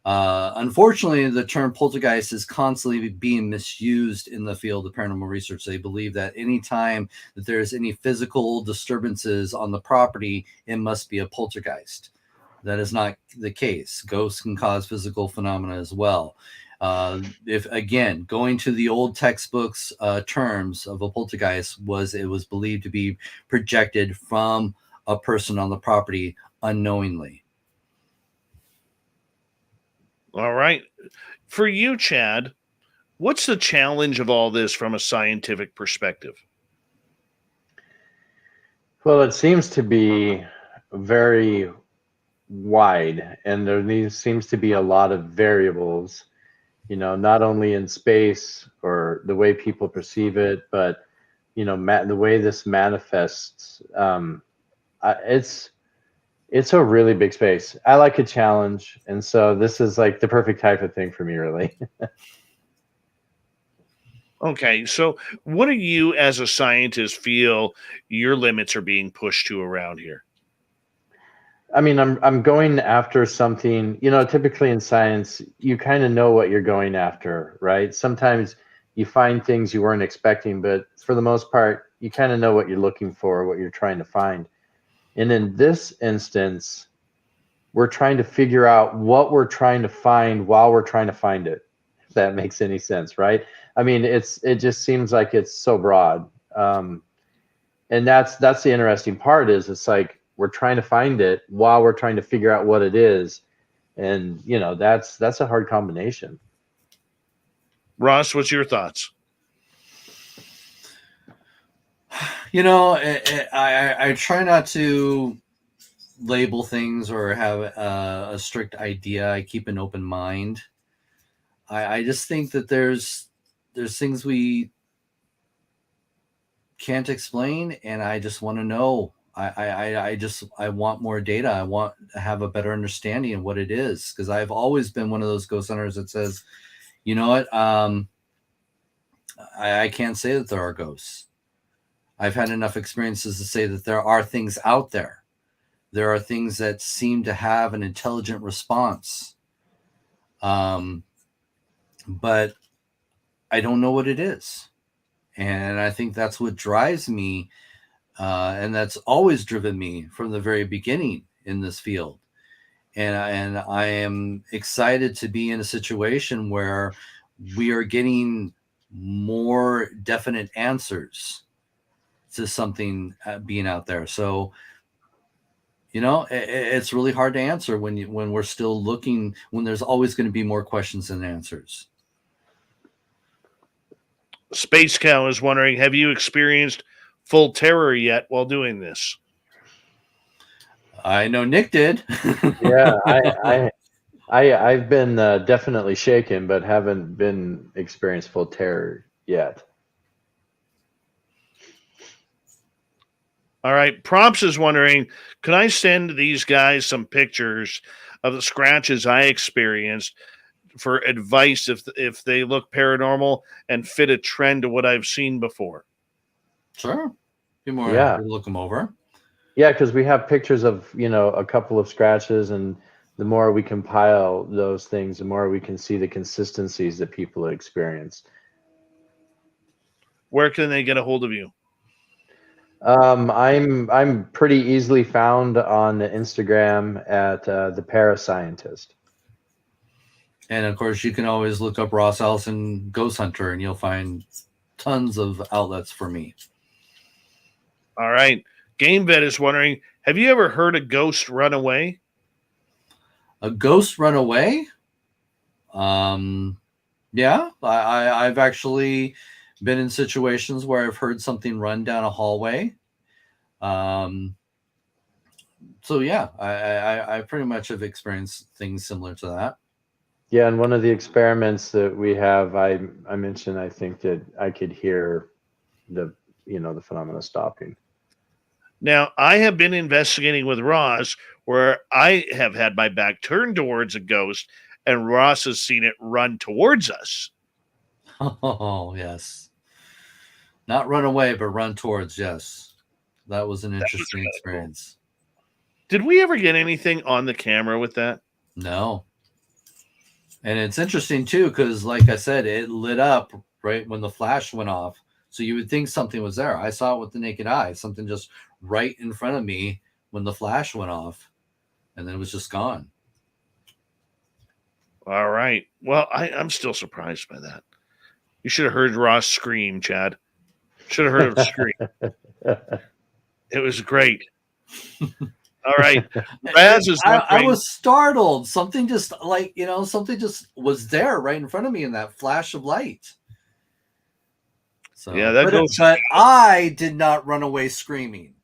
Unfortunately, the term poltergeist is constantly being misused in the field of paranormal research. They believe that any time that there's any physical disturbances on the property, it must be a poltergeist. That is not the case. Ghosts can cause physical phenomena as well. If again, going to the old textbooks terms of a poltergeist, it was believed to be projected from a person on the property unknowingly. All right. For you, Chad, what's the challenge of all this from a scientific perspective? Well, it seems to be very wide, and there seems to be a lot of variables, not only in space or the way people perceive it, but, the way this manifests. It's a really big space. I like a challenge, and so this is like the perfect type of thing for me, really. Okay, so what do you as a scientist feel your limits are being pushed to around here? I mean, I'm going after something, typically in science, you kind of know what you're going after, right? Sometimes you find things you weren't expecting, but for the most part, you kind of know what you're looking for, what you're trying to find. And in this instance, we're trying to figure out what we're trying to find while we're trying to find it, if that makes any sense, right? I mean, it just seems like it's so broad. And that's the interesting part is it's like we're trying to find it while we're trying to figure out what it is. And, that's a hard combination. Ross, what's your thoughts? I try not to label things or have a strict idea. I keep an open mind. I just think that there's things we can't explain, and I just want to know. I want more data. I want to have a better understanding of what it is, because I've always been one of those ghost hunters that says, you know what, I can't say that there are ghosts. I've had enough experiences to say that there are things out there. There are things that seem to have an intelligent response. But I don't know what it is. And I think that's what drives me. And that's always driven me from the very beginning in this field. And I am excited to be in a situation where we are getting more definite answers to something being out there. So, you know, it's really hard to answer when we're still looking, when there's always going to be more questions than answers. Space Cow is wondering, have you experienced full terror yet while doing this? I know Nick did. Yeah, I've been definitely shaken, but haven't been experienced full terror yet. All right. Prompts is wondering, can I send these guys some pictures of the scratches I experienced for advice if they look paranormal and fit a trend to what I've seen before? Sure. Be more Yeah. happy to look them over. Yeah, because we have pictures of, you know, a couple of scratches, and the more we compile those things, the more we can see the consistencies that people experience. Where can they get a hold of you? I'm pretty easily found on Instagram at the Parascientist. And of course, you can always look up Ross Allison Ghost Hunter, and you'll find tons of outlets for me. All right. Game Vet is wondering, have you ever heard a ghost run away? A ghost run away? Yeah, I've actually been in situations where I've heard something run down a hallway. So yeah, I pretty much have experienced things similar to that. Yeah, and one of the experiments that we have, I mentioned, I think that I could hear the phenomena stopping. Now, I have been investigating with Ross where I have had my back turned towards a ghost and Ross has seen it run towards us. Oh, yes. Not run away, but run towards, yes. That was an interesting experience. Cool. Did we ever get anything on the camera with that? No. And it's interesting, too, because like I said, it lit up right when the flash went off. So you would think something was there. I saw it with the naked eye, something just right in front of me when the flash went off, and then it was just gone. All right. Well, I'm still surprised by that. You should have heard Ross scream, Chad. Should have heard him scream. It was great. All right. Raz is I was startled. Something just something just was there right in front of me in that flash of light. So yeah, that goes. But I did not run away screaming.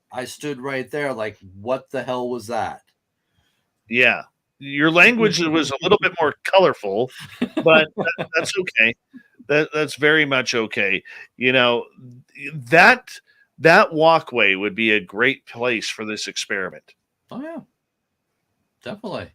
I stood right there like, what the hell was that? Yeah. Your language was a little bit more colorful, but that's okay. That's very much okay. You know, that walkway would be a great place for this experiment. Oh, yeah. Definitely.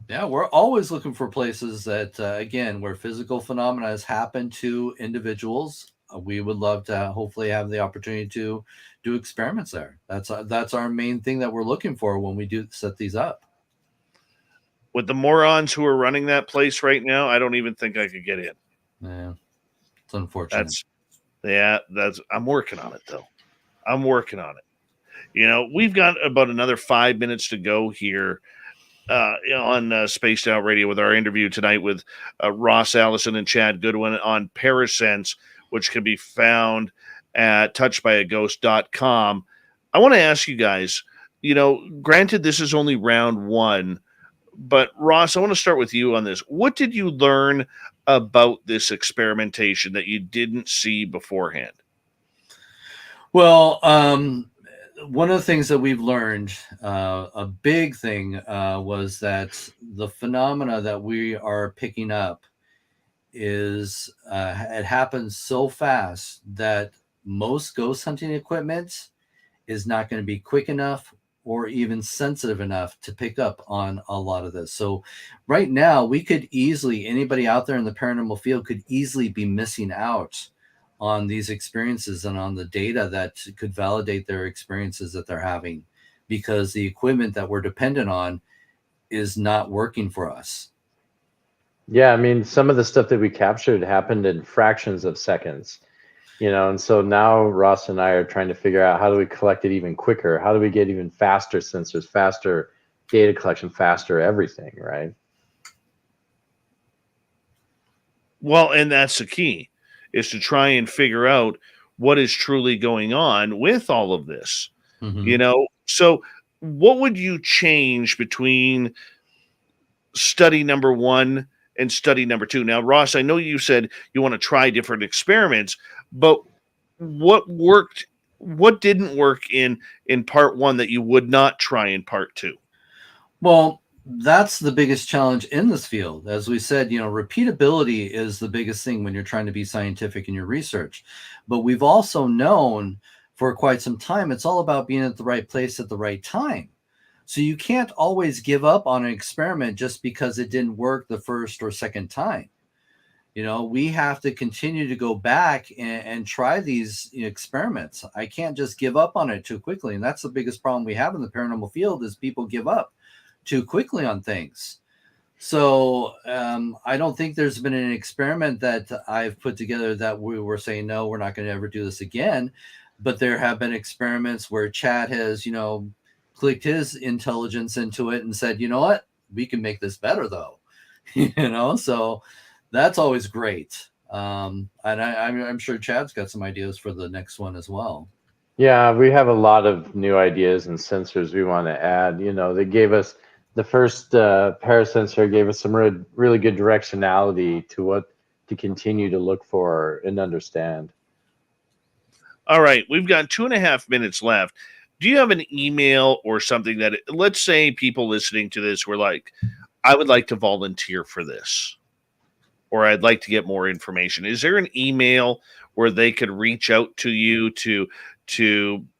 Yeah, we're always looking for places that, again, where physical phenomena has happened to individuals. We would love to hopefully have the opportunity to do experiments there. That's our main thing that we're looking for when we do set these up. With the morons who are running that place right now, I don't even think I could get in. Yeah, it's unfortunate. I'm working on it, though. I'm working on it. You know, we've got about another 5 minutes to go here on Spaced Out Radio with our interview tonight with Ross Allison and Chad Goodwin on Parasense, which can be found at touchedbyaghost.com. I want to ask you guys, you know, granted, this is only round one, but Ross, I want to start with you on this. What did you learn about this experimentation that you didn't see beforehand? Well, one of the things that we've learned, a big thing, was that the phenomena that we are picking up is it happens so fast that most ghost hunting equipment is not going to be quick enough or even sensitive enough to pick up on a lot of this. So right now we could easily, anybody out there in the paranormal field could easily be missing out on these experiences and on the data that could validate their experiences that they're having, because the equipment that we're dependent on is not working for us. Yeah, I mean, some of the stuff that we captured happened in fractions of seconds, and so now Ross and I are trying to figure out how do we collect it even quicker? How do we get even faster sensors, faster data collection, faster everything, right? Well, and that's the key, is to try and figure out what is truly going on with all of this. So what would you change between study number 1 and study number 2? Now, Ross, I know you said you want to try different experiments, but what worked, what didn't work in part 1 that you would not try in part 2? Well, that's the biggest challenge in this field. As we said, repeatability is the biggest thing when you're trying to be scientific in your research. But we've also known for quite some time, it's all about being at the right place at the right time. So you can't always give up on an experiment just because it didn't work the first or second time. We have to continue to go back and try these experiments. I can't just give up on it too quickly. And that's the biggest problem we have in the paranormal field, is people give up too quickly on things. So I don't think there's been an experiment that I've put together that we were saying, no, we're not going to ever do this again. But there have been experiments where Chad has, clicked his intelligence into it and said, you know what, we can make this better though. So that's always great. And I'm sure Chad's got some ideas for the next one as well. Yeah, we have a lot of new ideas and sensors we want to add. They gave us the first parasensor gave us some really good directionality to what to continue to look for and understand. All right, we've got 2.5 minutes left. Do you have an email or something that, let's say people listening to this were like, I would like to volunteer for this, or I'd like to get more information? Is there an email where they could reach out to you to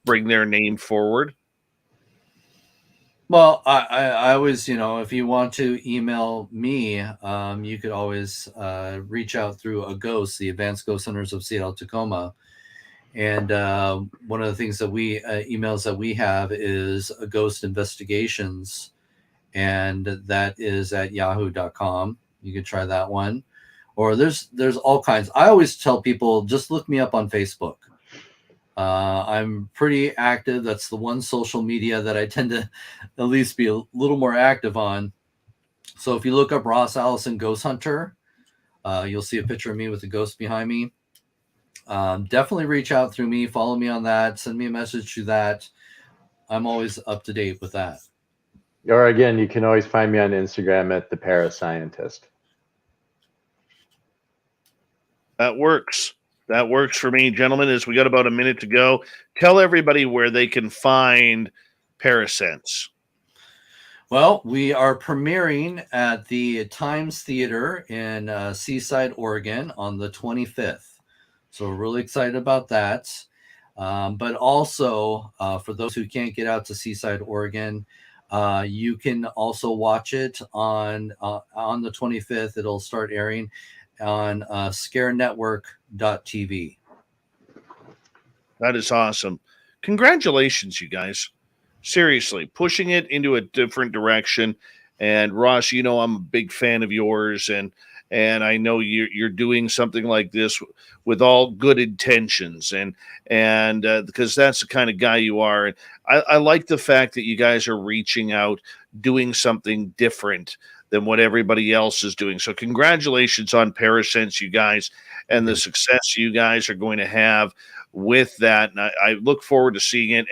bring their name forward? Well, I always, if you want to email me, you could always reach out through A.G.H.O.S.T, the Advanced Ghost Hunters of Seattle-Tacoma. And one of the things that emails that we have is a Ghost Investigations, and that is at yahoo.com. You can try that one. Or there's all kinds. I always tell people, just look me up on Facebook. I'm pretty active. That's the one social media that I tend to at least be a little more active on. So if you look up Ross Allison Ghost Hunter, you'll see a picture of me with a ghost behind me. Definitely reach out through me, follow me on that, send me a message through that. I'm always up to date with that. Or again, you can always find me on Instagram at the Parascientist. That works. That works for me, gentlemen. As we got about a minute to go, tell everybody where they can find Parasense. Well, we are premiering at the Times Theater in Seaside, Oregon on the 25th. So we're really excited about that. But also, for those who can't get out to Seaside, Oregon, you can also watch it on the 25th. It'll start airing on scarenetwork.tv. That is awesome. Congratulations, you guys. Seriously, pushing it into a different direction. And Ross, I'm a big fan of yours, and I know you're doing something like this with all good intentions, and because that's the kind of guy you are. And I like the fact that you guys are reaching out, doing something different than what everybody else is doing. So congratulations on Parasense, you guys, and the success you guys are going to have with that. And I look forward to seeing it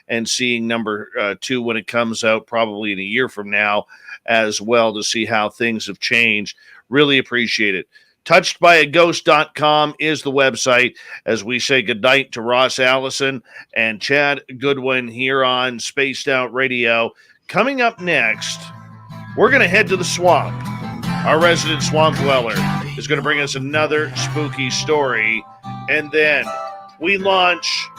and seeing number 2 when it comes out, probably in a year from now as well, to see how things have changed. Really appreciate it. Touchedbyaghost.com is the website as we say goodnight to Ross Allison and Chad Goodwin here on Spaced Out Radio. Coming up next, we're going to head to the swamp. Our resident swamp dweller is going to bring us another spooky story. And then we launch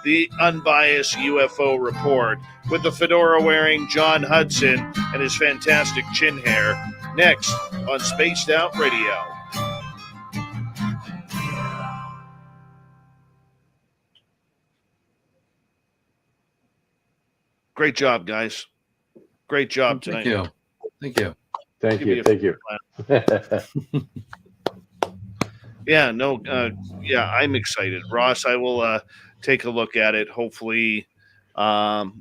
the unbiased UFO report with the fedora-wearing John Hudson and his fantastic chin hair next on Spaced Out Radio. Great job, guys. Great job tonight. Thank you. Thank you. Thank you. Yeah, no, I'm excited. Ross, I will take a look at it, hopefully,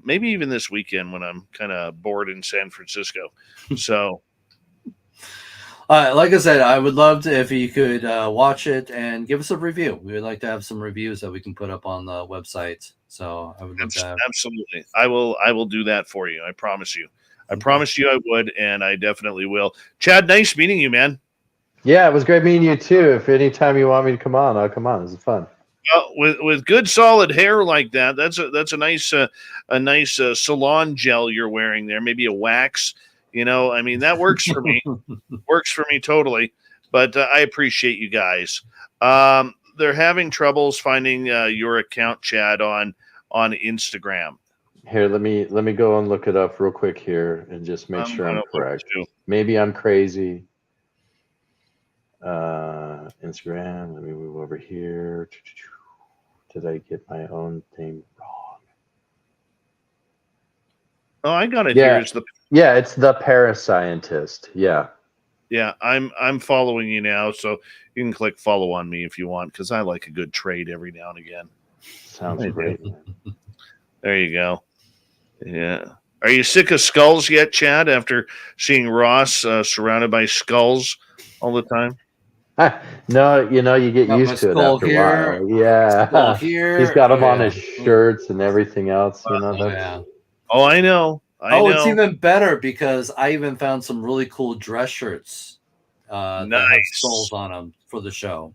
maybe even this weekend when I'm kind of bored in San Francisco. So, like I said, I would love to if you could watch it and give us a review. We would like to have some reviews that we can put up on the website. So I would love to have... Absolutely. I will do that for you. I promise you. I promised you I would, and I definitely will. Chad, nice meeting you, man. Yeah, it was great meeting you too. If anytime you want me to come on, I'll come on. This is fun. With good solid hair like that, that's a nice salon gel you're wearing there. Maybe a wax. You know, I mean, that works for me. Works for me totally. But I appreciate you guys. They're having troubles finding your account, Chad, on Instagram. Here, let me go and look it up real quick here and just make sure I'm correct. Maybe I'm crazy. Instagram. Let me move over here. Did I get my own thing wrong? Oh, I got it here. Yeah, it's the Parascientist. Yeah. Yeah, I'm following you now, so you can click follow on me if you want, because I like a good trade every now and again. Sounds great. There you go. Yeah. Are you sick of skulls yet, Chad, after seeing Ross surrounded by skulls all the time? No, you get used to it after a while. Yeah. He's got them on his shirts and everything else. Yeah. Oh, I know. It's even better because I even found some really cool dress shirts that have skulls on them for the show.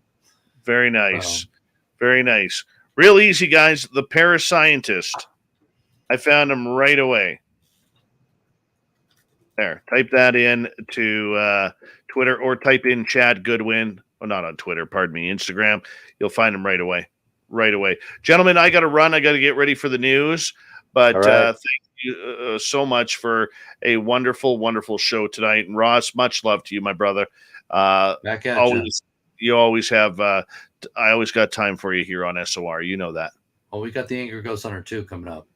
Very nice. Very nice. Real easy, guys. The Parascientist. I found him right away. There. Type that in to Twitter or type in Chad Goodwin. Well, not on Twitter, pardon me, Instagram. You'll find him right away. Right away. Gentlemen, I got to run. I got to get ready for the news. But thank you so much for a wonderful, wonderful show tonight. And Ross, much love to you, my brother. Back at you always have, I always got time for you here on SOR. You know that. Oh, we got the Angry Ghost Hunter 2 coming up.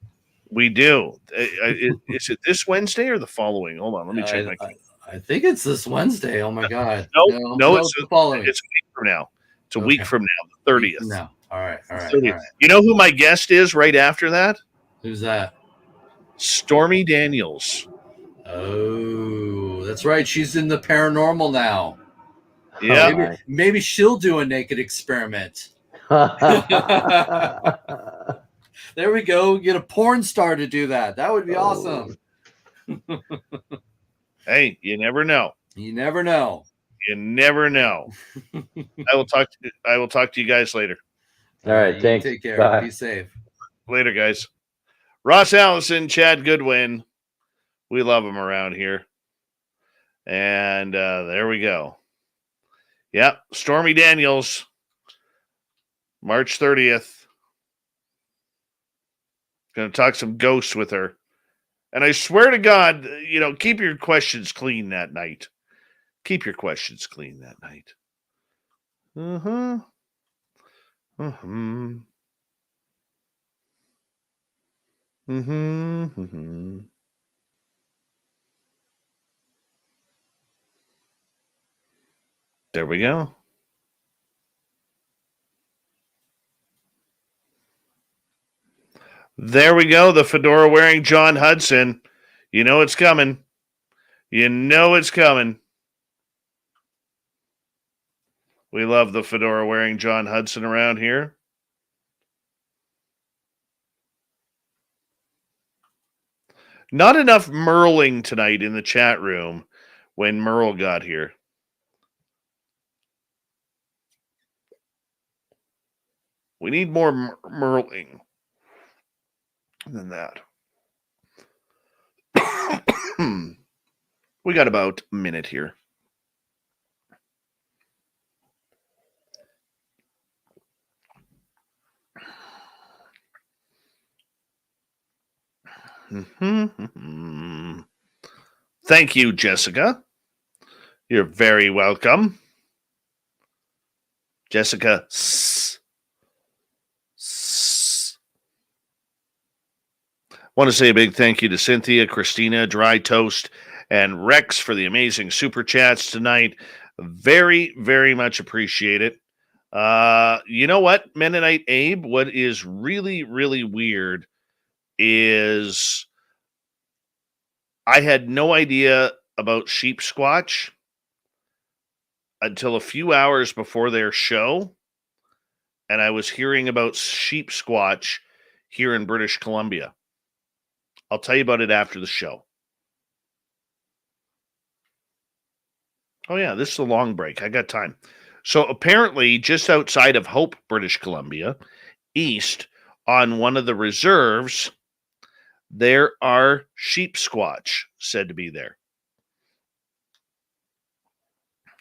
We do. Is it this Wednesday or the following? Hold on. Let me check my I think it's this Wednesday. Oh, my God. No, it's the following. It's a week from now. It's a week from now, the 30th. No. All right. 30th. You know who my guest is right after that? Who's that? Stormy Daniels. Oh, that's right. She's in the paranormal now. Yeah. Maybe she'll do a naked experiment. There we go. Get a porn star to do that. That would be awesome. Hey, you never know. You never know. You never know. I will talk to you guys later. All right. Thanks. Take care. Bye. Be safe. Later, guys. Ross Allison, Chad Goodwin. We love them around here. And there we go. Yep. Stormy Daniels. March 30th. Going to talk some ghosts with her. And I swear to God, keep your questions clean that night. Keep your questions clean that night. There we go. There we go. The fedora wearing John Hudson. You know it's coming. You know it's coming. We love the fedora wearing John Hudson around here. Not enough Merling tonight in the chat room when Merle got here. We need more Merling than that. We got about a minute here. Thank you, Jessica. You're very welcome. Jessica. Want to say a big thank you to Cynthia, Christina, Dry Toast, and Rex for the amazing super chats tonight. Very, very much appreciate it. You know what, Mennonite Abe? What is really, really weird is I had no idea about Sheep Squatch until a few hours before their show, and I was hearing about Sheep Squatch here in British Columbia. I'll tell you about it after the show. Oh, yeah, this is a long break. I got time. So apparently, just outside of Hope, British Columbia, east on one of the reserves, there are sheep squatch said to be there.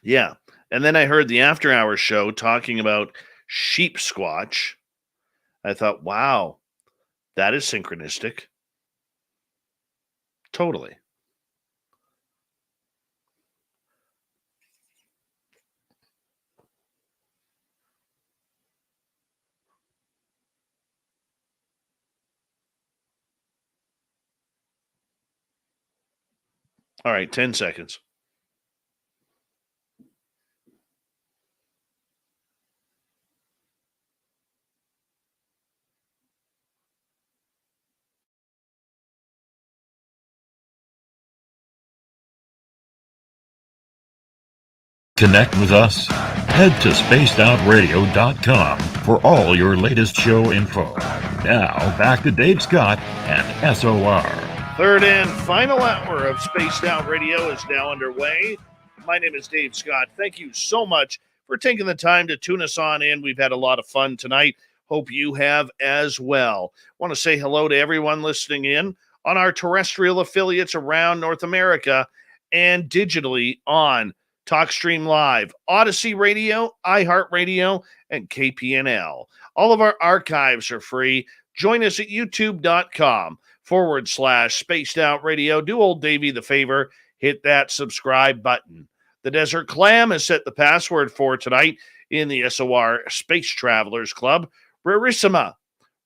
Yeah. And then I heard the after hours show talking about sheep squatch. I thought, wow, that is synchronistic. Totally. All right, 10 seconds. Connect with us. Head to spacedoutradio.com for all your latest show info. Now, back to Dave Scott and SOR. Third and final hour of Spaced Out Radio is now underway. My name is Dave Scott. Thank you so much for taking the time to tune us on in. We've had a lot of fun tonight. Hope you have as well. Want to say hello to everyone listening in on our terrestrial affiliates around North America and digitally on TalkStream Live, Odyssey Radio, iHeartRadio, and KPNL. All of our archives are free. Join us at youtube.com/Spaced Out Radio. Do old Davey the favor, hit that subscribe button. The Desert Clam has set the password for tonight in the SOR Space Travelers Club. Rarissima.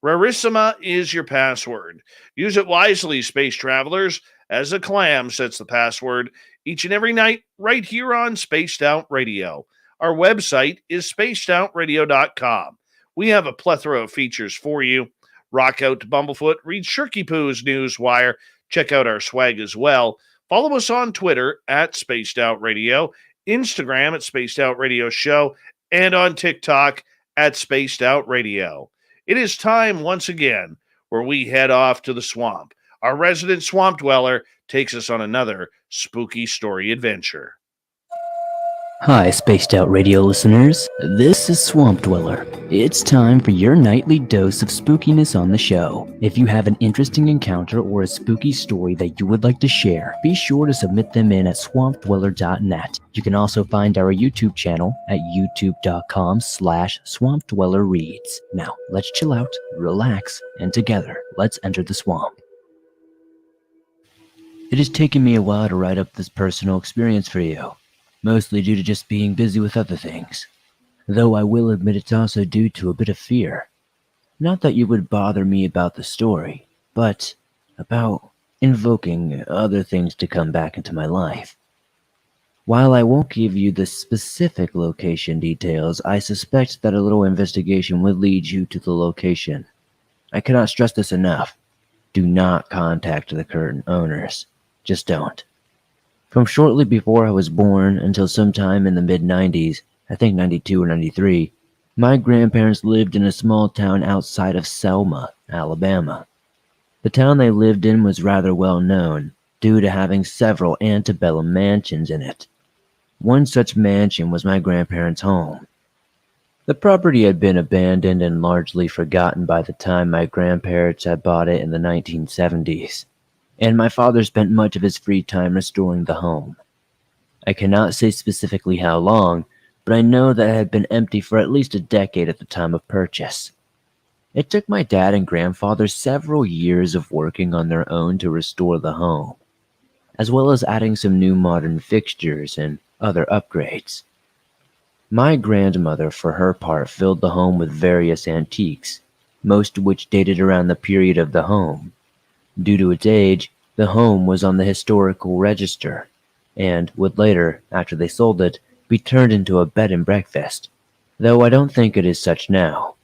Rarissima is your password. Use it wisely, Space Travelers, as the clam sets the password each and every night right here on Spaced Out Radio. Our website is spacedoutradio.com. We have a plethora of features for you. Rock out to Bumblefoot, read Shirky Poo's Newswire, check out our swag as well. Follow us on Twitter at Spaced Out Radio, Instagram at Spaced Out Radio Show, and on TikTok at Spaced Out Radio. It is time once again where we head off to the swamp. Our resident swamp dweller takes us on another spooky story adventure. Hi, Spaced Out Radio listeners. This is Swamp Dweller. It's time for your nightly dose of spookiness on the show. If you have an interesting encounter or a spooky story that you would like to share, be sure to submit them in at swampdweller.net. You can also find our YouTube channel at youtube.com/swampdwellerreads. Now, let's chill out, relax, and together, let's enter the swamp. It has taken me a while to write up this personal experience for you. Mostly due to just being busy with other things. Though I will admit it's also due to a bit of fear. Not that you would bother me about the story, but about invoking other things to come back into my life. While I won't give you the specific location details, I suspect that a little investigation would lead you to the location. I cannot stress this enough. Do not contact the current owners. Just don't. From shortly before I was born until sometime in the mid-90s, I think 92 or 93, my grandparents lived in a small town outside of Selma, Alabama. The town they lived in was rather well known, due to having several antebellum mansions in it. One such mansion was my grandparents' home. The property had been abandoned and largely forgotten by the time my grandparents had bought it in the 1970s, and my father spent much of his free time restoring the home. I cannot say specifically how long, but I know that it had been empty for at least a decade at the time of purchase. It took my dad and grandfather several years of working on their own to restore the home, as well as adding some new modern fixtures and other upgrades. My grandmother, for her part, filled the home with various antiques, most of which dated around the period of the home. Due to its age, the home was on the historical register, and would later, after they sold it, be turned into a bed and breakfast, though I don't think it is such now.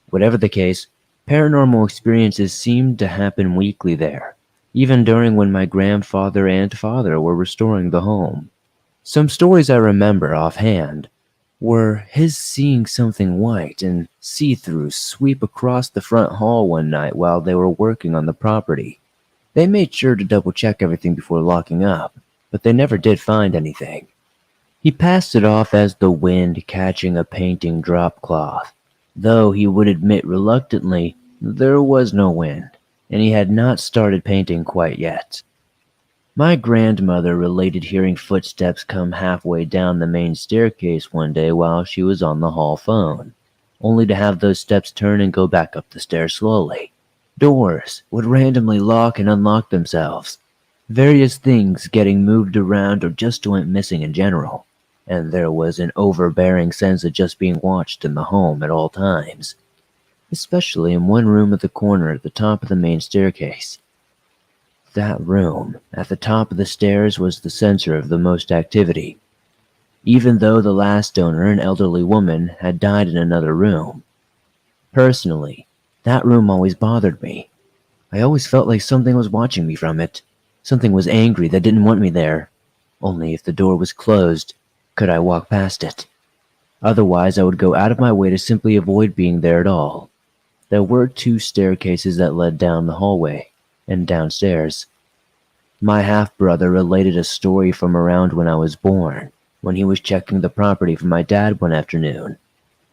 Whatever the case, paranormal experiences seemed to happen weekly there, even during when my grandfather and father were restoring the home. Some stories I remember offhand were his seeing something white and see-through sweep across the front hall one night while they were working on the property. They made sure to double-check everything before locking up, but they never did find anything. He passed it off as the wind catching a painting drop cloth, though he would admit reluctantly there was no wind, and he had not started painting quite yet. My grandmother related hearing footsteps come halfway down the main staircase one day while she was on the hall phone, only to have those steps turn and go back up the stairs slowly. Doors would randomly lock and unlock themselves, various things getting moved around or just went missing in general, and there was an overbearing sense of just being watched in the home at all times, especially in one room at the corner at the top of the main staircase. That room, at the top of the stairs, was the center of the most activity, even though the last owner, an elderly woman, had died in another room. Personally, that room always bothered me. I always felt like something was watching me from it. Something was angry that didn't want me there. Only if the door was closed, could I walk past it. Otherwise, I would go out of my way to simply avoid being there at all. There were 2 staircases that led down the hallway and downstairs. My half-brother related a story from around when I was born, when he was checking the property for my dad one afternoon.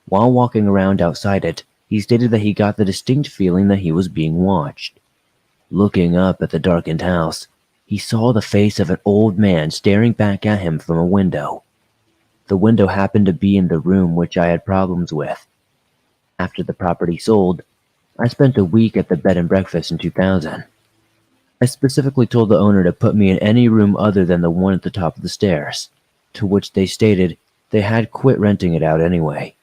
While walking around outside it, he stated that he got the distinct feeling that he was being watched. Looking up at the darkened house, he saw the face of an old man staring back at him from a window. The window happened to be in the room which I had problems with. After the property sold, I spent a week at the bed and breakfast in 2000. I specifically told the owner to put me in any room other than the one at the top of the stairs, to which they stated they had quit renting it out anyway.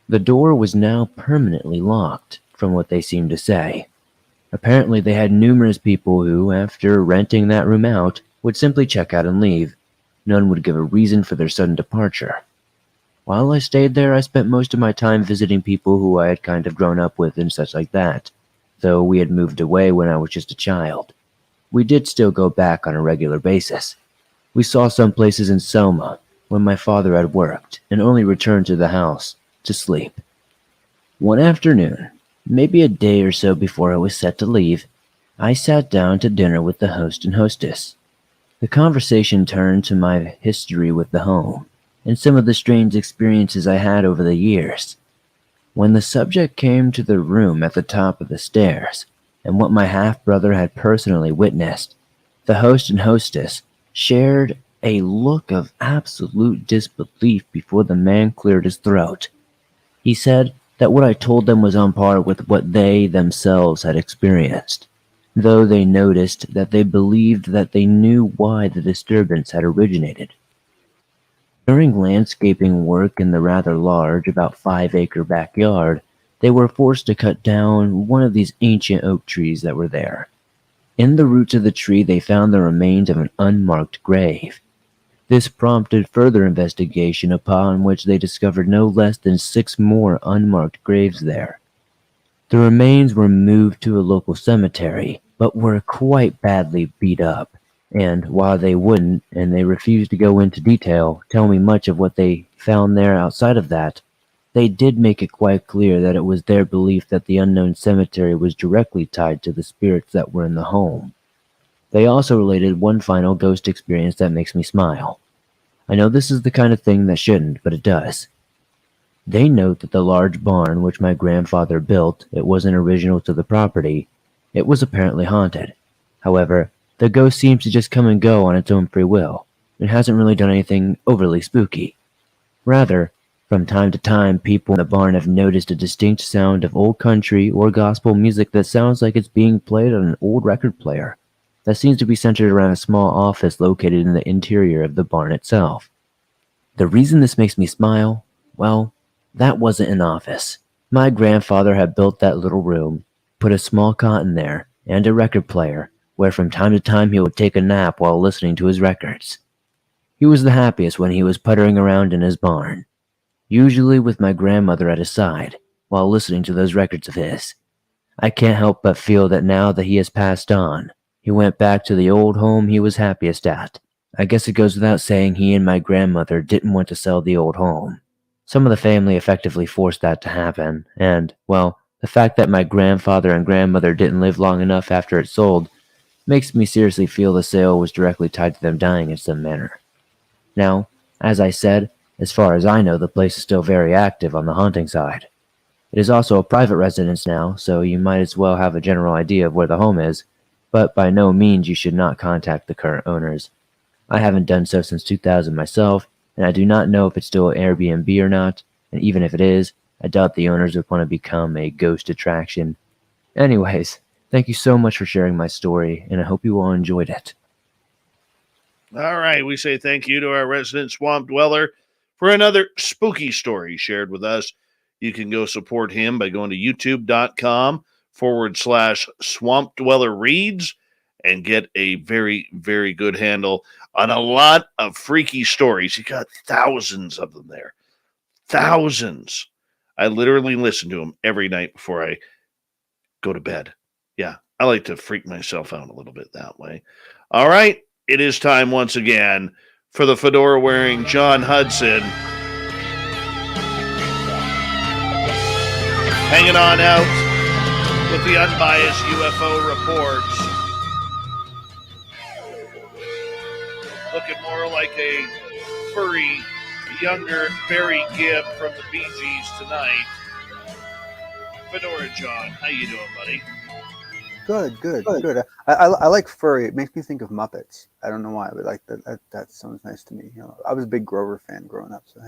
The door was now permanently locked, from what they seemed to say. Apparently they had numerous people who, after renting that room out, would simply check out and leave. None would give a reason for their sudden departure. While I stayed there, I spent most of my time visiting people who I had kind of grown up with and such like that, though we had moved away when I was just a child. We did still go back on a regular basis. We saw some places in Selma when my father had worked and only returned to the house to sleep. One afternoon, maybe a day or so before I was set to leave, I sat down to dinner with the host and hostess. The conversation turned to my history with the home and some of the strange experiences I had over the years. When the subject came to the room at the top of the stairs and what my half-brother had personally witnessed, the host and hostess shared a look of absolute disbelief before the man cleared his throat. He said that what I told them was on par with what they themselves had experienced, though they noticed that they believed that they knew why the disturbance had originated. During landscaping work in the rather large, about 5-acre backyard, they were forced to cut down one of these ancient oak trees that were there. In the roots of the tree, they found the remains of an unmarked grave. This prompted further investigation, upon which they discovered no less than 6 more unmarked graves there. The remains were moved to a local cemetery, but were quite badly beat up. And while they wouldn't, and they refused to go into detail, tell me much of what they found there outside of that, they did make it quite clear that it was their belief that the unknown cemetery was directly tied to the spirits that were in the home. They also related one final ghost experience that makes me smile. I know this is the kind of thing that shouldn't, but it does. They note that the large barn which my grandfather built, it wasn't original to the property. It was apparently haunted. However, the ghost seems to just come and go on its own free will. It hasn't really done anything overly spooky. Rather, from time to time, people in the barn have noticed a distinct sound of old country or gospel music that sounds like it's being played on an old record player. That seems to be centered around a small office located in the interior of the barn itself. The reason this makes me smile, well, that wasn't an office. My grandfather had built that little room, put a small cot in there, and a record player, where from time to time he would take a nap while listening to his records. He was the happiest when he was puttering around in his barn, usually with my grandmother at his side, while listening to those records of his. I can't help but feel that now that he has passed on, he went back to the old home he was happiest at. I guess it goes without saying he and my grandmother didn't want to sell the old home. Some of the family effectively forced that to happen, and, well, the fact that my grandfather and grandmother didn't live long enough after it sold makes me seriously feel the sale was directly tied to them dying in some manner. Now, as I said, as far as I know, the place is still very active on the haunting side. It is also a private residence now, so you might as well have a general idea of where the home is, but by no means you should not contact the current owners. I haven't done so since 2000 myself, and I do not know if it's still an Airbnb or not, and even if it is, I doubt the owners would want to become a ghost attraction. Anyways, thank you so much for sharing my story, and I hope you all enjoyed it. All right, we say thank you to our resident swamp dweller for another spooky story shared with us. You can go support him by going to youtube.com/swamp dweller reads and get a very, very good handle on a lot of freaky stories. He got thousands of them there. Thousands. I literally listen to them every night before I go to bed. Yeah, I like to freak myself out a little bit that way. All right, it is time once again for the fedora-wearing John Hudson hanging on out with the unbiased UFO reports. Looking more like a furry, younger Barry Gibb from the Bee Gees tonight. Fedora John, how you doing, buddy? Good. I like furry. It makes me think of Muppets. I don't know why, but like that sounds nice to me. You know, I was a big Grover fan growing up, so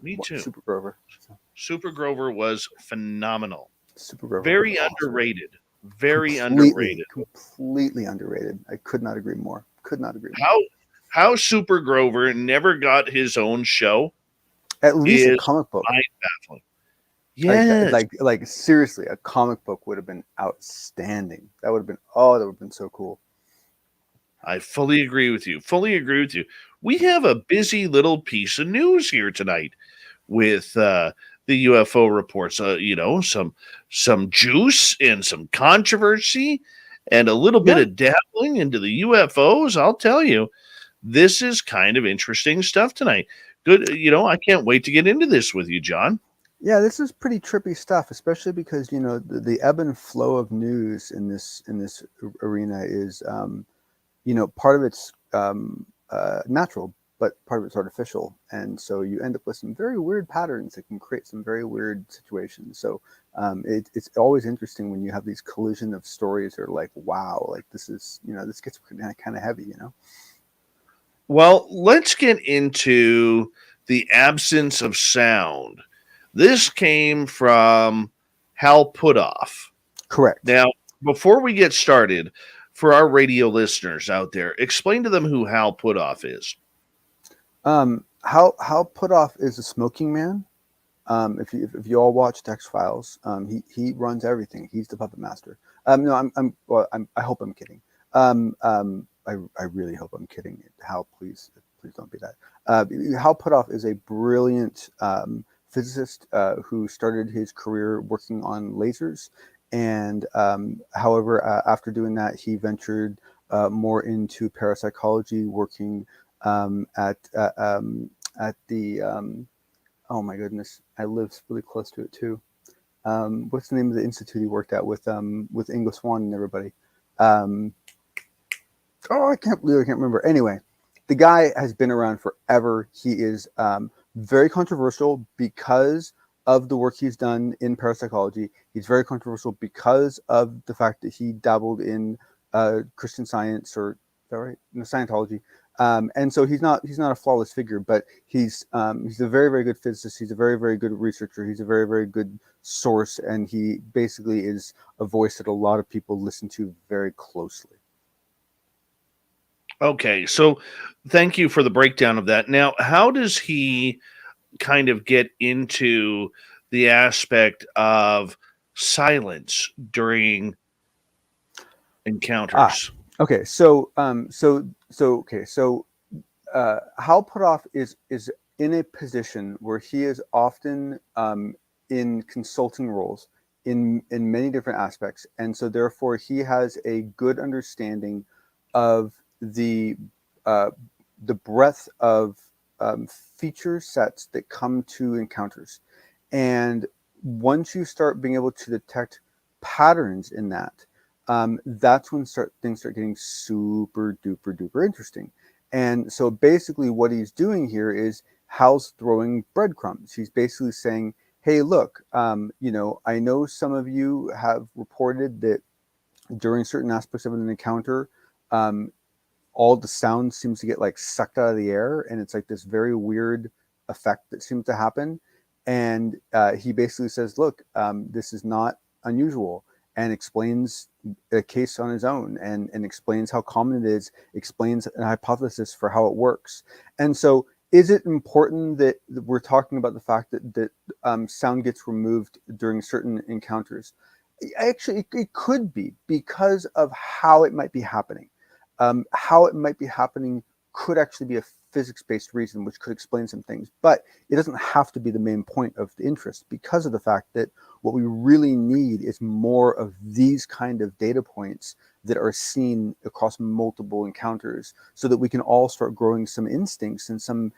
Me too. Super Grover. So. Super Grover was phenomenal. Super Grover. Very awesome. Underrated. Very underrated. Completely underrated. I could not agree more. How Super Grover never got his own show? At least a comic book. Baffling. Yes. Like seriously, a comic book would have been outstanding. That would have been so cool. I fully agree with you. We have a busy little piece of news here tonight with the UFO reports. Some juice and some controversy and a little bit of dabbling into the UFOs. I'll tell you, this is kind of interesting stuff tonight. Good. I can't wait to get into this with you, John. Yeah, this is pretty trippy stuff, especially because the ebb and flow of news in this arena is, part of it's natural, but part of it's artificial, and so you end up with some very weird patterns that can create some very weird situations. So it's always interesting when you have these collision of stories that are like, wow, like this is this gets kind of heavy, Well, let's get into the absence of sound. This came from Hal Puthoff. Correct. Now, before we get started, for our radio listeners out there, explain to them who Hal Puthoff is. Hal Puthoff is a smoking man. If you all watched X-Files, he runs everything. He's the puppet master. No, I hope I'm kidding. I really hope I'm kidding. Hal, please don't be that. Hal Puthoff is a brilliant physicist who started his career working on lasers, and however, after doing that, he ventured more into parapsychology, working at the oh my goodness, I live really close to it too. What's the name of the institute he worked at with Ingo Swann and everybody? I can't remember. Anyway, the guy has been around forever. He is very controversial because of the work he's done in parapsychology. He's very controversial because of the fact that he dabbled in Christian Science, or is that right? No, Scientology. And so he's not a flawless figure, but he's a very, very good physicist. He's a very, very good researcher. He's a very, very good source, and he basically is a voice that a lot of people listen to very closely. Okay, so thank you for the breakdown of that. Now, how does he kind of get into the aspect of silence during encounters? Okay, so Hal Puthoff is in a position where he is often in consulting roles in many different aspects, and so therefore he has a good understanding of the breadth of feature sets that come to encounters. And once you start being able to detect patterns in that, that's when things start getting super duper duper interesting. And so basically what he's doing here is Hal's throwing breadcrumbs. He's basically saying, hey, look, I know some of you have reported that during certain aspects of an encounter, all the sound seems to get like sucked out of the air, and it's like this very weird effect that seems to happen. And he basically says, look, this is not unusual, and explains a case on his own, and explains how common it is, explains a hypothesis for how it works. And so is it important that we're talking about the fact that sound gets removed during certain encounters? Actually, it could be, because of how it might be happening. How it might be happening could actually be a physics-based reason, which could explain some things, but it doesn't have to be the main point of the interest, because of the fact that what we really need is more of these kind of data points that are seen across multiple encounters, so that we can all start growing some instincts and some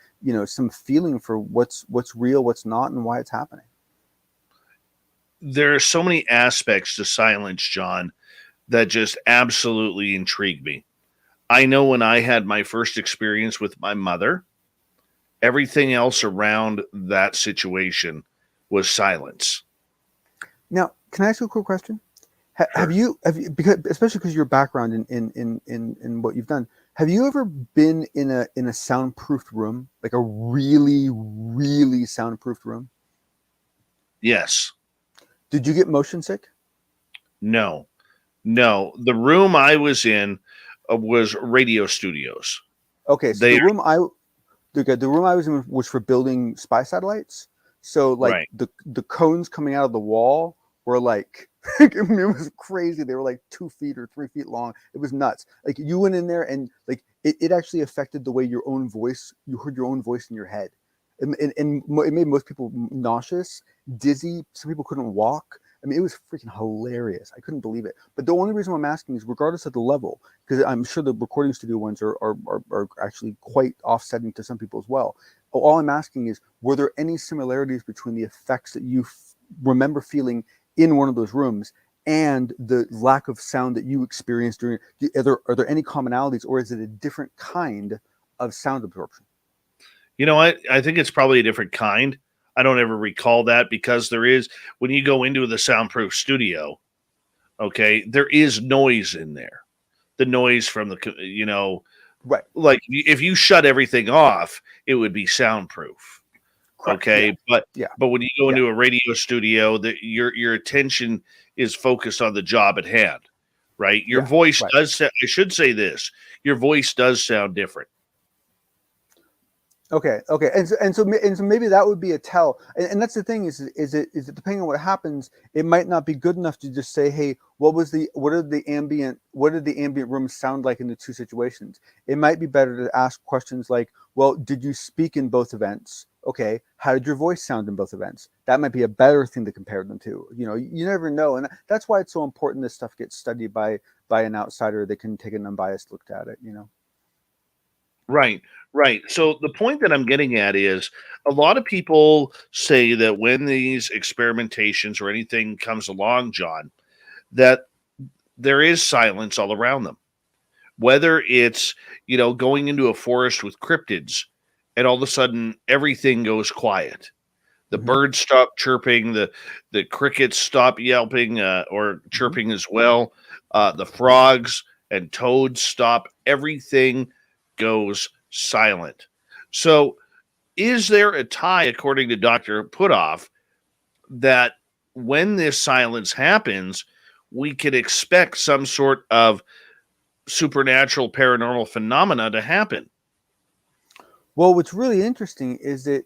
feeling for what's real, what's not, and why it's happening. There are so many aspects to silence, John, that just absolutely intrigue me. I know when I had my first experience with my mother, everything else around that situation was silence. Now, can I ask you a quick question? Sure. Have you, especially because your background in what you've done, have you ever been in a soundproofed room, like a really, really soundproofed room? Yes. Did you get motion sick? No. The room I was in was radio studios. Okay, so the room I was in was for building spy satellites. So like Right. the cones coming out of the wall were like, I mean, it was crazy. They were like 2 feet or 3 feet long. It was nuts. Like you went in there and like it actually affected the way you heard your own voice in your head. And it made most people nauseous, dizzy. Some people couldn't walk. I mean, it was freaking hilarious. I couldn't believe it. But the only reason why I'm asking is, regardless of the level, because I'm sure the recording studio ones are actually quite offsetting to some people as well. All I'm asking is, were there any similarities between the effects that you remember feeling in one of those rooms and the lack of sound that you experienced during? Are there any commonalities, or is it a different kind of sound absorption? You know what? I think it's probably a different kind. I don't ever recall that, because there is, when you go into the soundproof studio, okay, there is noise in there. The noise from the, Right. like if you shut everything off, it would be soundproof. Correct. Okay. Yeah. But when you go into a radio studio, your attention is focused on the job at hand, right? Your voice does, I should say this, your voice does sound different. Okay, and so maybe that would be a tell, and that's the thing is it depending on what happens, it might not be good enough to just say, hey, what did the ambient room sound like in the two situations? It might be better to ask questions like, well, did you speak in both events? Okay, how did your voice sound in both events? That might be a better thing to compare them to. You never know, and that's why it's so important this stuff gets studied by an outsider that can take an unbiased look at it. Right. So the point that I'm getting at is, a lot of people say that when these experimentations or anything comes along, John, that there is silence all around them. Whether it's, going into a forest with cryptids and all of a sudden everything goes quiet. The Mhm. birds stop chirping, the crickets stop yelping or chirping as well. The frogs and toads stop. Everything goes silent. So, is there a tie, according to Dr. Putoff, that when this silence happens, we could expect some sort of supernatural paranormal phenomena to happen? Well, what's really interesting is that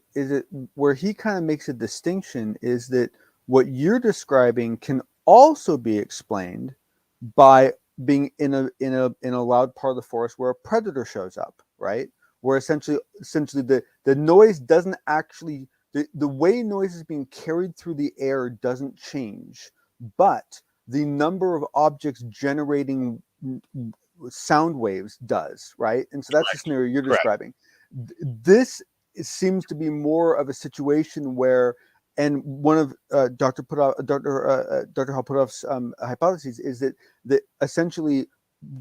where he kind of makes a distinction is that what you're describing can also be explained by being in a loud part of the forest where a predator shows up, right? Where essentially the noise doesn't actually the way noise is being carried through the air doesn't change, but the number of objects generating sound waves does, right? And so that's the scenario you're Correct. describing. This seems to be more of a situation where, and one of Dr. Hal Putoff's hypotheses is that essentially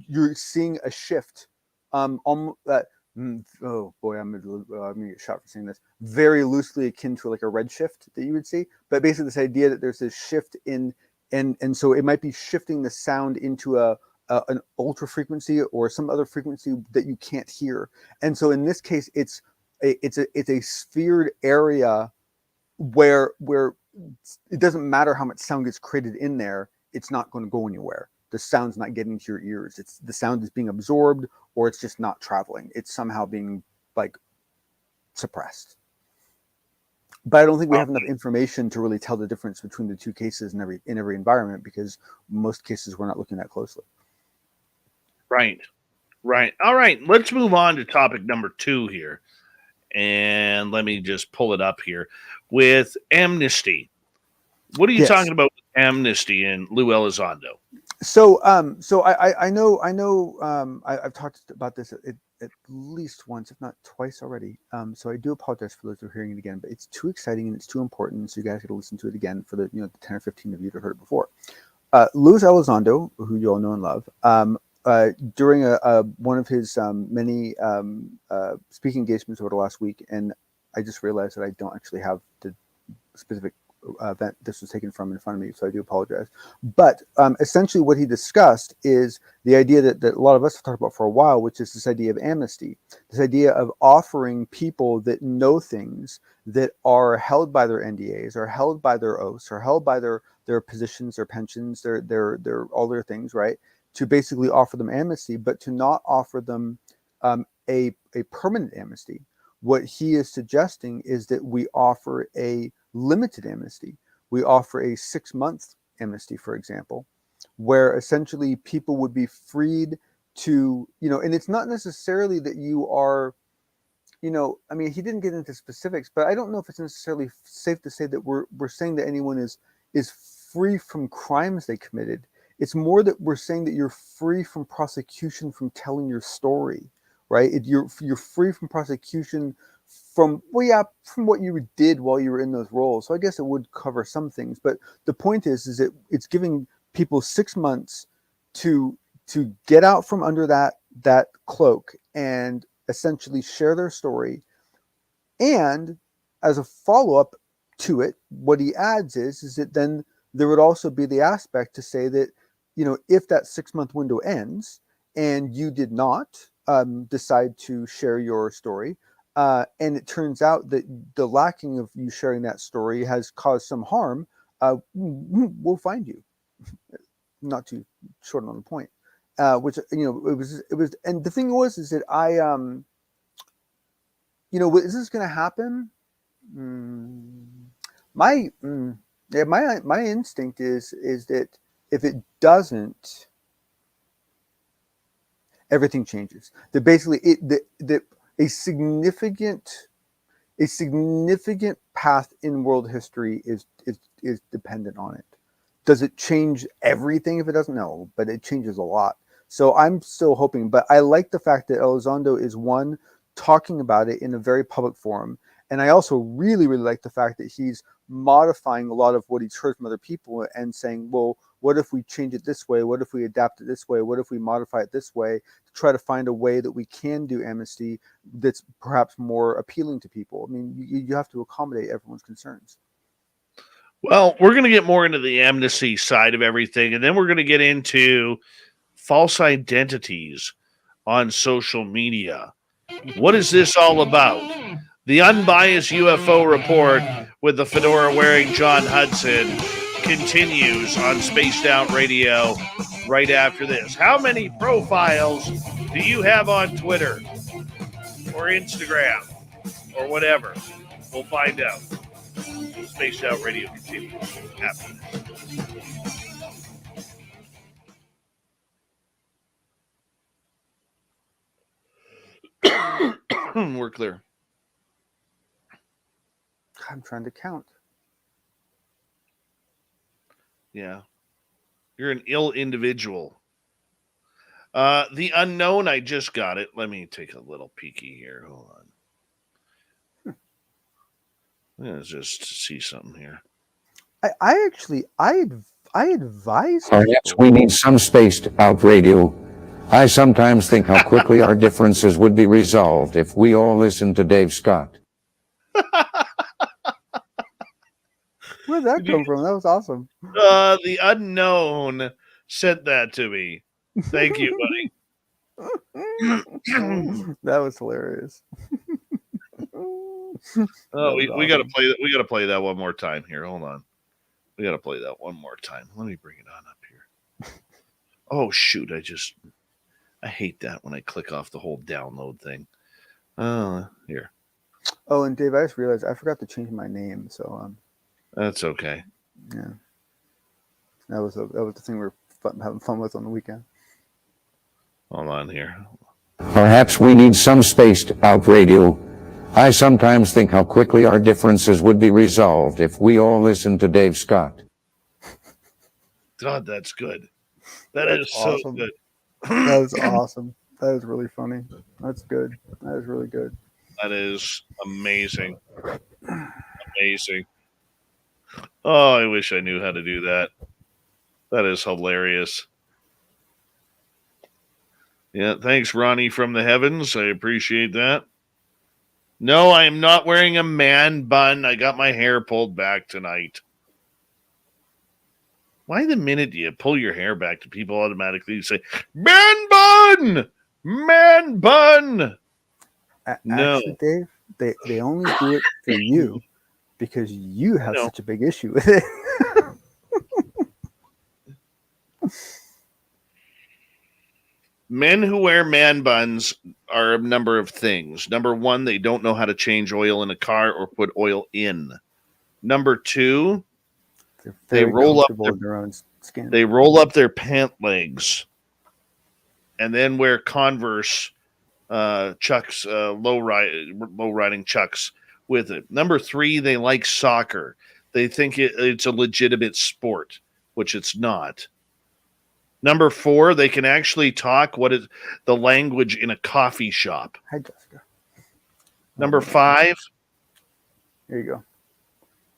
you're seeing a shift. Oh boy, I'm gonna get shot for saying this. Very loosely akin to like a red shift that you would see, but basically this idea that there's this shift in, and so it might be shifting the sound into an ultra frequency or some other frequency that you can't hear. And so in this case, it's a sphered area where it doesn't matter how much sound gets created in there, it's not going to go anywhere. The sound's not getting to your ears. It's the sound is being absorbed, or it's just not traveling. It's somehow being like suppressed. But I don't think we have enough information to really tell the difference between the two cases in every environment, because most cases we're not looking at closely. Right. Right. All right. Let's move on to topic number 2 here. And let me just pull it up here with amnesty. What are you Yes. talking about with amnesty and Lou Elizondo? So I know I've talked about this at least once, if not twice already. So I do apologize for those who are hearing it again, but it's too exciting and it's too important, so you guys get to listen to it again for the 10 or 15 of you that heard it before. Louis Elizondo, who you all know and love, during one of his many speaking engagements over the last week, and I just realized that I don't actually have the specific event this was taken from in front of me, so I do apologize. But essentially what he discussed is the idea that a lot of us have talked about for a while, which is this idea of amnesty, this idea of offering people that know things that are held by their NDAs, or held by their oaths, or held by their positions, their pensions, their all their things, right? To basically offer them amnesty, but to not offer them a permanent amnesty. What he is suggesting is that we offer a limited amnesty. We offer a 6-month amnesty, for example, where essentially people would be freed to, and it's not necessarily that you are, I mean, he didn't get into specifics, but I don't know if it's necessarily safe to say that we're saying that anyone is free from crimes they committed. It's more that we're saying that you're free from prosecution from telling your story, right? You're free from prosecution from what you did while you were in those roles. So I guess it would cover some things, but the point is that it's giving people 6 months to get out from under that cloak and essentially share their story. And as a follow-up to it, what he adds is that then there would also be the aspect to say that, if that 6-month window ends and you did not decide to share your story, and it turns out that the lacking of you sharing that story has caused some harm, we'll find you. Not too short on the point. Which it was, and the thing is that I is this going to happen? My instinct is that if it doesn't, everything changes. That basically a significant path in world history is dependent on it. Does it change everything if it doesn't? No, but it changes a lot. So I'm still hoping, but I like the fact that Elizondo is talking about it in a very public forum, And I also really, really like the fact that he's modifying a lot of what he's heard from other people and saying, well, what if we change it this way? What if we adapt it this way? What if we modify it this way to try to find a way that we can do amnesty that's perhaps more appealing to people? I mean, you have to accommodate everyone's concerns. Well, we're going to get more into the amnesty side of everything, and then we're going to get into false identities on social media. What is this all about? The unbiased UFO report with the fedora-wearing John Hudson continues on Spaced Out Radio right after this. How many profiles do you have on Twitter or Instagram or whatever? We'll find out. Spaced Out Radio continues after this. We're clear. I'm trying to count. Yeah. You're an ill individual. The unknown, I just got it. Let me take a little peeky here. Hold on. Let's just see something here. I advise Perhaps people. we need some spaced out radio. I sometimes think how quickly our differences would be resolved if we all listened to Dave Scott. Where'd that come from? That was awesome. The unknown sent that to me. Thank you, buddy. That was hilarious. Oh, we got to play that. We got to play that one more time here. Hold on. We got to play that one more time. Let me bring it on up here. Oh shoot! I hate that when I click off the whole download thing. Here. Oh, and Dave, I just realized I forgot to change my name. So That's okay. yeah, that was the thing we were having fun with on the weekend. Hold on here. Perhaps we need some spaced out radio. I sometimes think how quickly our differences would be resolved if we all listened to Dave Scott. God, that's good. That is awesome. So good. That was awesome. That is really funny. That's good. That is really good. That is amazing. Amazing. Oh, I wish I knew how to do that. That is hilarious. Yeah, thanks, Ronnie from the heavens. I appreciate that. No, I am not wearing a man bun. I got my hair pulled back tonight. Why the minute you pull your hair back do people automatically say, man bun? Man bun? No. Actually, Dave, they only do it for you because you have such a big issue with it. Men who wear man buns are a number of things. Number one, they don't know how to change oil in a car or put oil in. Number two, they roll up their own skin. They roll up their pant legs and then wear Converse Chucks, low riding Chucks with it. Number three, they like soccer. They think it's a legitimate sport, which it's not. Number four, they can actually talk what is the language in a coffee shop. Hi, Jessica. Number five, here you go.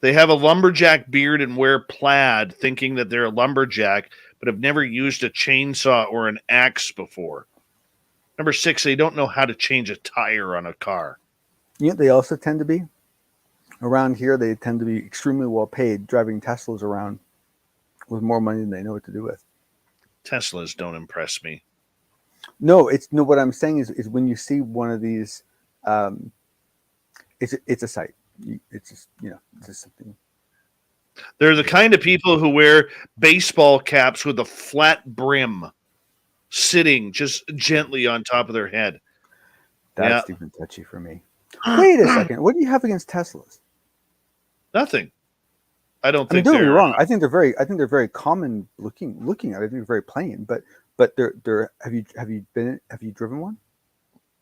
They have a lumberjack beard and wear plaid, thinking that they're a lumberjack, but have never used a chainsaw or an axe before. Number six, they don't know how to change a tire on a car. You know, they also tend to be around here. They tend to be extremely well paid, driving Teslas around with more money than they know what to do with. Teslas don't impress me. No, what I'm saying is when you see one of these, it's a sight. It's just, it's just something. They're the kind of people who wear baseball caps with a flat brim, sitting just gently on top of their head. That's even touchy for me. Wait a second. What do you have against Teslas? Nothing. I don't think. Don't get me wrong. I think they're very common looking at it. I think they're very plain. But they're. Have you driven one?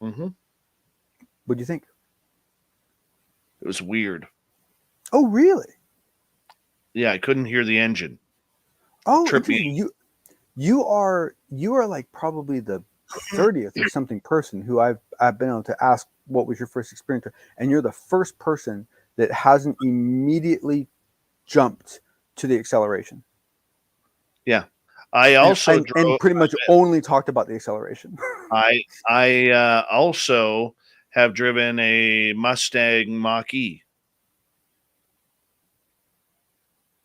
Mm-hmm. What do you think? It was weird. Oh, really? Yeah, I couldn't hear the engine. Oh, you are like probably the 30th or something person who I've been able to ask what was your first experience, and you're the first person that hasn't immediately jumped to the acceleration. Yeah. I also and pretty much only talked about the acceleration. I also have driven a Mustang Mach-E.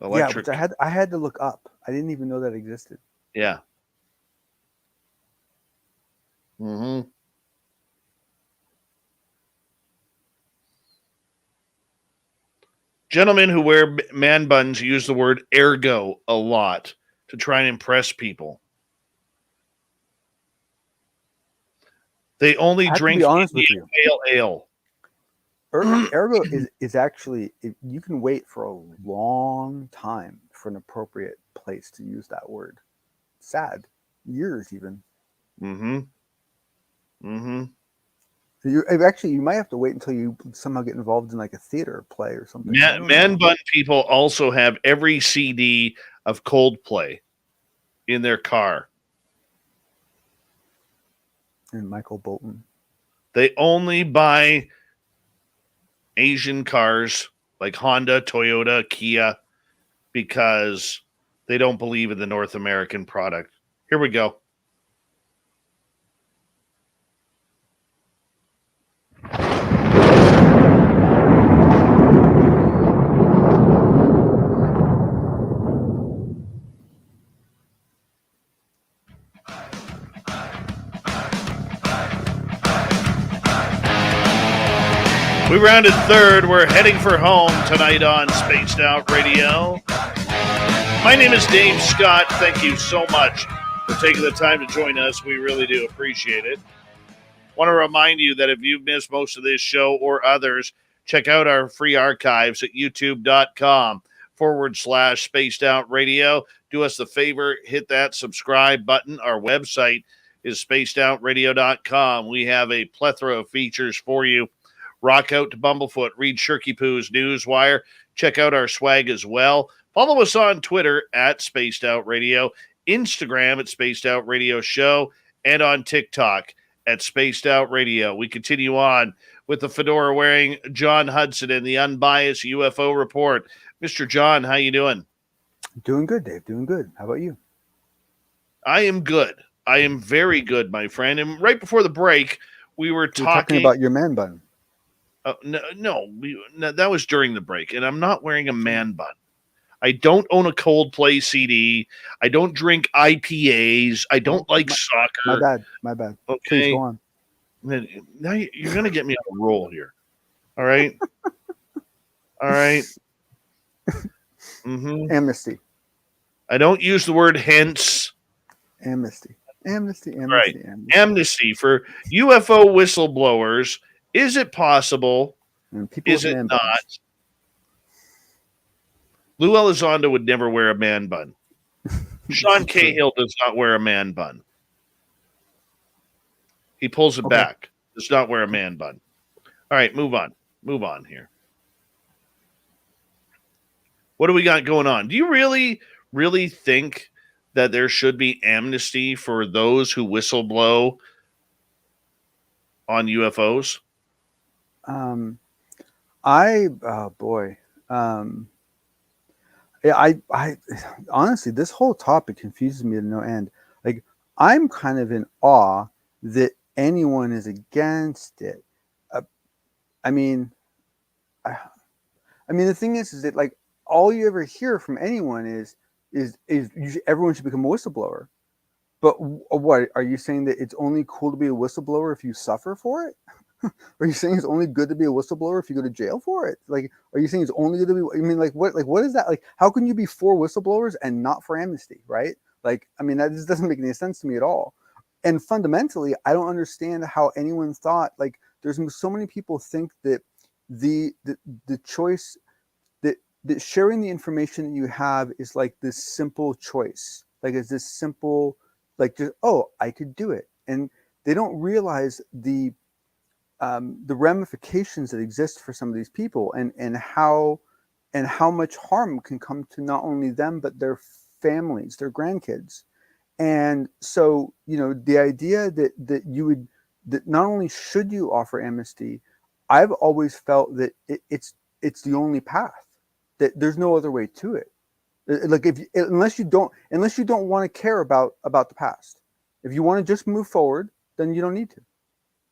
Electric. Yeah, which I had to look up. I didn't even know that existed. Yeah. Mm-hmm. Gentlemen who wear man buns use the word ergo a lot to try and impress people. They only drink Indian pale ale. Ergo is actually, you can wait for a long time for an appropriate place to use that word. Sad. Years even. Mm-hmm. Mm-hmm. You might have to wait until you somehow get involved in like a theater play or something. Man bun people also have every CD of Coldplay in their car. And Michael Bolton. They only buy Asian cars like Honda, Toyota, Kia because they don't believe in the North American product. Here we go. We rounded third. We're heading for home tonight on Spaced Out Radio. My name is Dave Scott. Thank you so much for taking the time to join us. We really do appreciate it. Want to remind you that if you've missed most of this show or others, check out our free archives at youtube.com/Spaced Out Radio. Do us the favor, hit that subscribe button. Our website is spacedoutradio.com. We have a plethora of features for you. Rock out to Bumblefoot, read Shirky Poo's Newswire. Check out our swag as well. Follow us on Twitter at Spaced Out Radio, Instagram at Spaced Out Radio Show, and on TikTok at Spaced Out Radio. We continue on with the fedora-wearing John Hudson and the unbiased UFO report. Mr. John, how you doing? Doing good, Dave. Doing good. How about you? I am good. I am very good, my friend. And right before the break, we were talking about your man bun. No, that was during the break, and I'm not wearing a man bun. I don't own a Coldplay CD. I don't drink IPAs. I don't like soccer. My bad. Okay. Please go on. Now you're going to get me on a roll here. All right? All right? Mm-hmm. Amnesty. I don't use the word hence. Amnesty. Right. Amnesty for UFO whistleblowers. Is it possible? Is it not? Lou Elizondo would never wear a man bun. Sean Cahill does not wear a man bun. He pulls it back. Does not wear a man bun. All right, move on. Move on here. What do we got going on? Do you really think that there should be amnesty for those who whistleblow on UFOs? I honestly, this whole topic confuses me to no end. Like, I'm kind of in awe that anyone is against it. I mean, the thing is that like all you ever hear from anyone is everyone should become a whistleblower. But what are you saying, that it's only cool to be a whistleblower if you suffer for it? Are you saying it's only good to be a whistleblower if you go to jail for it? Like, are you saying it's only good to be? I mean, what is that? Like, how can you be for whistleblowers and not for amnesty, right? Like, I mean, that just doesn't make any sense to me at all. And fundamentally, I don't understand how anyone thought, like, there's so many people think that the choice that sharing the information that you have is like this simple choice, like it's this simple, like, just, oh, I could do it, and they don't realize the ramifications that exist for some of these people, and how much harm can come to not only them but their families, their grandkids. And so, the idea that you that not only should you offer amnesty, I've always felt that it's the only path, that there's no other way to it. Like unless you don't want to care about the past. If you want to just move forward, then you don't need to.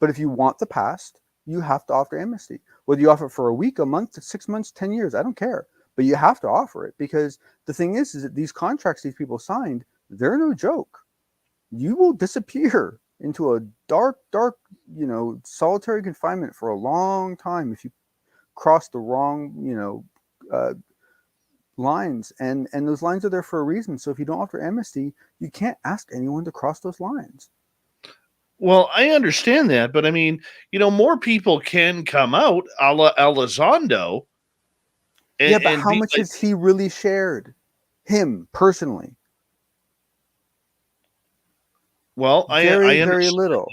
But if you want the past, you have to offer amnesty. Whether you offer it for a week, a month, 6 months, 10 years, I don't care. But you have to offer it, because the thing is that these contracts these people signed, they're no joke. You will disappear into a dark, solitary confinement for a long time if you cross the wrong, lines. And those lines are there for a reason. So if you don't offer amnesty, you can't ask anyone to cross those lines. Well, I understand that, but I mean, more people can come out a la Elizondo. Yeah, but how much has he really shared? Him personally? Well, very little.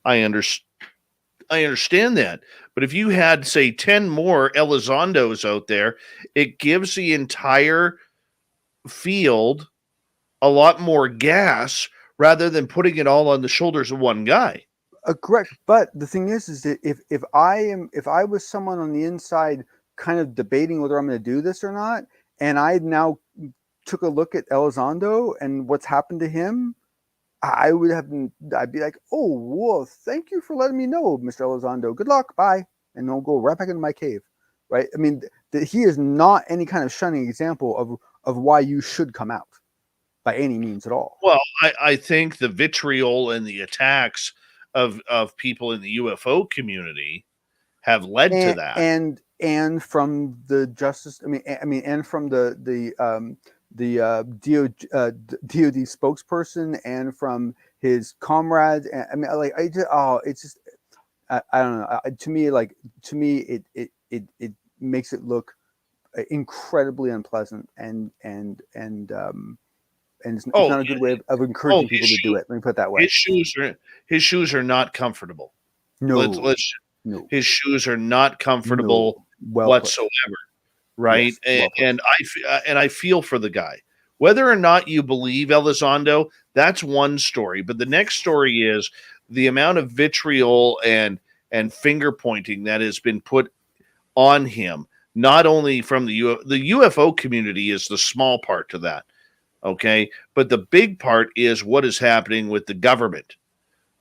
I understand that. But if you had, say, 10 more Elizondos out there, it gives the entire field a lot more gas rather than putting it all on the shoulders of one guy. Correct. But the thing is that if I was someone on the inside kind of debating whether I'm going to do this or not, and I now took a look at Elizondo and what's happened to him, I'd be like, oh, whoa, thank you for letting me know, Mr. Elizondo. Good luck. Bye. And I'll go right back into my cave. Right. I mean, he is not any kind of shunning example of why you should come out by any means at all. Well, I think the vitriol and the attacks of people in the UFO community have led to that. And from the justice, and from the DOD spokesperson, and from his comrades. And I don't know. To me, it makes it look incredibly unpleasant, and it's not a good way of encouraging people to do it. Let me put it that way. His shoes are not comfortable. No, no. His shoes are not comfortable whatsoever. Right. Yes, and I feel for the guy. Whether or not you believe Elizondo, that's one story. But the next story is the amount of vitriol and finger pointing that has been put on him, not only from the UFO community is the small part to that. Okay. But the big part is what is happening with the government.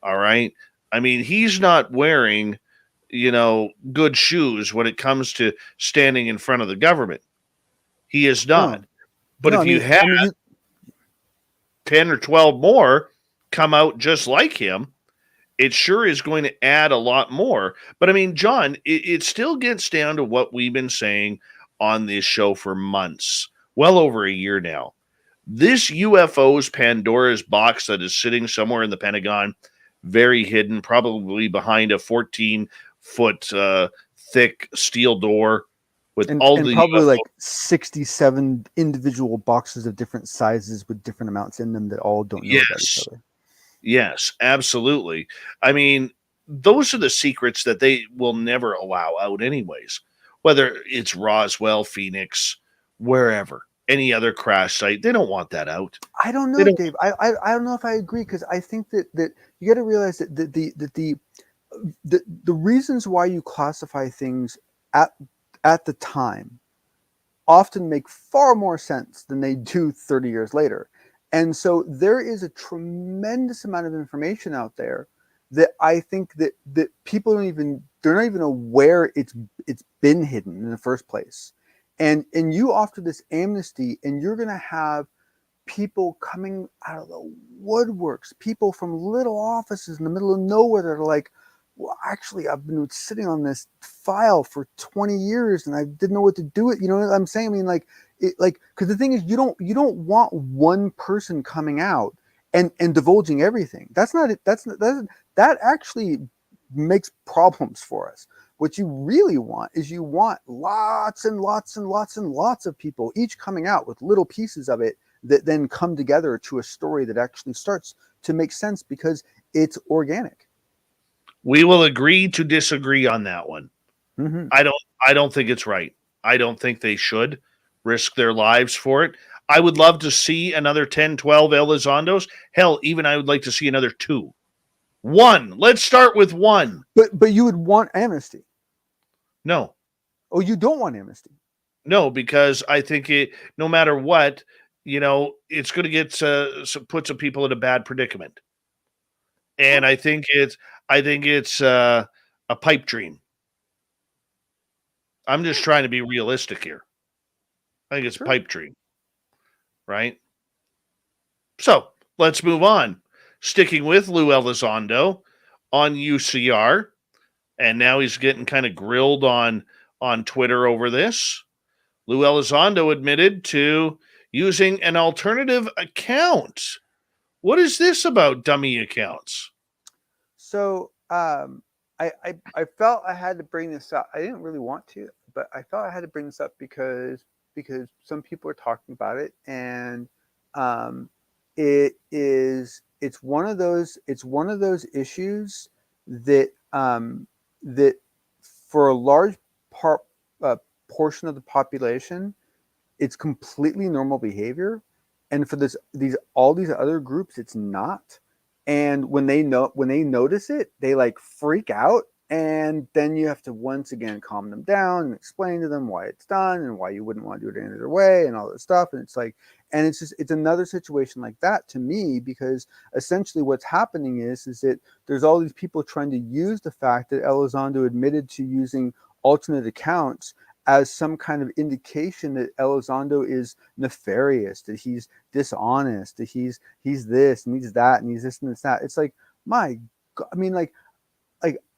All right. I mean, he's not wearing, good shoes when it comes to standing in front of the government. He is not. No. But if you have 10 or 12 more come out just like him, it sure is going to add a lot more. But I mean, John, it still gets down to what we've been saying on this show for months, well over a year now. This UFO's Pandora's box that is sitting somewhere in the Pentagon, very hidden, probably behind a 14-foot thick steel door with probably UFO. Like 67 individual boxes of different sizes with different amounts in them that all don't know about each other. Yes, absolutely. I mean, those are the secrets that they will never allow out anyways, whether it's Roswell, Phoenix, wherever, any other crash site. They don't want that out. I don't know, Dave. I don't know if I agree, because I think that you got to realize that the reasons why you classify things at the time often make far more sense than they do 30 years later. And so there is a tremendous amount of information out there that I think that people they're not even aware it's been hidden in the first place. And you offer this amnesty, and you're going to have people coming out of the woodworks, people from little offices in the middle of nowhere that are like, well, actually, I've been sitting on this file for 20 years and I didn't know what to do with it. You know what I'm saying? I mean, because the thing is, you don't want one person coming out and divulging everything. That's not it. That actually makes problems for us. What you really want is you want lots and lots and lots and lots of people, each coming out with little pieces of it that then come together to a story that actually starts to make sense because it's organic. We will agree to disagree on that one. Mm-hmm. I don't think it's right. I don't think they should risk their lives for it. I would love to see another 10, 12 Elizondos. Hell, even I would like to see another 2. One. Let's start with one. But you would want amnesty. No. Oh, you don't want amnesty. No, because I think no matter what, it's going to get put some people in a bad predicament. And I think it's a pipe dream. I'm just trying to be realistic here. I think it's a pipe dream, right? So let's move on. Sticking with Lou Elizondo on UCR, and now he's getting kind of grilled on Twitter over this. Lou Elizondo admitted to using an alternative account. What is this about dummy accounts? So I felt I had to bring this up. I didn't really want to, but I felt I had to bring this up because some people are talking about it, and it's one of those issues that that for a large portion of the population, it's completely normal behavior, and for all these other groups, it's not. And when they notice it, they like freak out, and then you have to once again calm them down and explain to them why it's done and why you wouldn't want to do it any other way and all this stuff. And it's like, and it's another situation like that to me, because essentially what's happening is that there's all these people trying to use the fact that Elizondo admitted to using alternate accounts as some kind of indication that Elizondo is nefarious, that he's dishonest, that he's this and he's that and he's this and that. It's like, my God, I mean, like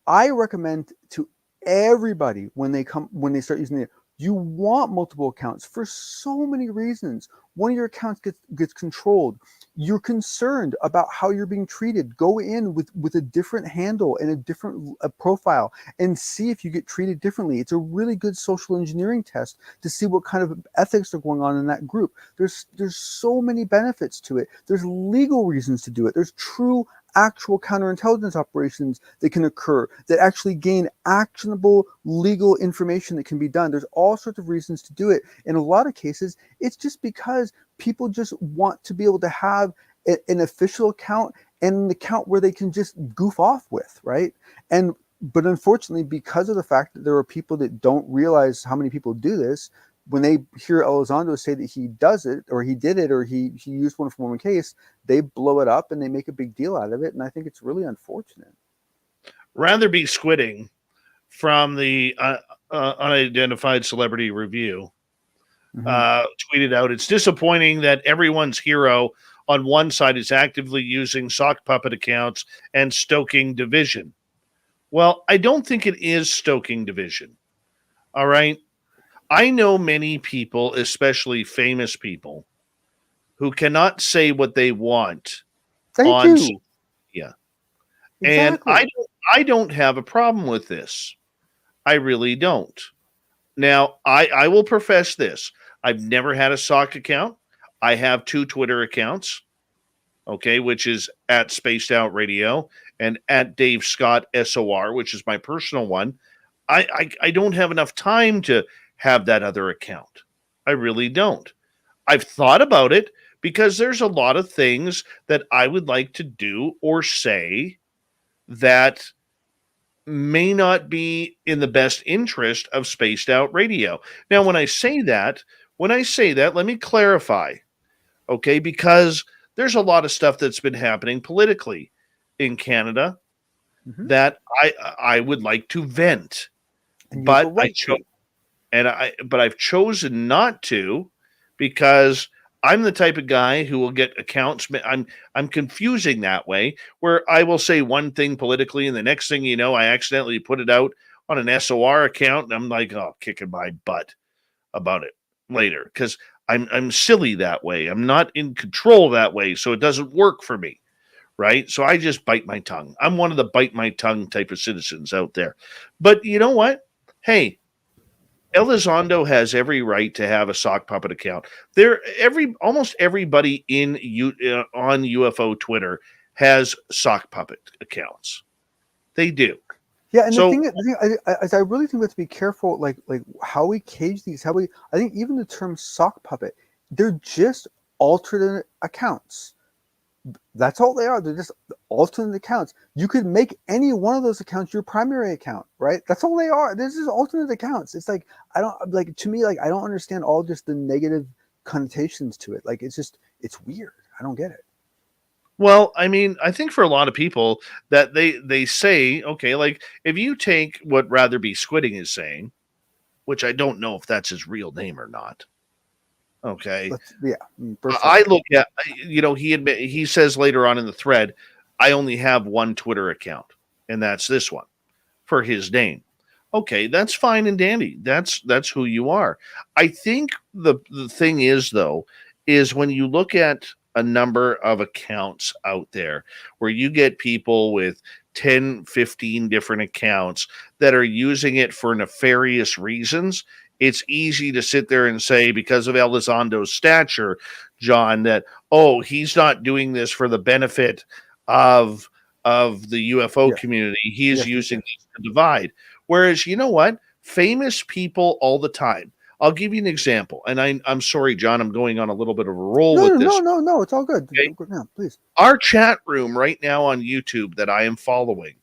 I recommend to everybody when they start using it, you want multiple accounts for so many reasons. One of your accounts gets controlled. You're concerned about how you're being treated. Go in with a different handle and a different profile and see if you get treated differently. It's a really good social engineering test to see what kind of ethics are going on in that group. There's so many benefits to it. There's legal reasons to do it. There's true actual counterintelligence operations that can occur that actually gain actionable legal information that can be done. There's all sorts of reasons to do it. In a lot of cases, it's just because people just want to be able to have an official account and an account where they can just goof off with, right? But unfortunately, because of the fact that there are people that don't realize how many people do this, when they hear Elizondo say that he does it, or he did it, or he used one for one case, they blow it up and they make a big deal out of it. And I think it's really unfortunate. Rather be squidding from the unidentified celebrity review. Tweeted out, it's disappointing that everyone's hero on one side is actively using sock puppet accounts and stoking division. Well, I don't think it is stoking division. All right. I know many people, especially famous people, who cannot say what they want on social media. Exactly. And I don't have a problem with this. I really don't. Now, I will profess this. I've never had a sock account. I have 2 Twitter accounts, okay, which is at Spaced Out Radio and at Dave Scott SOR, which is my personal one. I don't have enough time to have that other account. I really don't. I've thought about it because there's a lot of things that I would like to do or say that may not be in the best interest of Spaced Out Radio. Now, when I say that, let me clarify, okay? Because there's a lot of stuff that's been happening politically in Canada that I would like to vent, but I've chosen not to, because I'm the type of guy who will get accounts. I'm confusing that way, where I will say one thing politically, and the next thing you know, I accidentally put it out on an SOR account, and I'm like, oh, kicking my butt about it later, because I'm silly that way. I'm not in control that way, so it doesn't work for me, right? So I just bite my tongue. I'm one of the bite my tongue type of citizens out there. But you know what? Hey, Elizondo has every right to have a sock puppet account. Almost everybody on UFO Twitter has sock puppet accounts. They do. Yeah, and the thing I really think we have to be careful, like how we cage these. I think even the term sock puppet, they're just alternate accounts. That's all they are. They're just alternate accounts. You could make any one of those accounts your primary account, right? That's all they are. They're just alternate accounts. It's like, I don't like, to me, like, I don't understand all just the negative connotations to it. Like, it's weird. I don't get it. Well, I mean, I think for a lot of people that they say, okay, like if you take what Rather Be Squidding is saying, which I don't know if that's his real name or not. Okay. Yeah, for sure. I look at, he says later on in the thread, I only have one Twitter account, and that's this one for his name. Okay, that's fine and dandy. That's who you are. I think the thing is though, is when you look at a number of accounts out there where you get people with 10, 15 different accounts that are using it for nefarious reasons, it's easy to sit there and say, because of Elizondo's stature, John, that, oh, he's not doing this for the benefit of the UFO community. He is using these to divide. Whereas, you know what? Famous people all the time. I'll give you an example. And I'm sorry, John, I'm going on a little bit of a roll with this. No, it's all good. Okay? No, please. Our chat room right now on YouTube that I am following,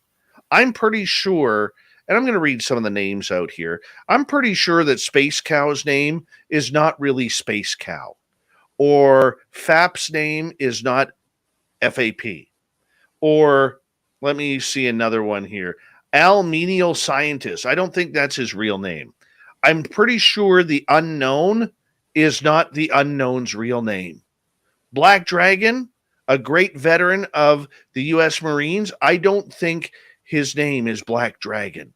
I'm pretty sure, and I'm going to read some of the names out here. I'm pretty sure that Space Cow's name is not really Space Cow, or FAP's name is not FAP, or let me see another one here. Al Menial Scientist. I don't think that's his real name. I'm pretty sure the Unknown is not the Unknown's real name. Black Dragon, a great veteran of the U.S. Marines. I don't think his name is Black Dragon.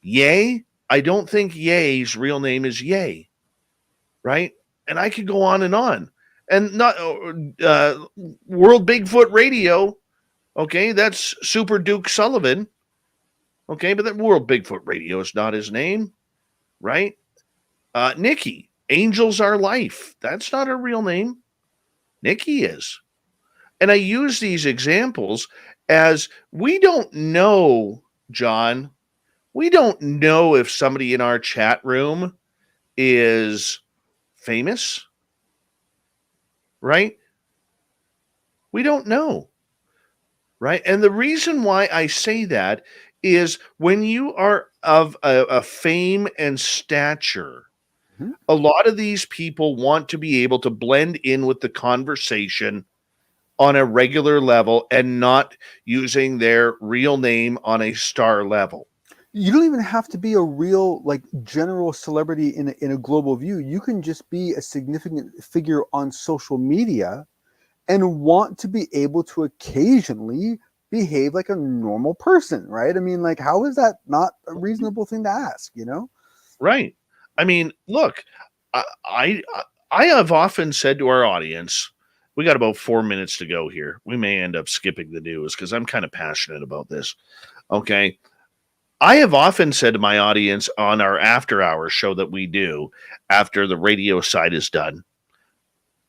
Ye, I don't think Ye's real name is Ye. Right? And I could go on. And not World Bigfoot Radio. Okay, that's Super Duke Sullivan. Okay, but that World Bigfoot Radio is not his name. Right? Nikki, Angels Are Life. That's not her real name. Nikki is. And I use these examples as we don't know, John, we don't know if somebody in our chat room is famous, right? We don't know, right? And the reason why I say that is when you are of a fame and stature, a lot of these people want to be able to blend in with the conversation on a regular level and not using their real name on a star level. You don't even have to be a real, like, general celebrity in a global view. You can just be a significant figure on social media and want to be able to occasionally behave like a normal person, right? I mean, like, how is that not a reasonable thing to ask, you know? Right. I mean, look, I have often said to our audience, we got about 4 minutes to go here. We may end up skipping the news because I'm kind of passionate about this. Okay. I have often said to my audience on our after hours show that we do after the radio side is done,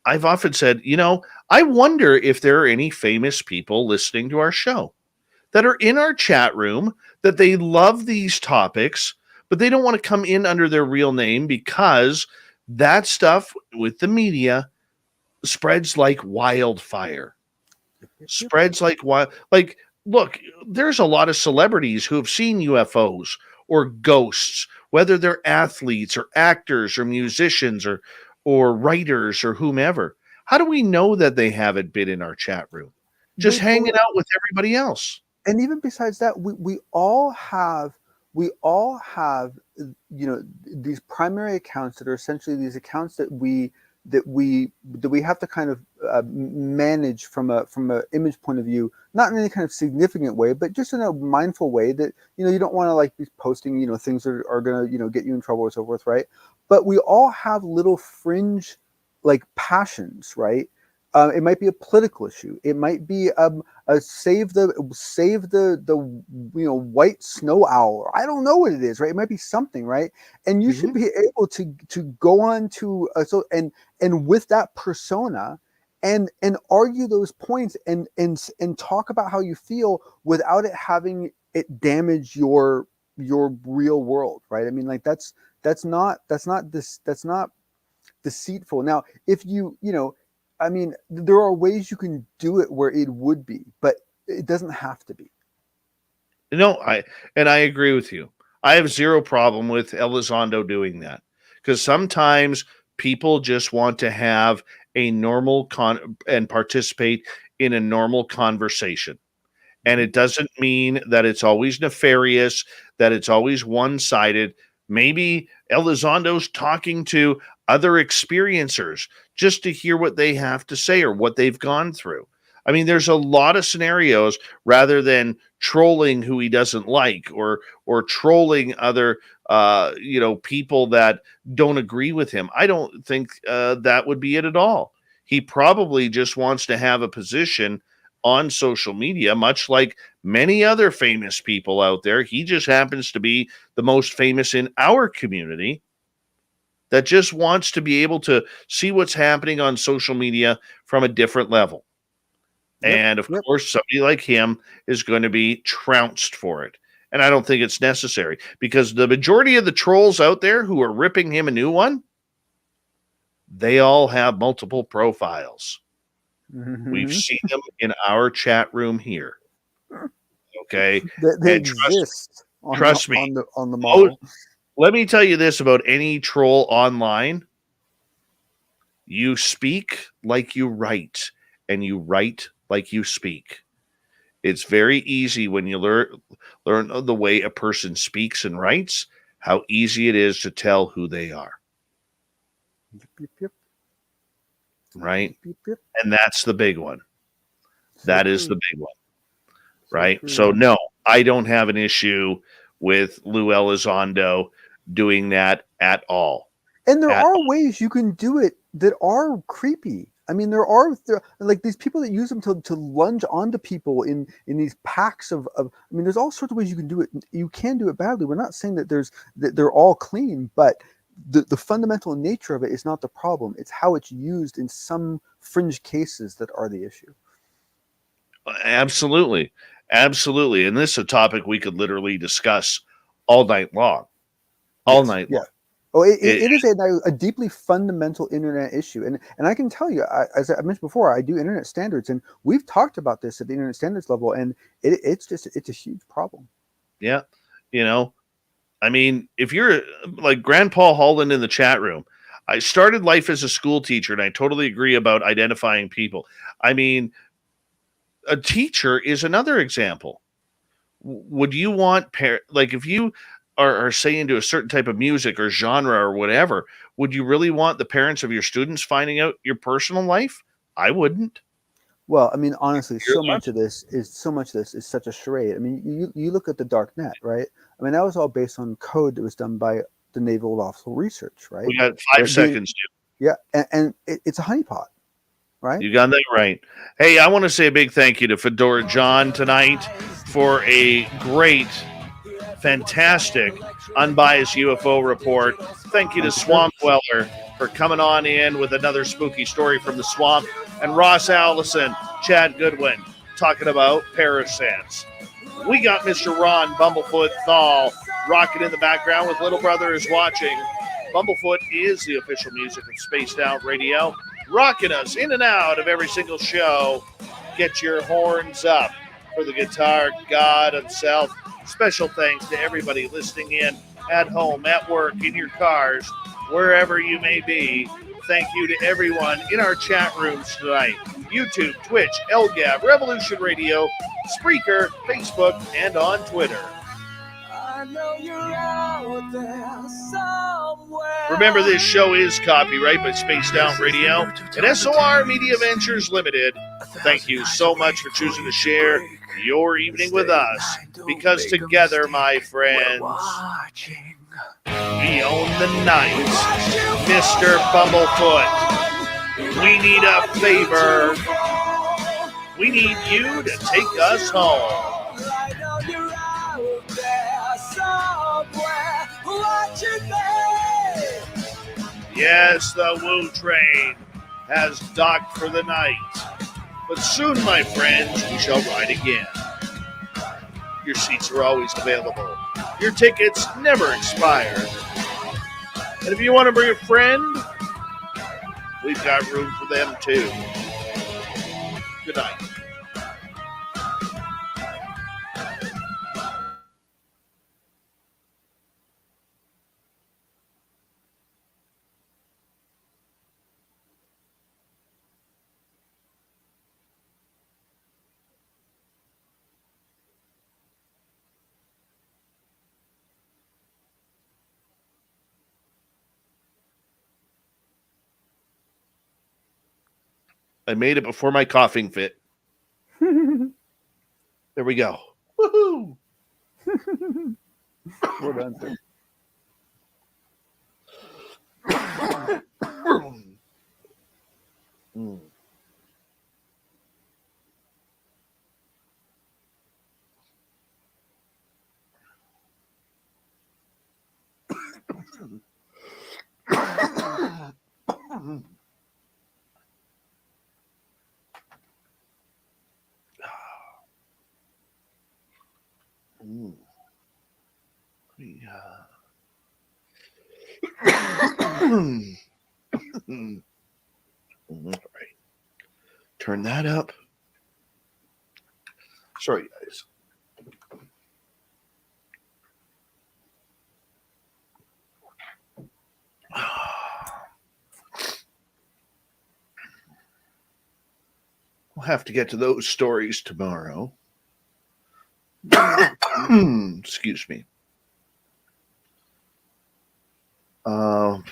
I've often said, I wonder if there are any famous people listening to our show that are in our chat room, that they love these topics, but they don't want to come in under their real name because that stuff with the media spreads like wildfire. Spreads like wild. Like, look, there's a lot of celebrities who have seen UFOs or ghosts, whether they're athletes or actors or musicians or writers or whomever. How do we know that they haven't been in our chat room? Just hanging out with everybody else. And even besides that, we all have these primary accounts that are essentially these accounts that we have to kind of manage from a image point of view, not in any kind of significant way, but just in a mindful way that you don't want to like be posting things that are going to get you in trouble or so forth, right? But we all have little fringe like passions, right? It might be a political issue. It might be a save the white snow owl. I don't know what it is, right? It might be something, right? And you should be able to go on to and with that persona and argue those points and talk about how you feel without it having it damage your real world, right? I mean, like that's not deceitful. Now, if you I mean, there are ways you can do it where it would be, but it doesn't have to be. No, I agree with you. I have zero problem with Elizondo doing that because sometimes people just want to have a normal and participate in a normal conversation. And it doesn't mean that it's always nefarious, that it's always one-sided. Maybe Elizondo's talking to other experiencers just to hear what they have to say or what they've gone through. I mean, there's a lot of scenarios rather than trolling who he doesn't like or trolling other people that don't agree with him. I don't think that would be it at all. He probably just wants to have a position on social media, much like many other famous people out there. He just happens to be the most famous in our community that just wants to be able to see what's happening on social media from a different level. And of course, somebody like him is going to be trounced for it. And I don't think it's necessary because the majority of the trolls out there who are ripping him a new one, they all have multiple profiles. Mm-hmm. We've seen them in our chat room here. Okay. They exist. Trust me. On the model. Let me tell you this about any troll online. You speak like you write, and you write like you speak. It's very easy when you learn the way a person speaks and writes, how easy it is to tell who they are. Yep. Right? Yep. And that's the big one. That is the big one. Right? So So no, I don't have an issue with Lou Elizondo doing that at all. And there are ways you can do it that are creepy. I mean, there are like these people that use them to lunge onto people in these packs of. I mean, there's all sorts of ways you can do it. You can do it badly. We're not saying that they're all clean, but the fundamental nature of it is not the problem. It's how it's used in some fringe cases that are the issue. Absolutely. Absolutely. And this is a topic we could literally discuss all night long. All night long. Oh, it is a deeply fundamental internet issue. And I can tell you, as I mentioned before, I do internet standards, and we've talked about this at the internet standards level, and it's a huge problem. Yeah. You know, I mean, if you're like Grandpa Holland in the chat room, I started life as a school teacher, and I totally agree about identifying people. I mean, a teacher is another example. Would you want like if you are saying to a certain type of music or genre or whatever, would you really want the parents of your students finding out your personal life? I wouldn't. Well, I mean, honestly, so much of this is such a charade. I mean, you look at the dark net, right? I mean, that was all based on code that was done by the Naval Offshore Research, right? We got 5 seconds. Yeah, and it's a honeypot, right? You got that right. Hey, I want to say a big thank you to Fedora John tonight for a great, fantastic, unbiased UFO report. Thank you to Swamp Dweller for coming on in with another spooky story from the swamp. And Ross Allison, Chad Goodwin, talking about Parasense. We got Mr. Ron Bumblefoot Thal rocking in the background with Little Brother is Watching. Bumblefoot is the official music of Spaced Out Radio, rocking us in and out of every single show. Get your horns up for the guitar god himself. Special thanks to everybody listening in at home, at work, in your cars, wherever you may be. Thank you to everyone in our chat rooms tonight. YouTube, Twitch, LGAB, Revolution Radio, Spreaker, Facebook, and on Twitter. I know you're out there somewhere. Remember, this show is copyright by Spaced Out Radio and SOR Media Ventures Limited. Thank you so much for choosing to share your evening with us, because together, my friends, we own the night. Mr. Bumblefoot, we need a favor. We need you to take us home. Yes, the Woo train has docked for the night. But soon, my friends, we shall ride again. Your seats are always available. Your tickets never expire. And if you want to bring a friend, We've got room for them too. Good night. I made it before my coughing fit. There we go. Woohoo! Well done, sir. Mm. Mm. Yeah. All right. Turn that up. Sorry, guys. We'll have to get to those stories tomorrow. Excuse me. Oh,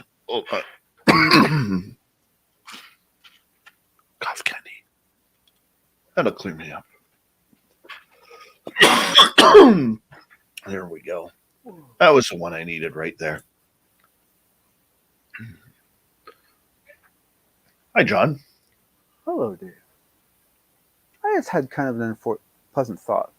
cough candy. That'll clear me up. There we go. That was the one I needed right there. Hi, John. Hello, Dave. I just had kind of an unpleasant thought.